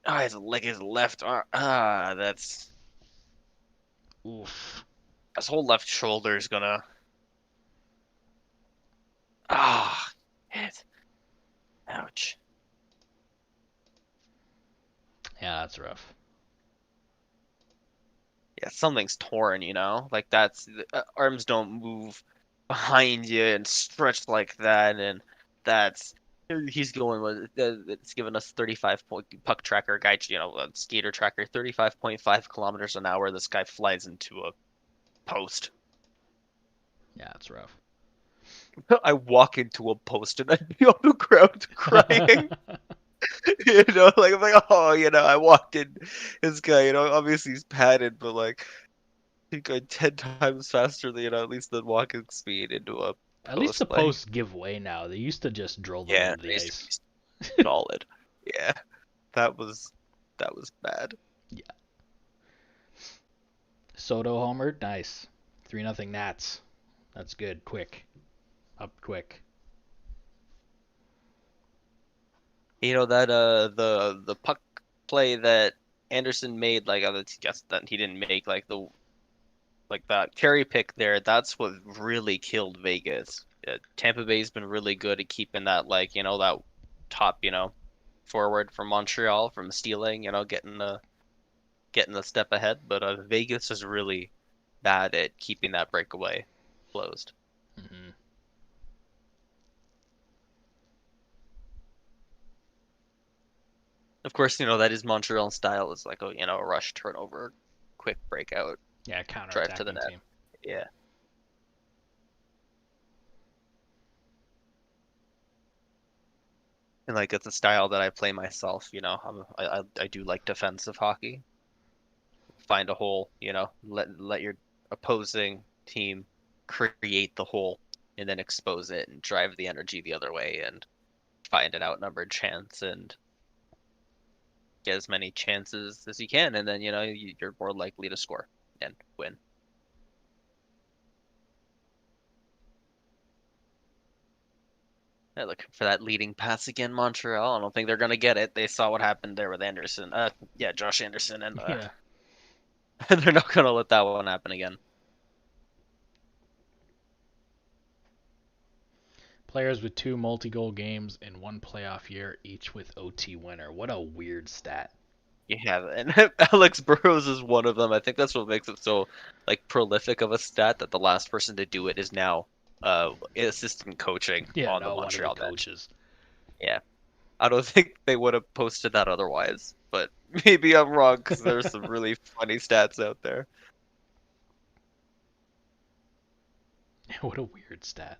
Oh, his left arm. That's Oof. his whole left shoulder is gonna. Ah, it. Ouch. Yeah, that's rough. Yeah, something's torn, you know? Like arms don't move behind you and stretch like that, and that's he's going with it's giving us 35 point puck tracker guy, skater tracker, 35.5 kilometers an hour. This guy flies into a post. Yeah, that's rough. I walk into a post and I'd be on the ground crying. Like I'm like, oh, I walked in this guy, obviously he's padded, but like he going 10 times faster than, at least than walking speed into a At least the post. Like, posts give way now. They used to just drill them yeah, into the it used to ice. be solid. Yeah, that was that was bad. Yeah. Soto homered. Nice. 3-0 Nats. That's good. Quick. Up quick. That the puck play that Anderson made, like I guess that he didn't make, like that carry pick there. That's what really killed Vegas. Tampa Bay's been really good at keeping that, like, that top, forward from Montreal from stealing, getting the step ahead. But Vegas is really bad at keeping that breakaway closed. Hmm. Of course, that is Montreal style. Is like a rush turnover, quick breakout, Yeah, drive to the counter-attacking net. team. Yeah. And like it's a style that I play myself. I do like defensive hockey. Find a hole, let your opposing team create the hole and then expose it and drive the energy the other way and find an outnumbered chance and get as many chances as you can, and then you're more likely to score and win. Yeah, looking for that leading pass again, Montreal. I don't think they're gonna get it. They saw what happened there with Anderson. Yeah, Josh Anderson, and Yeah. they're not gonna let that one happen again. Players with 2 multi-goal games in 1 playoff year, each with OT winner. What a weird stat. You have it. And Alex Burrows is one of them. I think that's what makes it so like prolific of a stat that the last person to do it is now assistant coaching Yeah, on the no, one of the Montreal bench. coaches. Yeah. I don't think they would have posted that otherwise, but Maybe I'm wrong because there's some really funny stats out there. What a weird stat.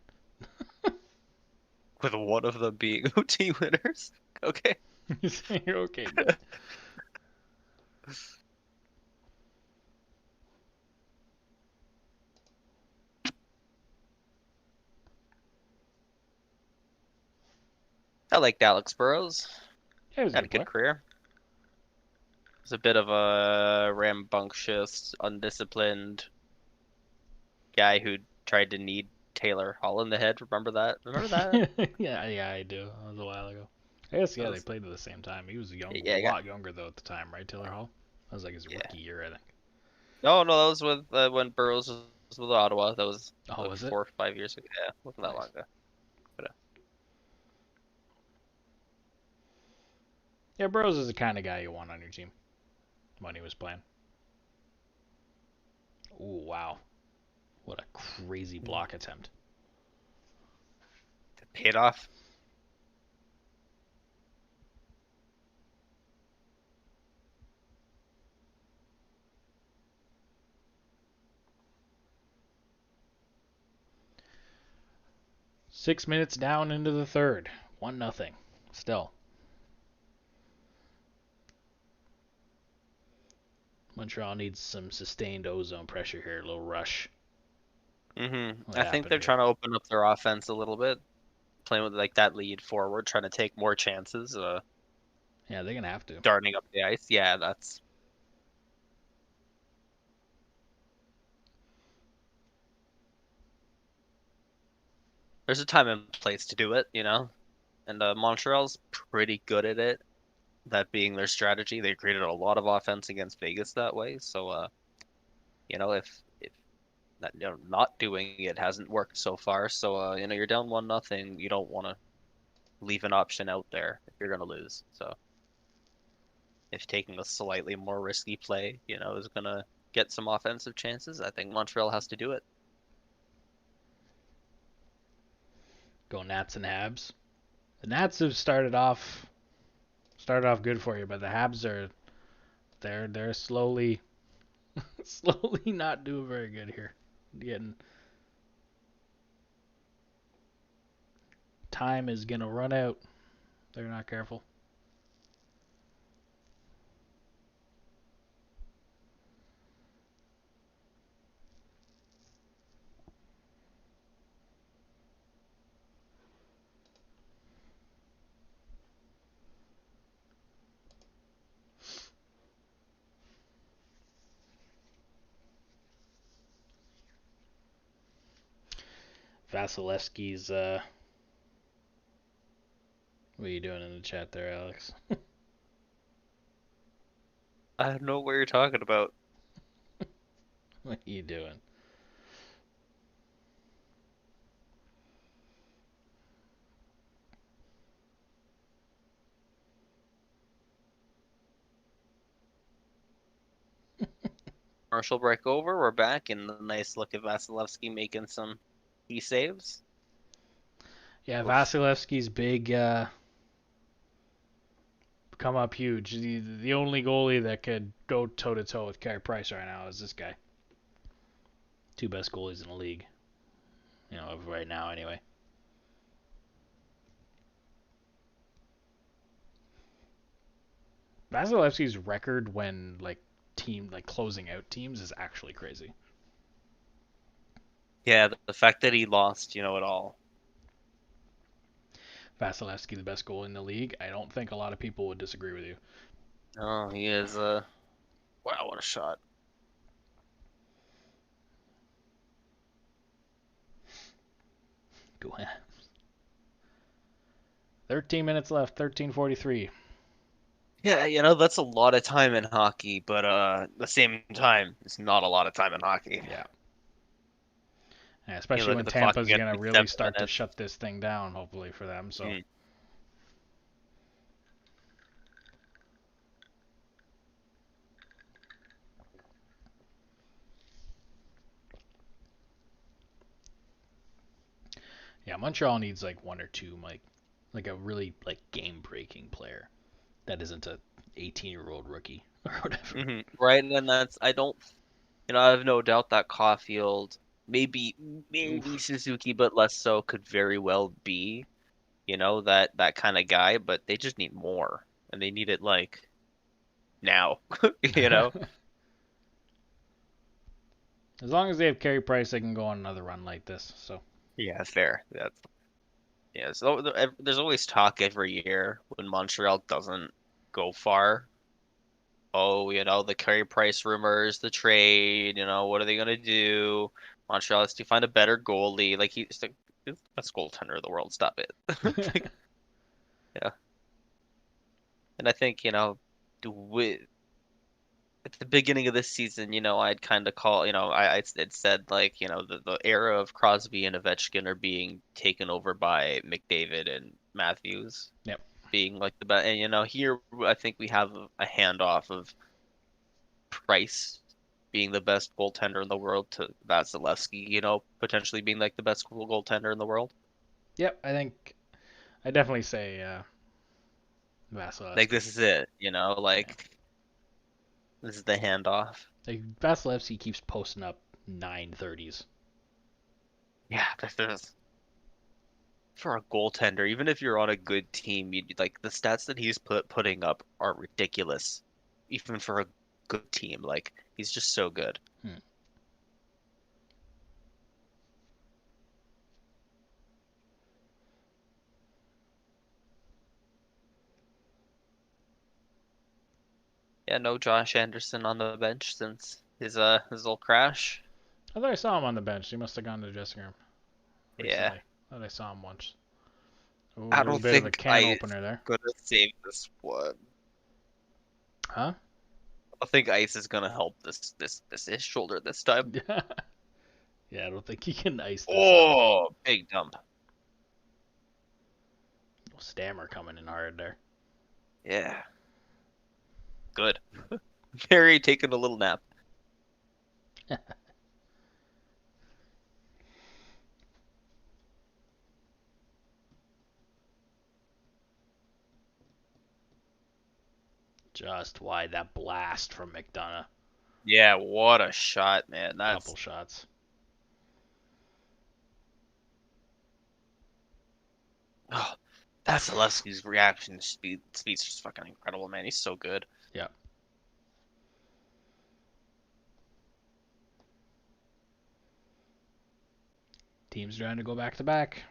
With one of them being OT winners. Okay. You're okay, dude. I liked Alex Burrows. Yeah, he was a Had a good player. good career. Was a bit of a rambunctious, undisciplined guy who tried to knead Taylor Hall in the head. Remember that? Remember that? Yeah, I do. That was a while ago. I guess, That yeah, they was, played at the same time. He was young, yeah, a I got, lot younger, though, at the time, right, Taylor Hall? That was like his yeah. rookie year, I think. No, no, that was with when Burrows was with Ottawa. That was Oh, was it? 4 or 5 years ago. Yeah, wasn't that long Nice. ago. But, Yeah, Burrows is the kind of guy you want on your team when he was playing. Ooh, wow. What a crazy block attempt. paid off. Six minutes down into the third. 1-0. Still. Montreal needs some sustained ozone pressure here. A little rush. What I think happened they're here? trying to open up their offense a little bit, playing with like that lead forward, trying to take more chances, Yeah, they're going to have to. darting up the ice. Yeah, that's. There's a time and place to do it, and Montreal's pretty good at it. That being their strategy, they created a lot of offense against Vegas that way. So, if that not doing it hasn't worked so far, so you're down 1-0. You don't want to leave an option out there if you're gonna lose. So, if taking a slightly more risky play, is gonna get some offensive chances, I think Montreal has to do it. Go Nats and Habs. The Nats have started off good for you, but the Habs are they're slowly slowly not doing very good here. Getting time is gonna run out. They're not careful. Vasilevsky's what are you doing in the chat there, Alex? I don't know what you're talking about. What are you doing? Commercial break over. We're back, and a nice look at Vasilevsky making some key saves. Yeah, Oof. Vasilevsky's big come up huge. The only goalie that could go toe to toe with Carey Price right now is this guy. Two best goalies in the league. Right now anyway. Vasilevsky's record when closing out teams is actually crazy. Yeah, the fact that he lost, it all. Vasilevsky, the best goalie in the league. I don't think a lot of people would disagree with you. Oh, he is. Wow, what a shot! Go ahead. 13 minutes left. 13:43. Yeah, that's a lot of time in hockey, but at the same time, it's not a lot of time in hockey. Yeah. Yeah, You especially look when at the clock Tampa's again, gonna like really 7 start to minutes. shut this thing down. Hopefully for them. So. Mm. Yeah, Montreal needs like one or two like a really like game breaking player that isn't a 18-year-old rookie or whatever. Right, and then I don't, I have no doubt that Caulfield, maybe Oof. Suzuki, but less so, could very well be, that kind of guy. But they just need more, and they need it like now, you know. As long as they have Carey Price, they can go on another run like this. So Yeah, fair. Yeah. So there's always talk every year when Montreal doesn't go far. Oh, the Carey Price rumors, the trade, what are they gonna do? Montreal has to find a better goalie. Like he's the best goaltender in the world. Stop it. Like, yeah. And I think, with at the beginning of this season, I'd kind of call, I had said like, the era of Crosby and Ovechkin are being taken over by McDavid and Matthews yep. being like the best. And here I think we have a handoff of Price being the best goaltender in the world to Vasilevsky, potentially being like the best goaltender in the world. Yep. I definitely say Like Vasilevsky. this is it, Yeah. like this is the handoff. Like Vasilevsky keeps posting up 930s. Yeah, this is for a goaltender. Even if you're on a good team, you like the stats that he's putting up are ridiculous, even for a good team. Like he's just so good. Hmm. Yeah, no Josh Anderson on the bench since his little crash. I thought I saw him on the bench. He must have gone to the dressing room Yeah. recently. I thought I saw him once. Ooh, a I little don't bit of a think can Ice opener there. gonna save this one. Huh? I think Ice is gonna help this his shoulder this time. Yeah, I don't think he can ice this up. Oh, big dump. Stammer coming in hard there. Yeah, good. Harry taking a little nap. Just wide that blast from McDonough. Yeah, what a shot, man. Couple shots. Oh, that's Zalewski's reaction speed's just fucking incredible, man. He's so good. Yeah. Teams trying to go back to back.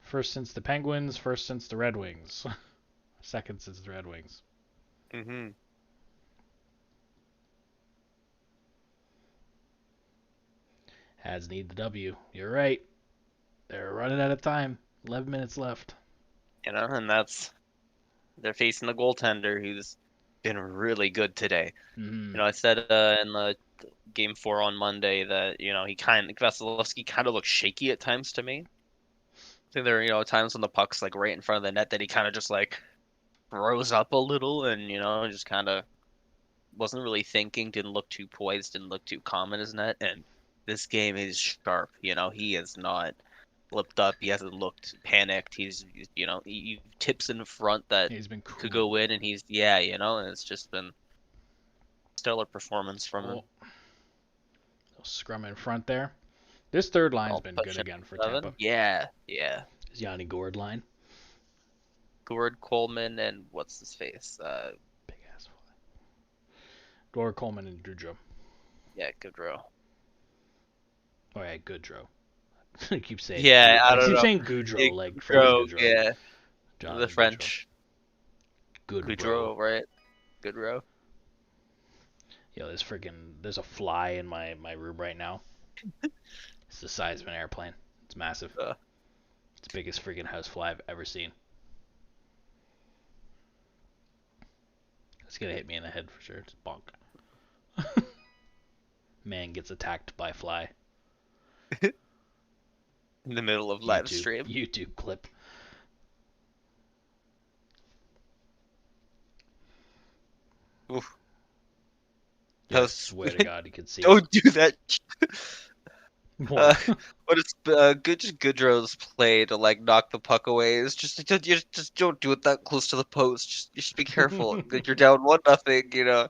First since the Penguins, first since the Red Wings. Second since the Red Wings. Mm-hmm. Has need the W. You're right. They're running out of time. 11 minutes left. And they're facing the goaltender who's been really good today. Mm-hmm. I said in the game 4 on Monday that Vasilevsky kind of looked shaky at times to me. I think there are times when the puck's like right in front of the net that he kind of just like rose up a little and just kind of wasn't really thinking, didn't look too poised, didn't look too calm in his net. And this game is sharp. He has not flipped up. He hasn't looked panicked. He tips in front that He's been could cool. go in, and and it's just been stellar performance from him. Oh, scrum in front there. This third line's All been good pushing again for 7. Tampa. Yeah, yeah. Is Yanni Gord line. Gord Coleman and what's his face? Big ass fly. Gord Coleman and Goudreau. Yeah, Gaudreau. Oh yeah, Goudreau. I keep saying Yeah, I I don't keep know. saying Yeah, Goudreau like Freddie Gaudreau, Goudreau. yeah, the Jonathan Goudreau. French. Goudreau. Gaudreau, right? Gaudreau. Yo, there's a fly in my room right now. It's the size of an airplane. It's massive. Uh, It's the biggest freaking house fly I've ever seen. It's gonna hit me in the head for sure. It's bonk. Man gets attacked by fly. in the middle of live YouTube stream. YouTube clip. Oof. Yeah, I swear to God, you could see it. Don't do that. Uh, What? what is Goodrow's play to like knock the puck away is just don't do it that close to the post. Just be careful. You're down 1-0.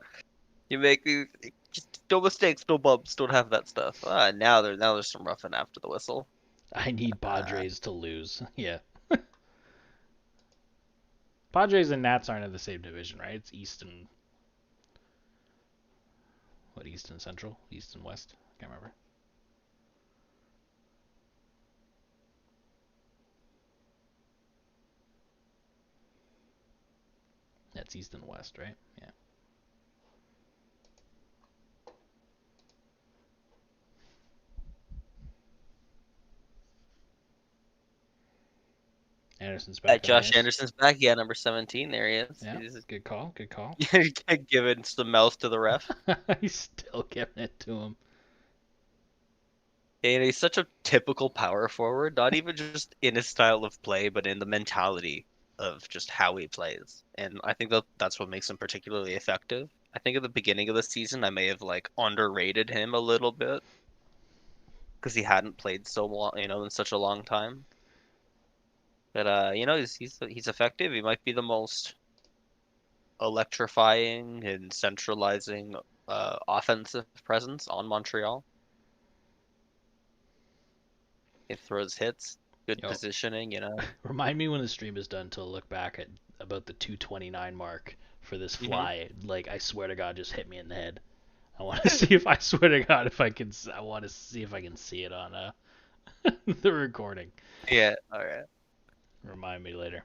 You make these just no mistakes, no bumps. Don't have that stuff. Now there's some roughing after the whistle. I need Uh, Padres to lose. Yeah. Padres and Nats aren't in the same division, right? It's East and what? East and Central, East and West. I can't remember. That's East and West, right? Yeah. Anderson's back on the Josh ice. Anderson's back. Yeah, number 17. There he is. Yeah. Good call. Good call. He's giving some mouth to the ref. He's still giving it to him. And he's such a typical power forward, not even just in his style of play, but in the mentality of just how he plays. And I think that's what makes him particularly effective. I think at the beginning of the season, I may have like underrated him a little bit because he hadn't played so long, in such a long time. But he's effective. He might be the most electrifying and centralizing offensive presence on Montreal. He throws hits, good Yo, positioning. remind me when the stream is done to look back at about the 229 mark for this hmm fly. Like, I swear to God, just hit me in the head. I want to see if I swear to God if I can. I want to see if I can see it on the recording. Yeah, all right. Remind me later.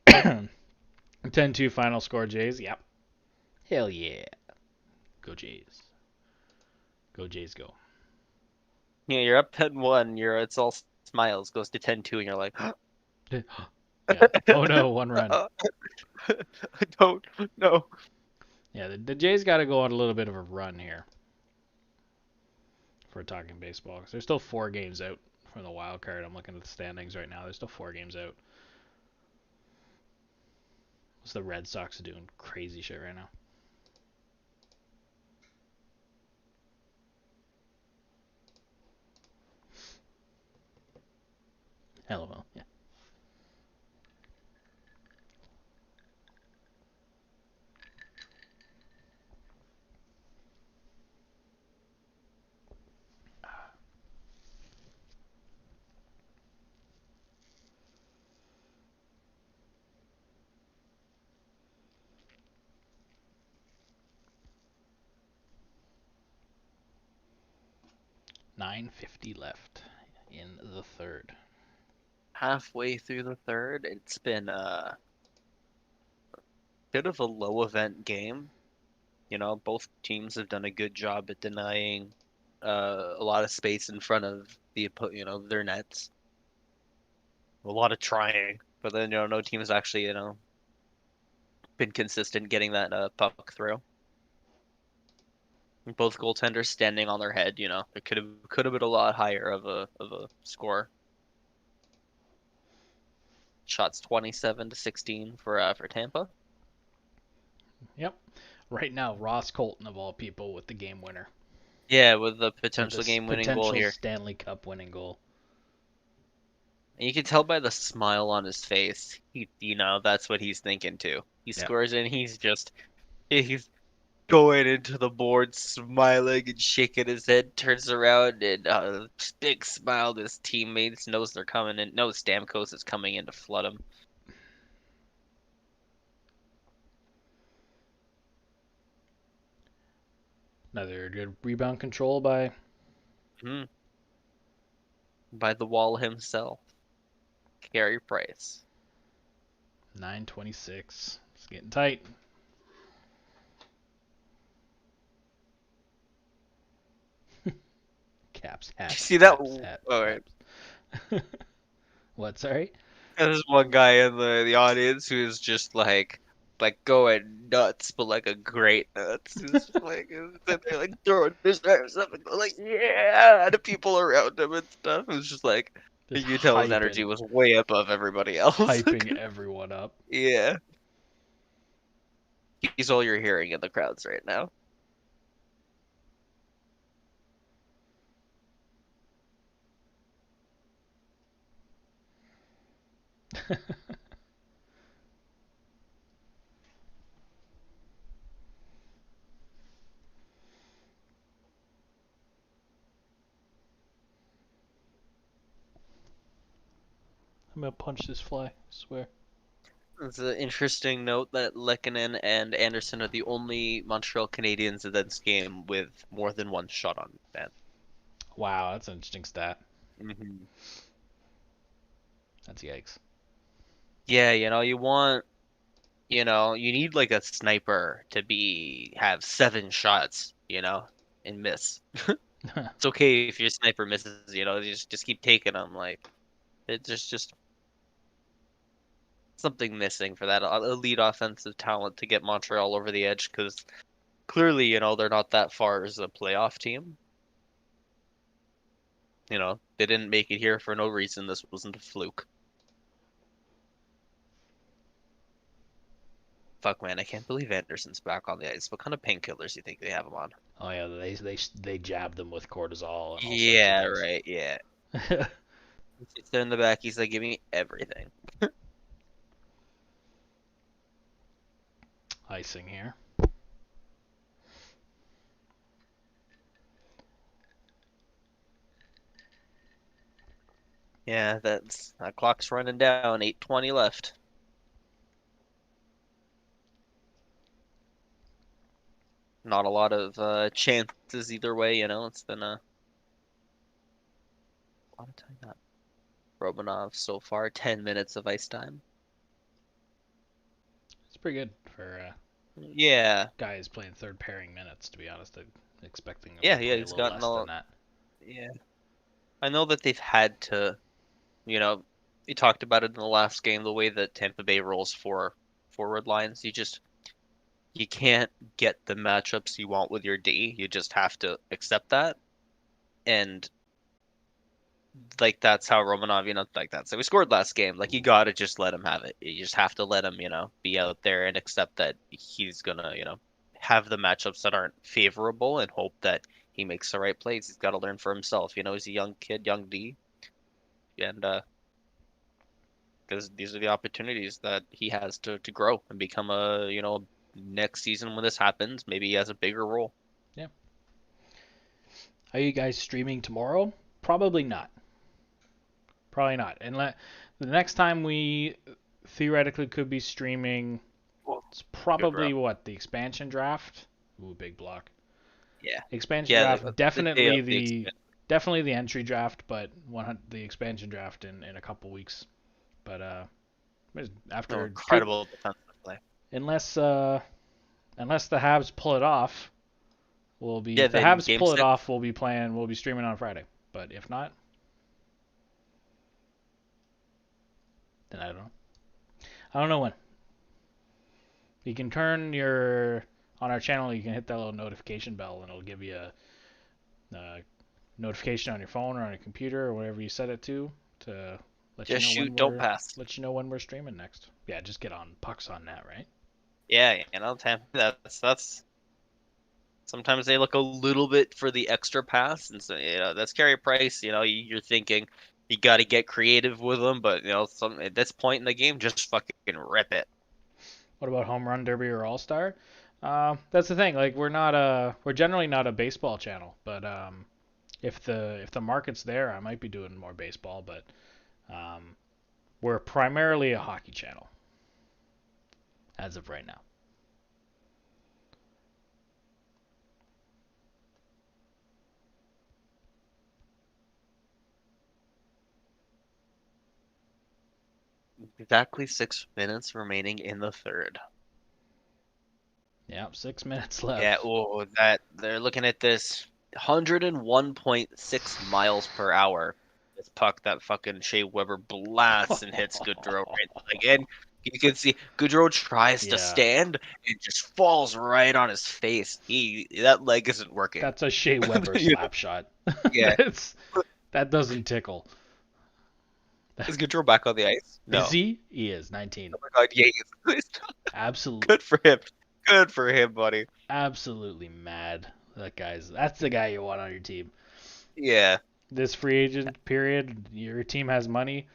10-2 final score, Jays. Yep. Hell yeah. Go Jays. Go Jays, go. You're up 10-1. It's all smiles. Goes to 10-2, and you're like, Yeah. Oh no, one run. I don't know. Yeah, the Jays got to go on a little bit of a run here for talking baseball. 'Cause they're still 4 games out from the wild card. I'm looking at the standings right now. They're still 4 games out. What's the Red Sox doing? Crazy shit right now. LOL. Yeah. .950 left in the third. Halfway through the third, it's been a bit of a low event game. Both teams have done a good job at denying a lot of space in front of their nets. A lot of trying, but then no team has actually been consistent getting that puck through. Both goaltenders standing on their head. It could have been a lot higher of a score. Shots 27-16 for Tampa. Yep. Right now, Ross Colton of all people with the game winner. Yeah, with the With potential this game-winning goal potential here. Stanley Cup winning goal. And you can tell by the smile on his face. That's what he's thinking too. He Yeah. scores and he's going into the board smiling and shaking his head, turns around and big smile to his teammates, knows they're coming in, knows Stamkos is coming in to flood him. Another good rebound control by Hmm. By the wall himself, Carey Price. 926. It's getting tight. Caps, Did you hats, see that? caps, hats, All right. caps. What, sorry? There's one guy in the audience who's just like going nuts, but like a great nuts. He's just like they're like throwing his arms up and going like yeah, to people around him and stuff. It was just like you Just could tell his energy was way above everybody else. hyping everyone up. Yeah, he's all you're hearing in the crowds right now. I'm gonna punch this fly, I swear. It's an interesting note that Lehkonen and Anderson are the only Montreal Canadiens in this game with more than one shot on net. Wow, that's an interesting stat. Mm-hmm. That's yikes. Yeah, you need like a sniper to have 7 shots, and miss. It's okay if your sniper misses, just keep taking them. Like it's just something missing for that elite offensive talent to get Montreal over the edge because clearly, they're not that far as a playoff team. They didn't make it here for no reason. This wasn't a fluke. Fuck, man, I can't believe Anderson's back on the ice. What kind of painkillers do you think they have him on? Oh yeah, they jab them with cortisol and all sorts of Yeah, things. right, yeah. He sits there in the back, he's like, give me everything. Icing here. Yeah, that clock's running down, 8:20 left. Not a lot of chances either way, it's been a lot of time. Not Romanov so far, 10 minutes of ice time. It's pretty good for Yeah. guys playing third pairing minutes, to be honest. I'm expecting them Yeah, to yeah, play a he's little gotten less than that. yeah. I know that they've had to, you know, we talked about it in the last game, the way that Tampa Bay rolls for forward lines. You can't get the matchups you want with your D. You just have to accept that. And like that's how Romanov, like that. So we scored last game. Like you gotta just let him have it. You just have to let him, be out there and accept that he's gonna, have the matchups that aren't favorable and hope that he makes the right plays. He's got to learn for himself. He's a young kid, young D, and because these are the opportunities that he has to grow and become next season when this happens, maybe he has a bigger role. Yeah. Are you guys streaming tomorrow? Probably not. Probably not. And the next time we theoretically could be streaming, it's Good probably route. what, the expansion draft. Ooh, big block. Yeah. Expansion Yeah, draft, the day definitely of the definitely the entry draft, but the expansion draft in a couple weeks. But after incredible defensive play. unless unless the Habs pull it off, Yeah, if the then Habs game pull it 6. off, we'll be streaming on Friday. But if not, then I don't know. I don't know when. You can turn on our channel. You can hit that little notification bell, and it'll give you a notification on your phone or on your computer or whatever you set it to let you Just know shoot, don't pass. when we're streaming next. Yeah, just get on Pucks on Net, right? Yeah, Tampa. That's sometimes they look a little bit for the extra pass, and so that's Carey Price. You're thinking you got to get creative with them, but at this point in the game, just fucking rip it. What about Home Run Derby or All Star? That's the thing. Like we're generally not a baseball channel, but if the market's there, I might be doing more baseball. But we're primarily a hockey channel as of right now. Exactly 6 minutes remaining in the third. Yeah, 6 minutes left. Yeah, oh, that they're looking at this 101.6 miles per hour. This puck that fucking Shea Weber blasts and hits Goodrow right again. You can see Goodrow tries to Yeah. stand and just falls right on his face. That leg isn't working. That's a Shea Weber slap shot. Yeah. That doesn't tickle. Is Goodrow back on the ice? No. Is he? He is 19. Oh my God, yeah, he is. Absolutely. Good for him. Good for him, buddy. Absolutely mad. That's the guy you want on your team. Yeah. This free agent period, your team has money.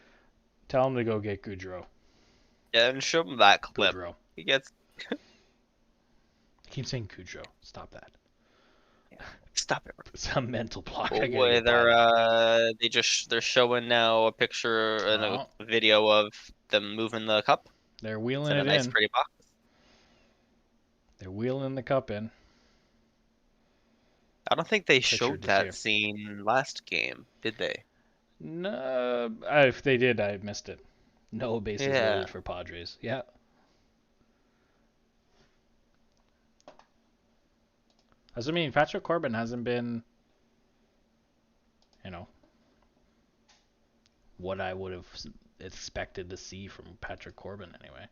Tell him to go get Goudreau. Yeah, and show him that clip. Goudreau. He gets. I keep saying Goudreau. Stop that. Stop it. It's a mental block. Oh, I gotta boy, get by that. they're showing now a picture and Oh, a video of them moving the cup. they're It's wheeling in a it nice in. pretty box. They're wheeling the cup in. I don't think they Picture showed just here. that scene last game, did they? No, if they did, I missed it. No bases Yeah. loaded for Padres. Yeah. Doesn't mean Patrick Corbin hasn't been, what I would have expected to see from Patrick Corbin anyway.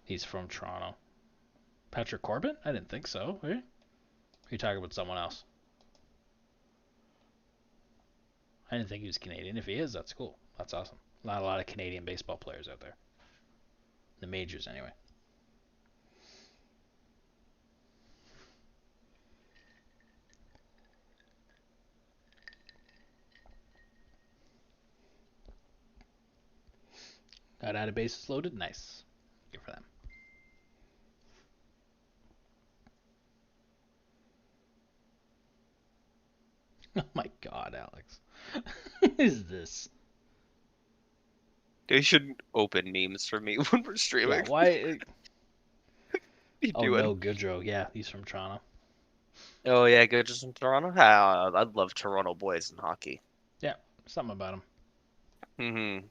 He's from Toronto. Patrick Corbin? I didn't think so. Are you talking about someone else? I didn't think he was Canadian. If he is, that's cool. That's awesome. Not a lot of Canadian baseball players out there. The majors, anyway. Got out of bases loaded? Nice. Good for them. Oh my god, Alex. What is this? They shouldn't open memes for me when we're streaming. Yeah, why? You Oh doing? no, Goudreau. Yeah, he's from Toronto. Oh yeah, good. Just from Toronto. Ah, I love Toronto boys in hockey. Yeah, something about him. Mm-hmm.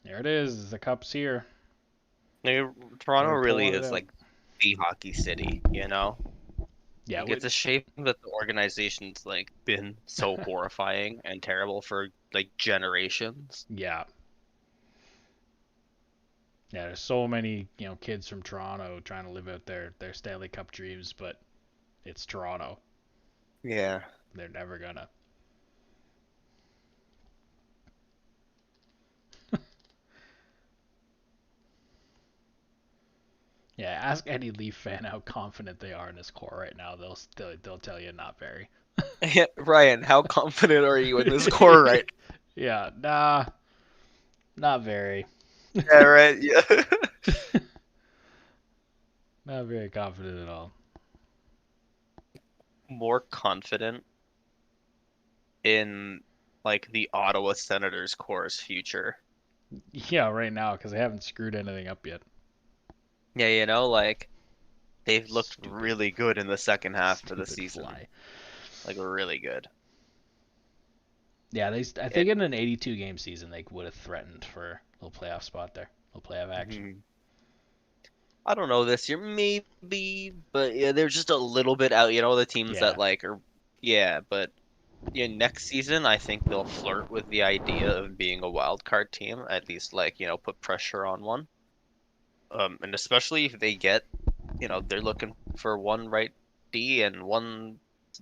There it is. The cup's here. Toronto They're really pulling it is out. like the hockey city, you know? Yeah, Like, it's a shame that the organization's like been so horrifying and terrible for like generations. yeah. Yeah, there's so many, kids from Toronto trying to live out their Stanley Cup dreams, but it's Toronto. Yeah. They're never gonna. Yeah, ask any Leaf fan how confident they are in his core right now. They'll tell you not very. Ryan, how confident are you in this core right? Yeah, nah, not very. Yeah, right. Yeah. Not very confident at all. More confident in like the Ottawa Senators core's future. Yeah, right now because they haven't screwed anything up yet. Yeah, you know, like they've looked Stupid, really good in the second half of the stupid season. fly. Like really good. Yeah, I think in an 82 game season they would have threatened for a little playoff spot there, a little playoff action. Mhm. I don't know this year, maybe, but yeah, they're just a little bit out. You know, the teams Yeah, that like are, yeah, but yeah, next season I think they'll flirt with the idea of being a wild card team, at least like, put pressure on one. And especially if they get, they're looking for one right D and one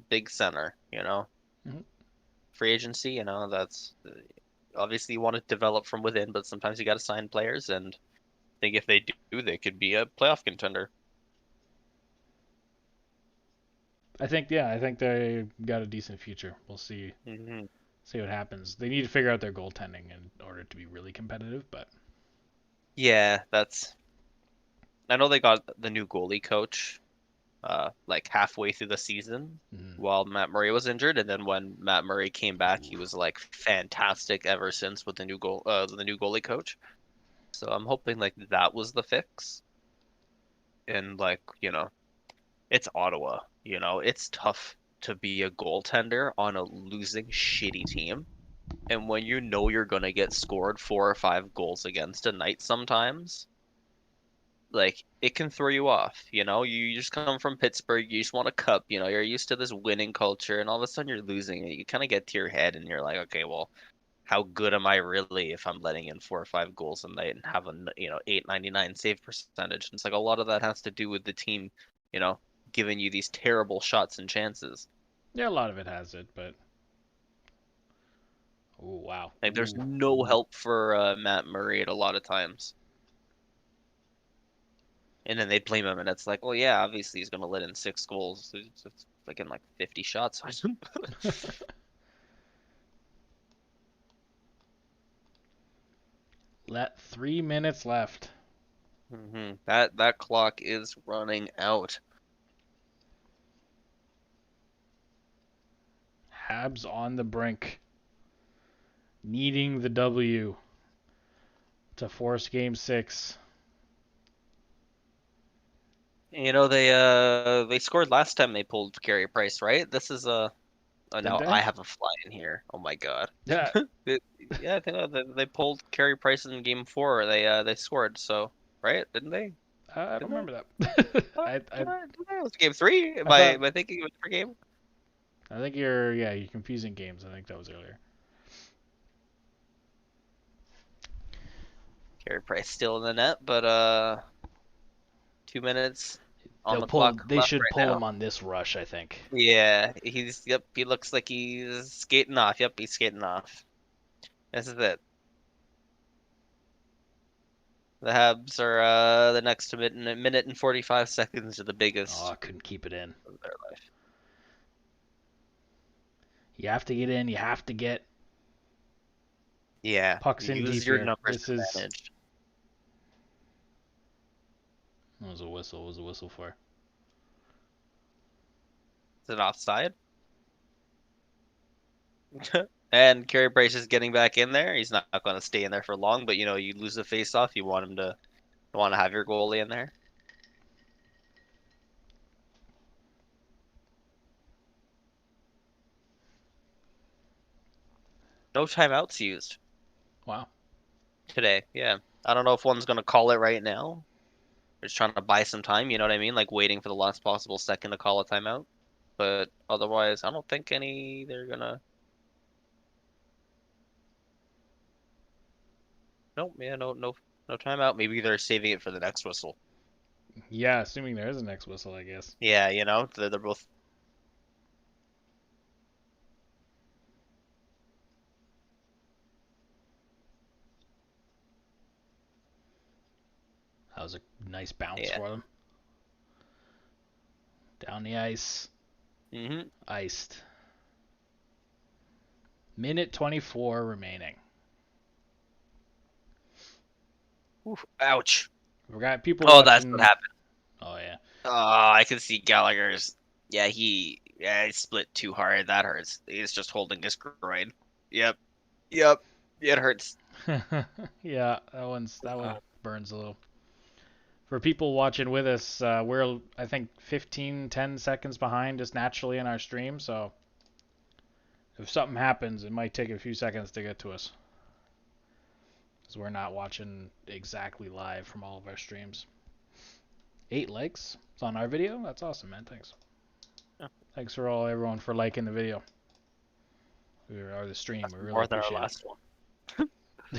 big center, Mhm. Free agency, that's obviously you want to develop from within, but sometimes you got to sign players, and I think if they do, they could be a playoff contender. I think they got a decent future. We'll see Hmm. see what happens. They need to figure out their goaltending in order to be really competitive, but Yeah, I know they got the new goalie coach, like halfway through the season while Matt Murray was injured, and then when Matt Murray came back, he was like fantastic ever since with the new goalie coach. So I'm hoping like that was the fix, and like it's Ottawa, it's tough to be a goaltender on a losing shitty team, and when you know you're gonna get scored 4 or 5 goals against a night sometimes. Like it can throw you off, you just come from Pittsburgh, you just want a cup, you're used to this winning culture, and all of a sudden you're losing and you kind of get to your head and you're like, okay, well, how good am I really if I'm letting in 4 or 5 goals a night and have a 899 save percentage? And it's like a lot of that has to do with the team, you know giving you these terrible shots and chances. yeah, a lot of it has it. But Oh, wow. Like there's Ooh. no help for Matt Murray at a lot of times. And then they blame him, and it's like, well, yeah, obviously he's gonna let in 6 goals. It's like in like 50 shots. Let 3 minutes left. That clock is running out. Habs on the brink, needing the W to force Game 6. You know they scored last time they pulled Carey Price, right? This is oh Did no, they? I have a fly in here. Oh my God. Yeah, Yeah, I think they pulled Carey Price in game 4. They scored, so right? Didn't they? I don't Didn't they? remember that. It was game 3? Am I I thought am I thinking it was per game? I think you're confusing games. I think that was earlier. Carey Price still in the net, but 2 minutes on They'll the pull. clock They left should right pull now. him on this rush. I think. Yeah, he looks like he's skating off. Yep, he's skating off. This is it. The Habs are the next minute and 45 seconds are the Oh, biggest I couldn't keep it in. of their life. You have to get in. You have to get Yeah, pucks in use deep your here. numbers This is. advantage. What was a whistle? What was a whistle for? Is it offside? And Carey Price is getting back in there. He's not going to stay in there for long, but you lose the face-off, you want to have your goalie in there. No timeouts used Wow. today. Yeah, I don't know if one's going to call it right now. They're just trying to buy some time. You know what I mean? Like waiting for the last possible second to call a timeout. But otherwise, I don't think any. They're gonna. Nope. Yeah. No. No. No timeout. Maybe they're saving it for the next whistle. Yeah, assuming there is a next whistle, I guess. Yeah. They're both. That was a nice bounce Yeah. for them. Down the ice. Mhm. Iced. Minute 24 remaining. Oof, ouch. We got people Oh, that's what watching. happened. Oh, yeah. Oh, I can see Gallagher's. Yeah. He split too hard. That hurts. He's just holding his groin. Yep. Yep. It hurts. Yeah, that one burns a little. For people watching with us, we're I think 10 seconds behind just naturally in our stream, so if something happens, it might take a few seconds to get to us. Because we're not watching exactly live from all of our streams. 8 likes. It's on our video. That's awesome, man. Thanks. Yeah. Thanks for everyone for liking the video. Or the stream. That's We really more than our appreciate last one.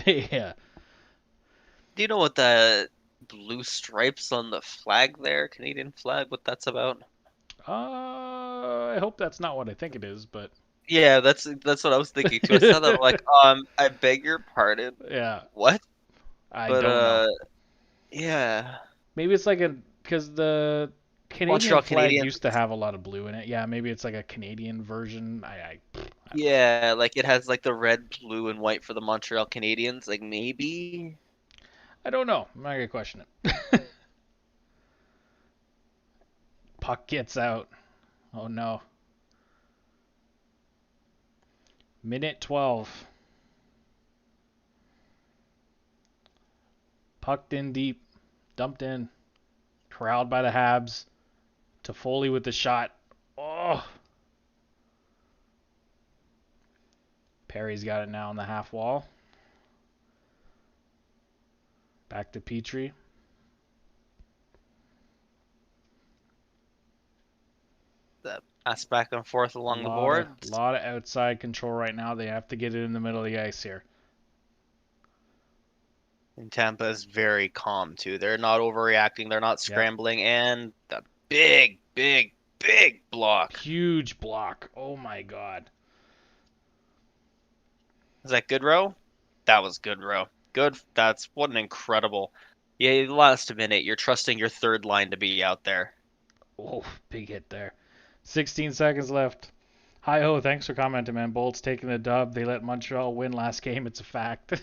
it. Yeah. Do you know what the blue stripes on the flag there, Canadian flag, what that's about? I hope that's not what I think it is, but Yeah, that's what I was thinking too. I saw that, I'm like, I beg your pardon. yeah, What? I But don't know. yeah. Maybe it's like because the Canadian Montreal flag Canadiens. used to have a lot of blue in it. Yeah, maybe it's like a Canadian version. I don't know. Yeah, like it has like the red, blue, and white for the Montreal Canadiens. Like maybe. I don't know. I'm not gonna question it. Puck gets out. Oh no. Minute 12. Pucked in deep. Dumped in. Corralled by the Habs. Toffoli with the shot. Oh. Perry's got it now on the half wall. Back to Petrie. The pass back and forth along the boards. Lot of outside control right now. They have to get it in the middle of the ice here. And Tampa is very calm too. They're not overreacting. They're not Yep. scrambling. And the big, big, big block. Huge block. Oh my god. Was that Goodrow? That was Goodrow. Good. That's what an incredible. Yeah, last minute, you're trusting your third line to be out there. Oh, big hit there. 16 seconds left. Hi ho, thanks for commenting, man. Bolts taking the dub. They let Montreal win last game. It's a fact.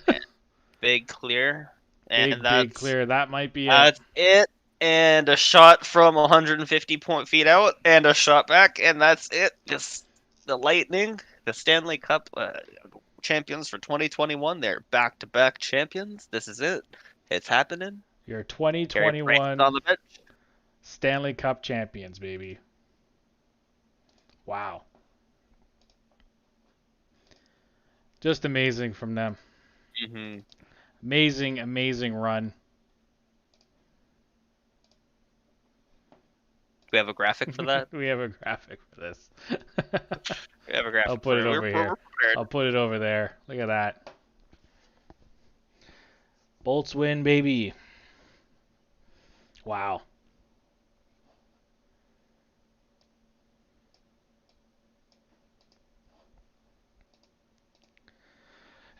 Big clear, and Big clear. That might be it. that's it. And a shot from 150 feet out, and a shot back, and that's it. Just the Lightning, the Stanley Cup champions for 2021. They're back-to-back champions. This is it. It's happening. Your Carey Price 2021 on the bench. Stanley Cup champions, baby. Wow. Just amazing from them. Mm-hmm. Amazing, amazing run. We have a graphic for that. We have a graphic for this. We have a graphic. I'll put it over We're here. prepared. I'll put it over there. Look at that. Bolts win, baby. Wow.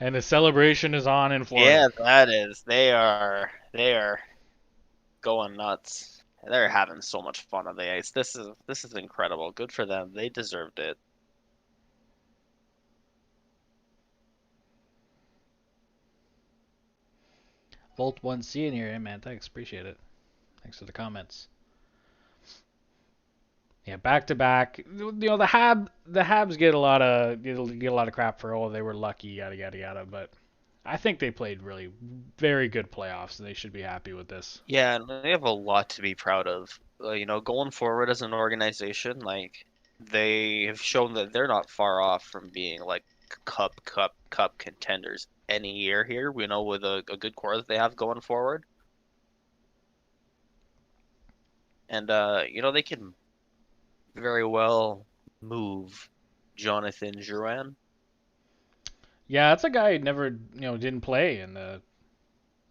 And the celebration is on in Florida. Yeah, that is. They are going nuts. They're having so much fun on the ice. This is incredible. Good for them. They deserved it. Volt 1C in here, hey man. Thanks, appreciate it. Thanks for the comments. Yeah, back to back. You know, the Habs get a lot of crap for they were lucky, yada yada yada. But I think they played really very good playoffs, and they should be happy with this. Yeah, and they have a lot to be proud of. Going forward as an organization, like they have shown that they're not far off from being like cup contenders any year here. With a good core that they have going forward, and they can very well move Jonathan Drouin. Yeah, that's a guy who never didn't play in the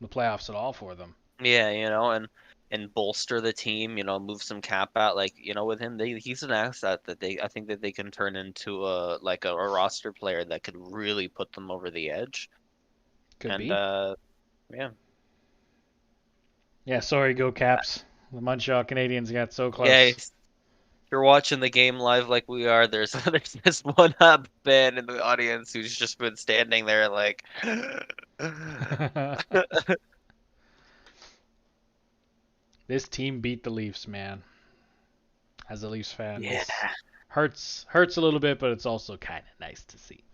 playoffs at all for them. Yeah, and bolster the team, move some cap out. Like, with him, he's an asset that I think that they can turn into a roster player that could really put them over the edge. Could be. Yeah. Yeah, sorry, go Caps. The Montreal Canadiens got so close. Yeah, if you're watching the game live like we are, there's this one fan in the audience who's just been standing there like This team beat the Leafs, man. As a Leafs fan, yeah. Hurts a little bit, but it's also kind of nice to see.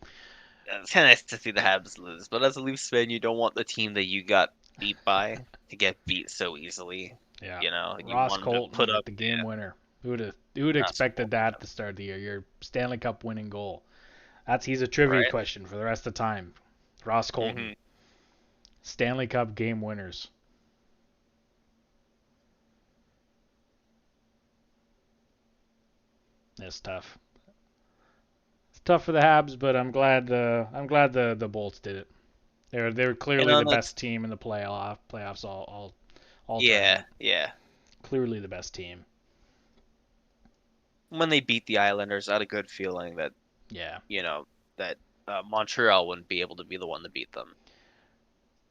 It's kind of nice to see the Habs lose, but as a Leafs fan, you don't want the team that you got beat by to get beat so easily. Yeah. You Ross want Colton to put up the game winner. Who would expected that at the start of the year? Your Stanley Cup winning goal. He's a trivia question for the rest of the time. Ross Colton. Mm-hmm. Stanley Cup game winners. It's tough. It's tough for the Habs, but I'm glad the Bolts did it. They're clearly the best team in the playoffs all Yeah, tournament. yeah. Clearly the best team. When they beat the Islanders, I had a good feeling that that Montreal wouldn't be able to be the one to beat them.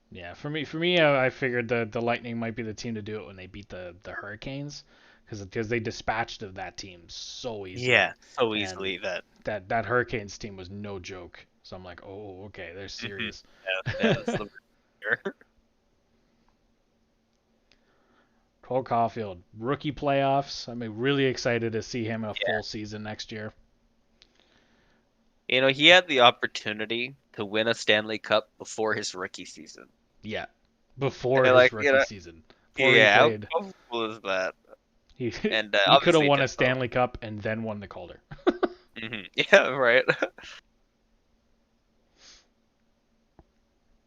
Yeah, for me, I figured the Lightning might be the team to do it when they beat the Hurricanes, because they dispatched of that team so easily. Yeah, so easily that Hurricanes team was no joke. So I'm like, oh, okay, they're serious. Yeah, that's Cole Caulfield, rookie playoffs. I'm really excited to see him in a full season next year. He had the opportunity to win a Stanley Cup before his rookie season. Yeah, before his rookie season. How cool is that? He could have won a Stanley Cup and then won the Calder. Mm-hmm. Yeah, right.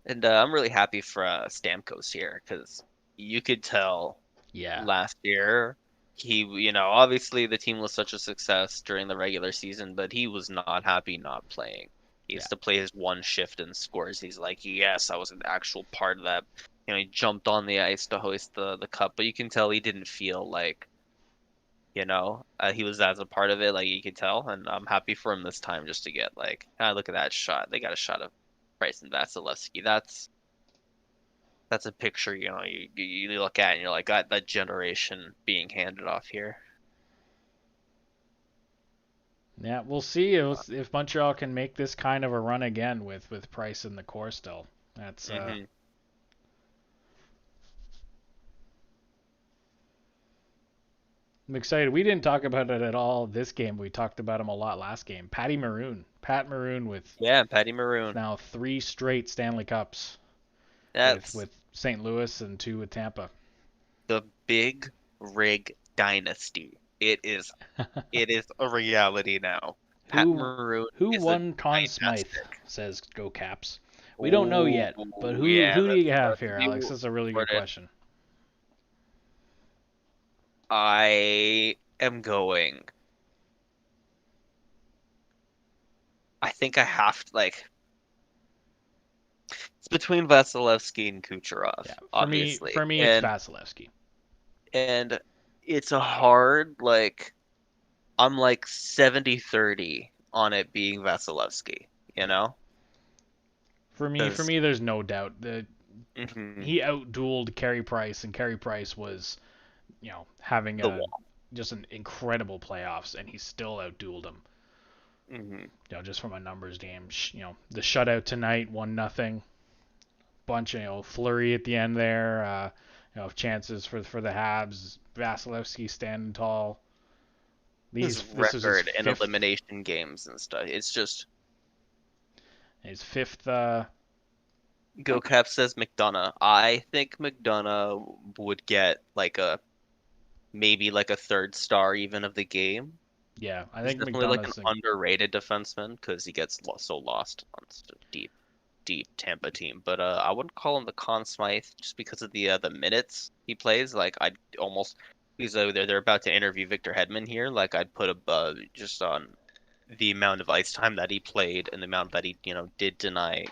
And I'm really happy for Stamkos here, because you could tell last year he, obviously the team was such a success during the regular season, but he was not happy not playing. He used to play his one shift and scores. He's like, yes, I was an actual part of that. He jumped on the ice to hoist the cup, but you can tell he didn't feel like, he was as a part of it. Like, you could tell, and I'm happy for him this time just to get look at that shot. They got a shot of Price and Vasilevsky. That's a picture, you look at and you're like, God, that generation being handed off here. Yeah, we'll see if Montreal can make this kind of a run again with Price in the core still. That's Mm-hmm. I'm excited. We didn't talk about it at all this game. We talked about him a lot last game. Pat Maroon with Yeah, Patty Maroon. now 3 straight Stanley Cups That's with St. Louis and 2 with Tampa. the big rig dynasty. It is a reality now. Pat who Maroon who is a won Conn Smythe? dynastic. Says Go Caps. We don't know yet, but Ooh, who yeah, who do you have that's here, be Alex? That's a really good awarded. question. I am going. I think I have to it's between Vasilevsky and Kucherov, Yeah, obviously. for me it's Vasilevsky. And it's a hard I'm like 70-30 on it being Vasilevsky, you know? For Because me, there's no doubt that mm-hmm, he outdueled Carey Price, and Carey Price was, having the wall. just an incredible playoffs, and he still outdueled him. Mm-hmm. Just from a numbers game. The shutout tonight, 1-0. Bunch of flurry at the end there. Chances for the Habs. Vasilevsky standing tall. His This is his record in fifth. elimination games and stuff. It's just His fifth. Go Cap says McDonough. I think McDonough would get maybe a third star even of the game. Yeah, I He's think definitely an McDonough's. underrated defenseman because he gets so lost on such a deep Tampa team. But I wouldn't call him the Conn Smythe just because of the minutes he plays. I'd almost because they're about to interview Victor Hedman here. I'd put just on the amount of ice time that he played and the amount that he did deny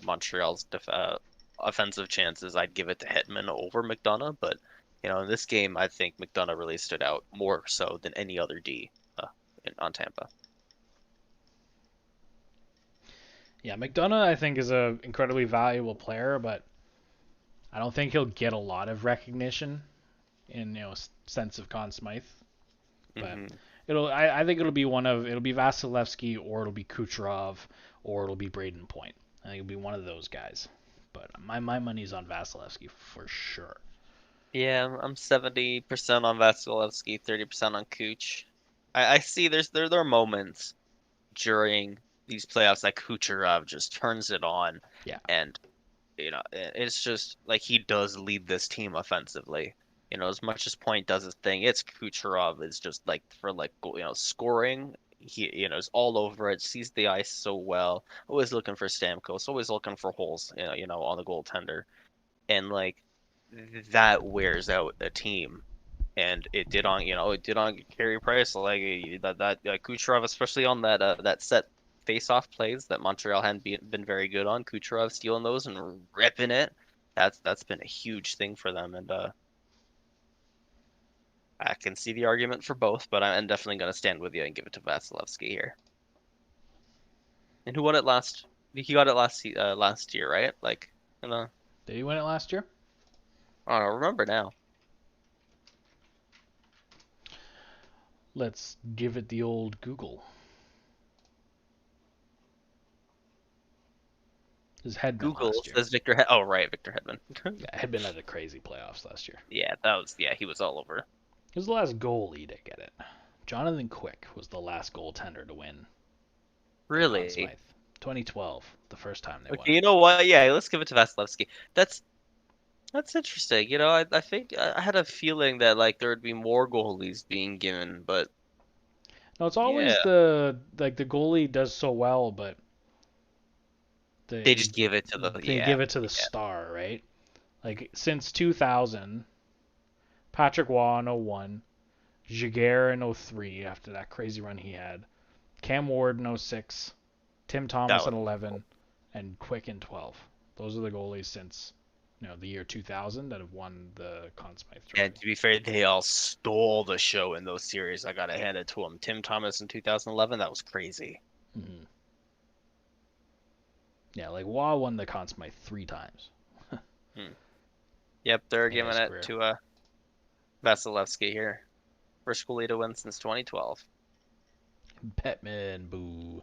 Montreal's offensive chances. I'd give it to Hedman over McDonough. But in this game, I think McDonough really stood out more so than any other D on Tampa. Yeah, McDonough I think is a incredibly valuable player, but I don't think he'll get a lot of recognition in sense of Conn Smythe. But Hmm. I think it'll be Vasilevsky, or it'll be Kucherov, or it'll be Braden Point. I think it'll be one of those guys. But my money's on Vasilevsky for sure. Yeah, I'm 70% on Vasilevsky, 30% on Cooch. I see there are moments during these playoffs like Kucherov just turns it on, Yeah. and it's just he does lead this team offensively. As much as Point does his thing, it's Kucherov is just for scoring. He is all over it, sees the ice so well. Always looking for Stamkos, always looking for holes. On the goaltender, and that wears out a team. And it did on Carey Price, that Kucherov, especially on that set face-off plays that Montreal hadn't been very good on. Kucherov stealing those and ripping it. That's been a huge thing for them, and I can see the argument for both, but I'm definitely going to stand with you and give it to Vasilevsky here. And who won it last? He got it last year, right? Did he win it last year? I don't remember now. Let's give it the old Google. His Hedman Google last year. says Victor. Oh, right, Victor Hedman. Yeah, Hedman had a crazy playoffs last year. Yeah, he was all over. He was the last goalie to get it. Jonathan Quick was the last goaltender to win the Conn Really? Smythe. 2012, the first time they won Okay, it. you know what? Yeah, let's give it to Vasilevsky. That's interesting. I think I had a feeling that there would be more goalies being given, but No, it's yeah, always the goalie does so well, but they just give it to they give it to the star, right? Since 2000, Patrick Waugh in 01, Jaguar in 03 after that crazy run he had, Cam Ward in 06, Tim that Thomas in was 11, and Quick in 12. Those are the goalies since the year 2000 that have won the Conn Smythe Trophy. and to be fair, they all stole the show in those series. I gotta hand it to them. Tim Thomas in 2011, that was crazy. Mm-hmm. Yeah, like Wah won the Conn Smythe 3 times Hmm. Yep, they're in giving his it career. to Vasilevsky here. First goalie to win since 2012. Bettman, boo.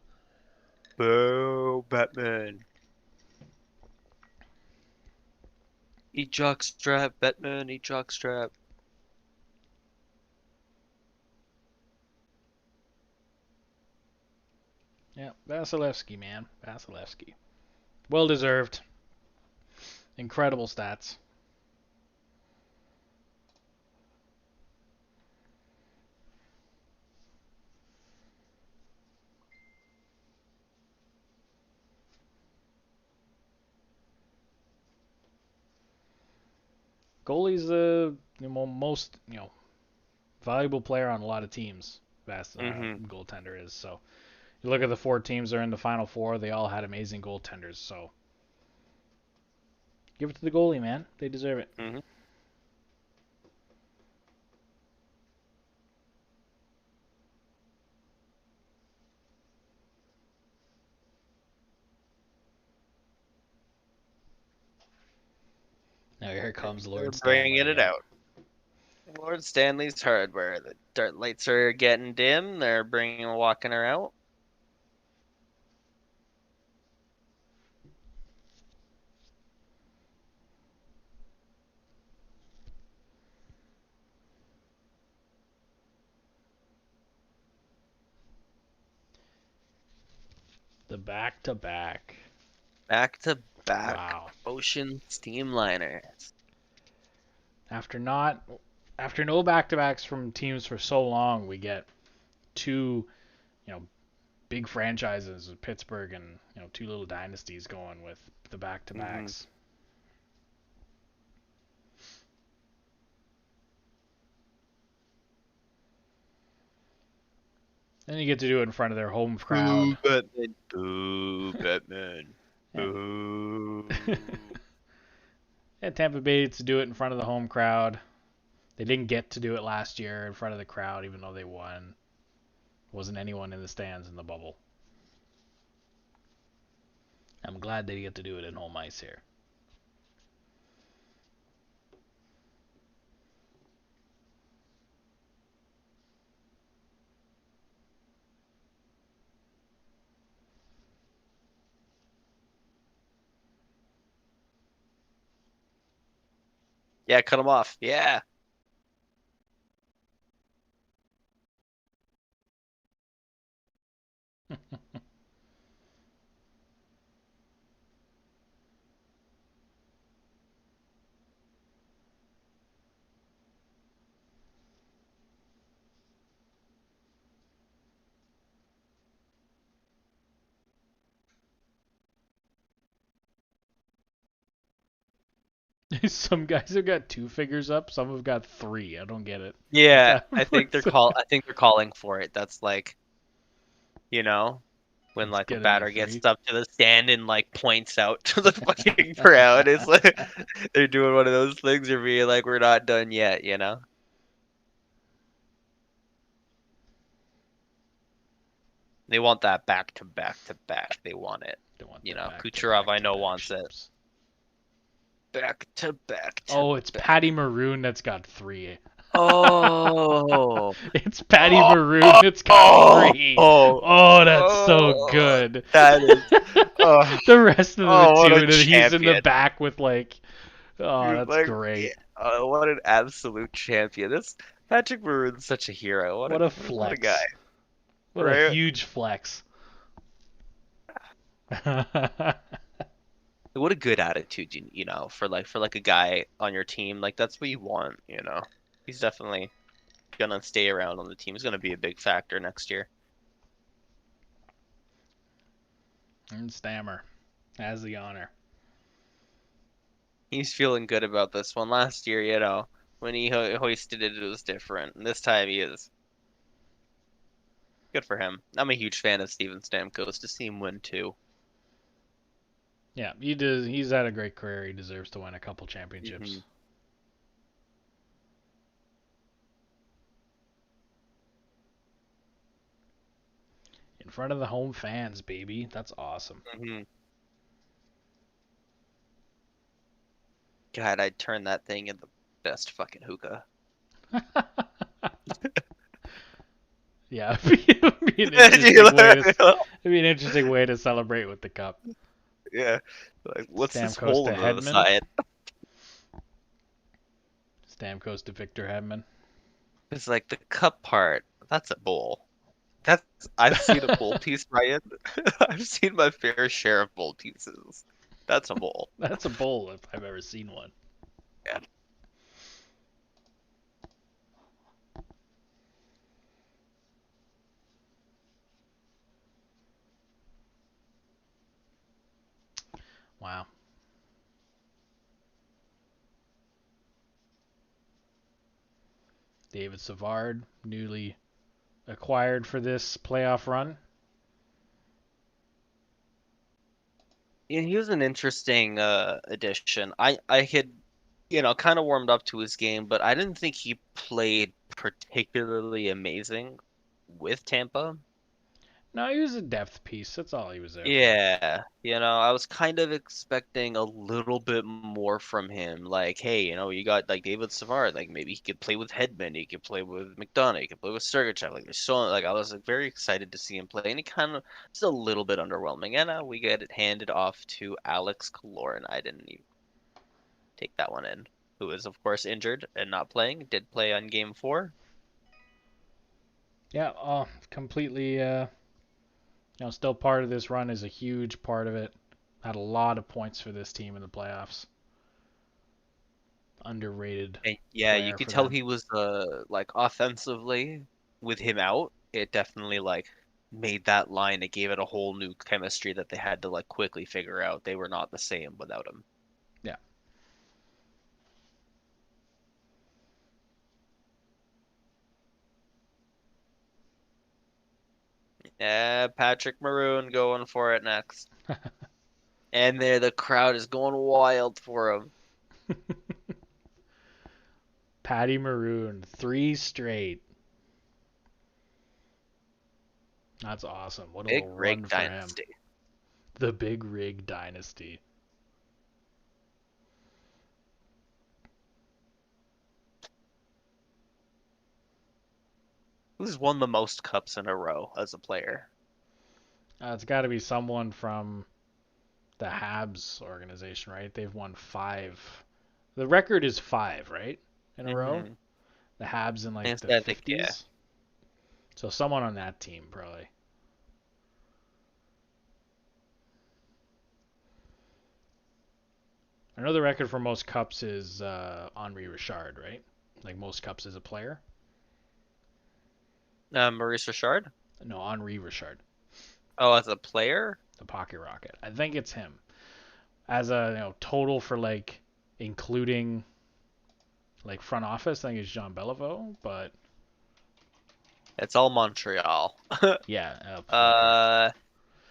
Boo, Batman. Eat jockstrap, Batman, eat jockstrap. Yeah, Vasilevsky, man. Vasilevsky. Well deserved. Incredible stats. Goalie's the most valuable player on a lot of teams. Mm-hmm. Goaltender is. So you look at the 4 teams that are in the Final Four. They all had amazing goaltenders. So give it to the goalie, man. They deserve it. Mm-hmm. Now here comes They're Lord bringing Stanley it again. out. Lord Stanley's hardware. The dark lights are getting dim. They're walking her out. The back-to-back. Back to back Wow. ocean steamliners. After no back-to-backs from teams for so long, we get 2, big franchises with Pittsburgh and 2 little dynasties going with the Mm-hmm. back-to-backs. Then you get to do it in front of their home Boo, crowd. Batman. Boo, Batman. Yeah. Boo. And Tampa Bay gets to do it in front of the home crowd. They didn't get to do it last year in front of the crowd, even though they won. Wasn't anyone in the stands in the bubble. I'm glad they get to do it in home ice here. Yeah, cut him off. Yeah. Some guys have got 2 figures up, some have got 3. I don't get it. What's Yeah, happening for I think they're calling for it. That's like, you know, when It's like a gonna be a batter gets 3. up to the stand and like points out to the fucking crowd. It's like they're doing one of those things or being like, we're not done yet, you know? They want that back to back to back. They want it. Don't want You the know, back to Kucherov back I to know back wants it. ships. Back to back to Oh, it's back. Patty Maroon that's got 3. Oh. It's Patty Oh. Maroon that's got Oh. 3. Oh. Oh, that's so Oh. good. That is oh. The rest of the Oh, what 2, a and he's in the champion. back with like, oh, You're that's like, great. what an absolute champion. This Patrick Maroon's such a hero. What a What a guy, flex. What a right? huge flex. What a good attitude, you know, for like a guy on your team. Like that's what you want, you know. He's definitely gonna stay around on the team. He's gonna be a big factor next year. And Stammer has the honor. He's feeling good about this one. Last year, you know, when he hoisted it, it was different. And this time he is. Good for him. I'm a huge fan of Steven Stamkos to see him win too. Yeah, he does. He's had a great career. He deserves to win a couple Hmm championships. In front of the home fans, baby. That's awesome. hmm God, I'd turn that thing into the best fucking hookah. Yeah, it'd be an interesting way to celebrate with the cup. Yeah. Like, what's this Stamkos hole to in the Hedman. side? Stamkos to Victor Hedman. It's like the cup part. That's a bowl. That's I've seen a bowl piece, Ryan. I've seen my fair share of bowl pieces. That's a bowl. That's a bowl if I've ever seen one. Yeah. Wow. David Savard, newly acquired for this playoff run. Yeah, he was an interesting addition. I had, kind of warmed up to his game, but I didn't think he played particularly amazing with Tampa. No, he was a depth piece. That's all he was there for. Yeah, I was kind of expecting a little bit more from him. Like, hey, you got like David Savard, like maybe he could play with Hedman, he could play with McDonough, he could play with Sergachev. Like, there's so like I was like very excited to see him play, and he kind of just a little bit underwhelming. And we get it handed off to Alex Killorn. I didn't even take that one in, who is of course injured and not playing. Did play on Game 4. Yeah, completely. Still part of this run is a huge part of it. Had a lot of points for this team in the playoffs. Underrated And yeah, you player could for tell them. he was like offensively with him out, it definitely like made that line. It gave it a whole new chemistry that they had to like quickly figure out. They were not the same without him. Yeah. Yeah, Patrick Maroon going for it next. And there the crowd is going wild for him. Patty Maroon, 3 straight. That's awesome. What a Big little run Rig for him. Dynasty. The Big Rig Dynasty. Who's won the most cups in a row as a player? It's got to be someone from the Habs organization, right? They've won 5. The record is 5, right? In a row? Mm-hmm. The Habs in like the I think yeah. 50s. So someone on that team, probably. I know the record for most cups is Henri Richard, right? Like most cups as a player. Maurice Richard? No, Henri Richard, Oh, as a player? the Pocket Rocket. I think it's him. As a total for like including like front office, I think it's Jean Beliveau, but It's all Montreal. yeah, player. Uh,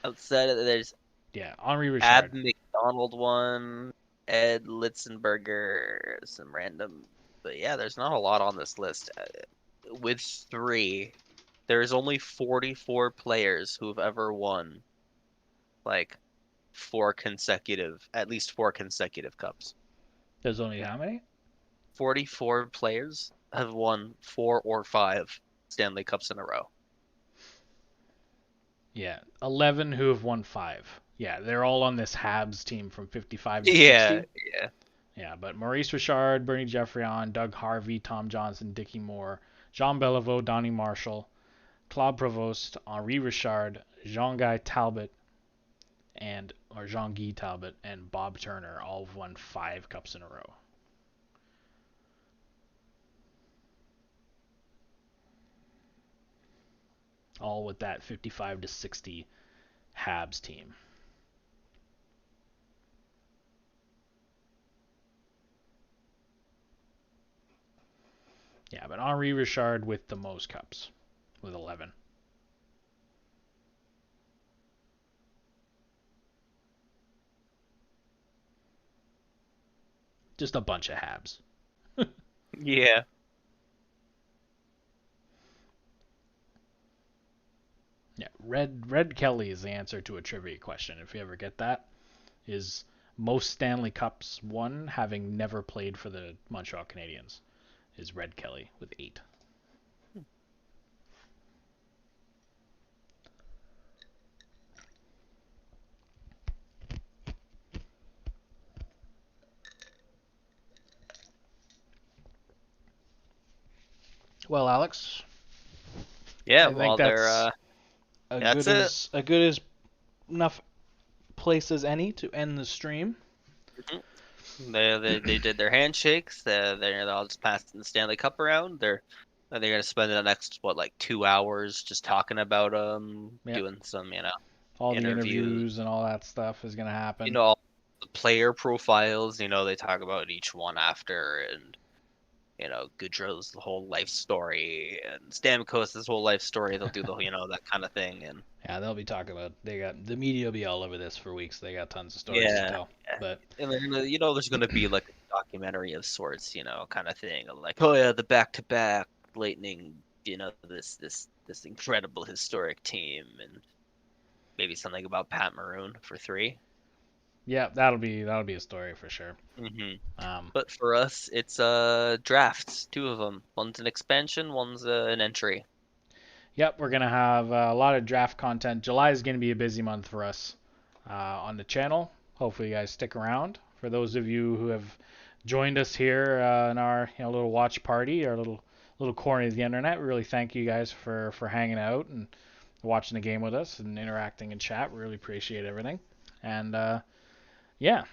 Outside of there's Yeah, Henri Ab Richard. McDonald one, Ed Litzenberger, some random, but yeah, there's not a lot on this list. With 3, there's only 44 players who have ever won like at least 4 consecutive cups. There's only how many? 44 players have won 4 or 5 Stanley Cups in a row. Yeah, 11 who have won 5. Yeah, they're all on this Habs team from 55 to Yeah, 60. yeah. Yeah, but Maurice Richard, Bernie Geoffrion, Doug Harvey, Tom Johnson, Dickie Moore, Jean Beliveau, Donnie Marshall, Claude Provost, Henri Richard, Jean-Guy Talbot, or Jean-Guy Talbot, and Bob Turner all have won 5 cups in a row. All with that 55 to 60 Habs team. Yeah, but Henri Richard with the most cups, with 11. Just a bunch of Habs. Yeah. Yeah, Red Kelly is the answer to a trivia question. If you ever get that, is most Stanley Cups won, having never played for the Montreal Canadiens, is Red Kelly with 8. Well, Alex, Yeah, I think well, they're that's that's it. a good as enough place as any to end the stream. They did their handshakes. They're all just passing the Stanley Cup around. They're gonna spend the next what like 2 hours just talking about Yep. doing some All the interviews. interviews and all that stuff is gonna happen. All the player profiles. They talk about each one after, and Goudreau's whole life story and Stamkos' whole life story. They'll do the that kind of thing, and Yeah, they'll be talking about. They got the media will be all over this for weeks. They got tons of stories to yeah, tell. yeah. But And then there's gonna be like a documentary of sorts, kind of thing, like oh yeah, the back-to-back Lightning, this incredible historic team, and maybe something about Pat Maroon for 3. yeah, that'll be a story for sure. hmm Um, But for us, it's drafts, 2 of them. One's an expansion, one's an entry. yep, we're gonna have a lot of draft content. July is gonna be a busy month for us on the channel. Hopefully, you guys stick around. For those of you who have joined us here in our little watch party, our little corner of the internet, we really thank you guys for hanging out and watching the game with us and interacting in chat. We really appreciate everything. And yeah,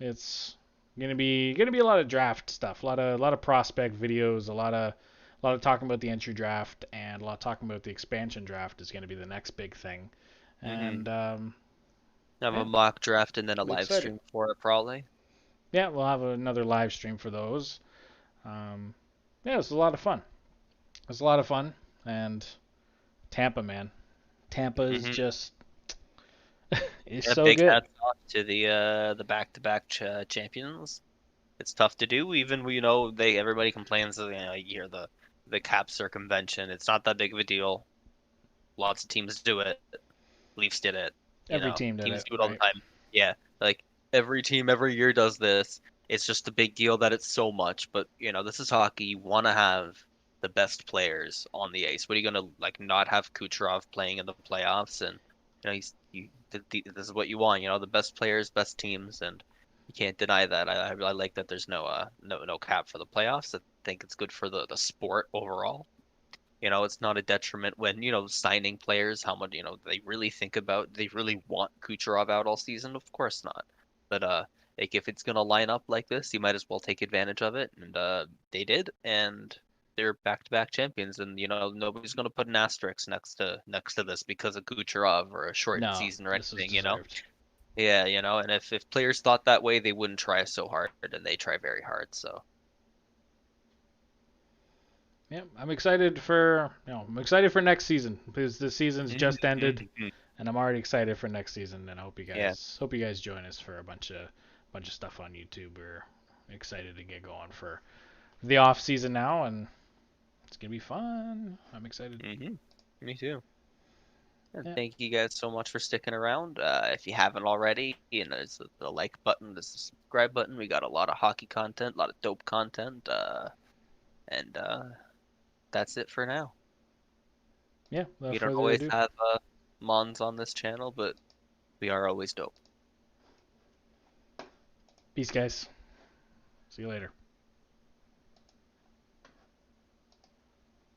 it's gonna be a lot of draft stuff, a lot of prospect videos, a lot of talking about the entry draft, and a lot of talking about the expansion draft is gonna be the next big thing. hmm And Have a yeah, mock draft and then a I'm live excited. stream for it, probably. Yeah, we'll have another live stream for those. Um, yeah, it's a lot of fun. It's a lot of fun, and Tampa, man, Tampa is hmm just is Yeah, so big good. hats off to the back-to-back champions. It's tough to do. Even they everybody complains that you hear the cap circumvention. It's not that big of a deal. Lots of teams do it. Leafs did it. Every team did Teams it, do it all the right? time. Yeah, like every team every year does this. It's just a big deal that it's so much. But this is hockey. You want to have the best players on the ice. What are you gonna like not have Kucherov playing in the playoffs? And this is what you want. The best players, best teams, and you can't deny that. I like that there's no cap for the playoffs. I think it's good for the sport overall. It's not a detriment when, signing players, how much, they really think about, they really want Kucherov out all season. Of course not. But, like if it's gonna line up like this, you might as well take advantage of it. And, they did, and they're back-to-back champions. And, nobody's gonna put an asterisk next to this because of Kucherov or a shortened No, season or this is anything. deserved. Yeah, and if players thought that way, they wouldn't try so hard, and they try very hard. So, Yeah, I'm excited for next season because the season's just ended, and I'm already excited for next season. And I hope you yeah. guys hope you guys join us for a bunch of stuff on YouTube. We're excited to get going for the off season now, and it's gonna be fun. I'm excited. Me too. And Yeah, thank you guys so much for sticking around. If you haven't already, there's the like button, there's the subscribe button. We got a lot of hockey content, a lot of dope content, and that's it for now. yeah. Without We don't further always ado, have Mons on this channel, but we are always dope. peace, guys. See you later.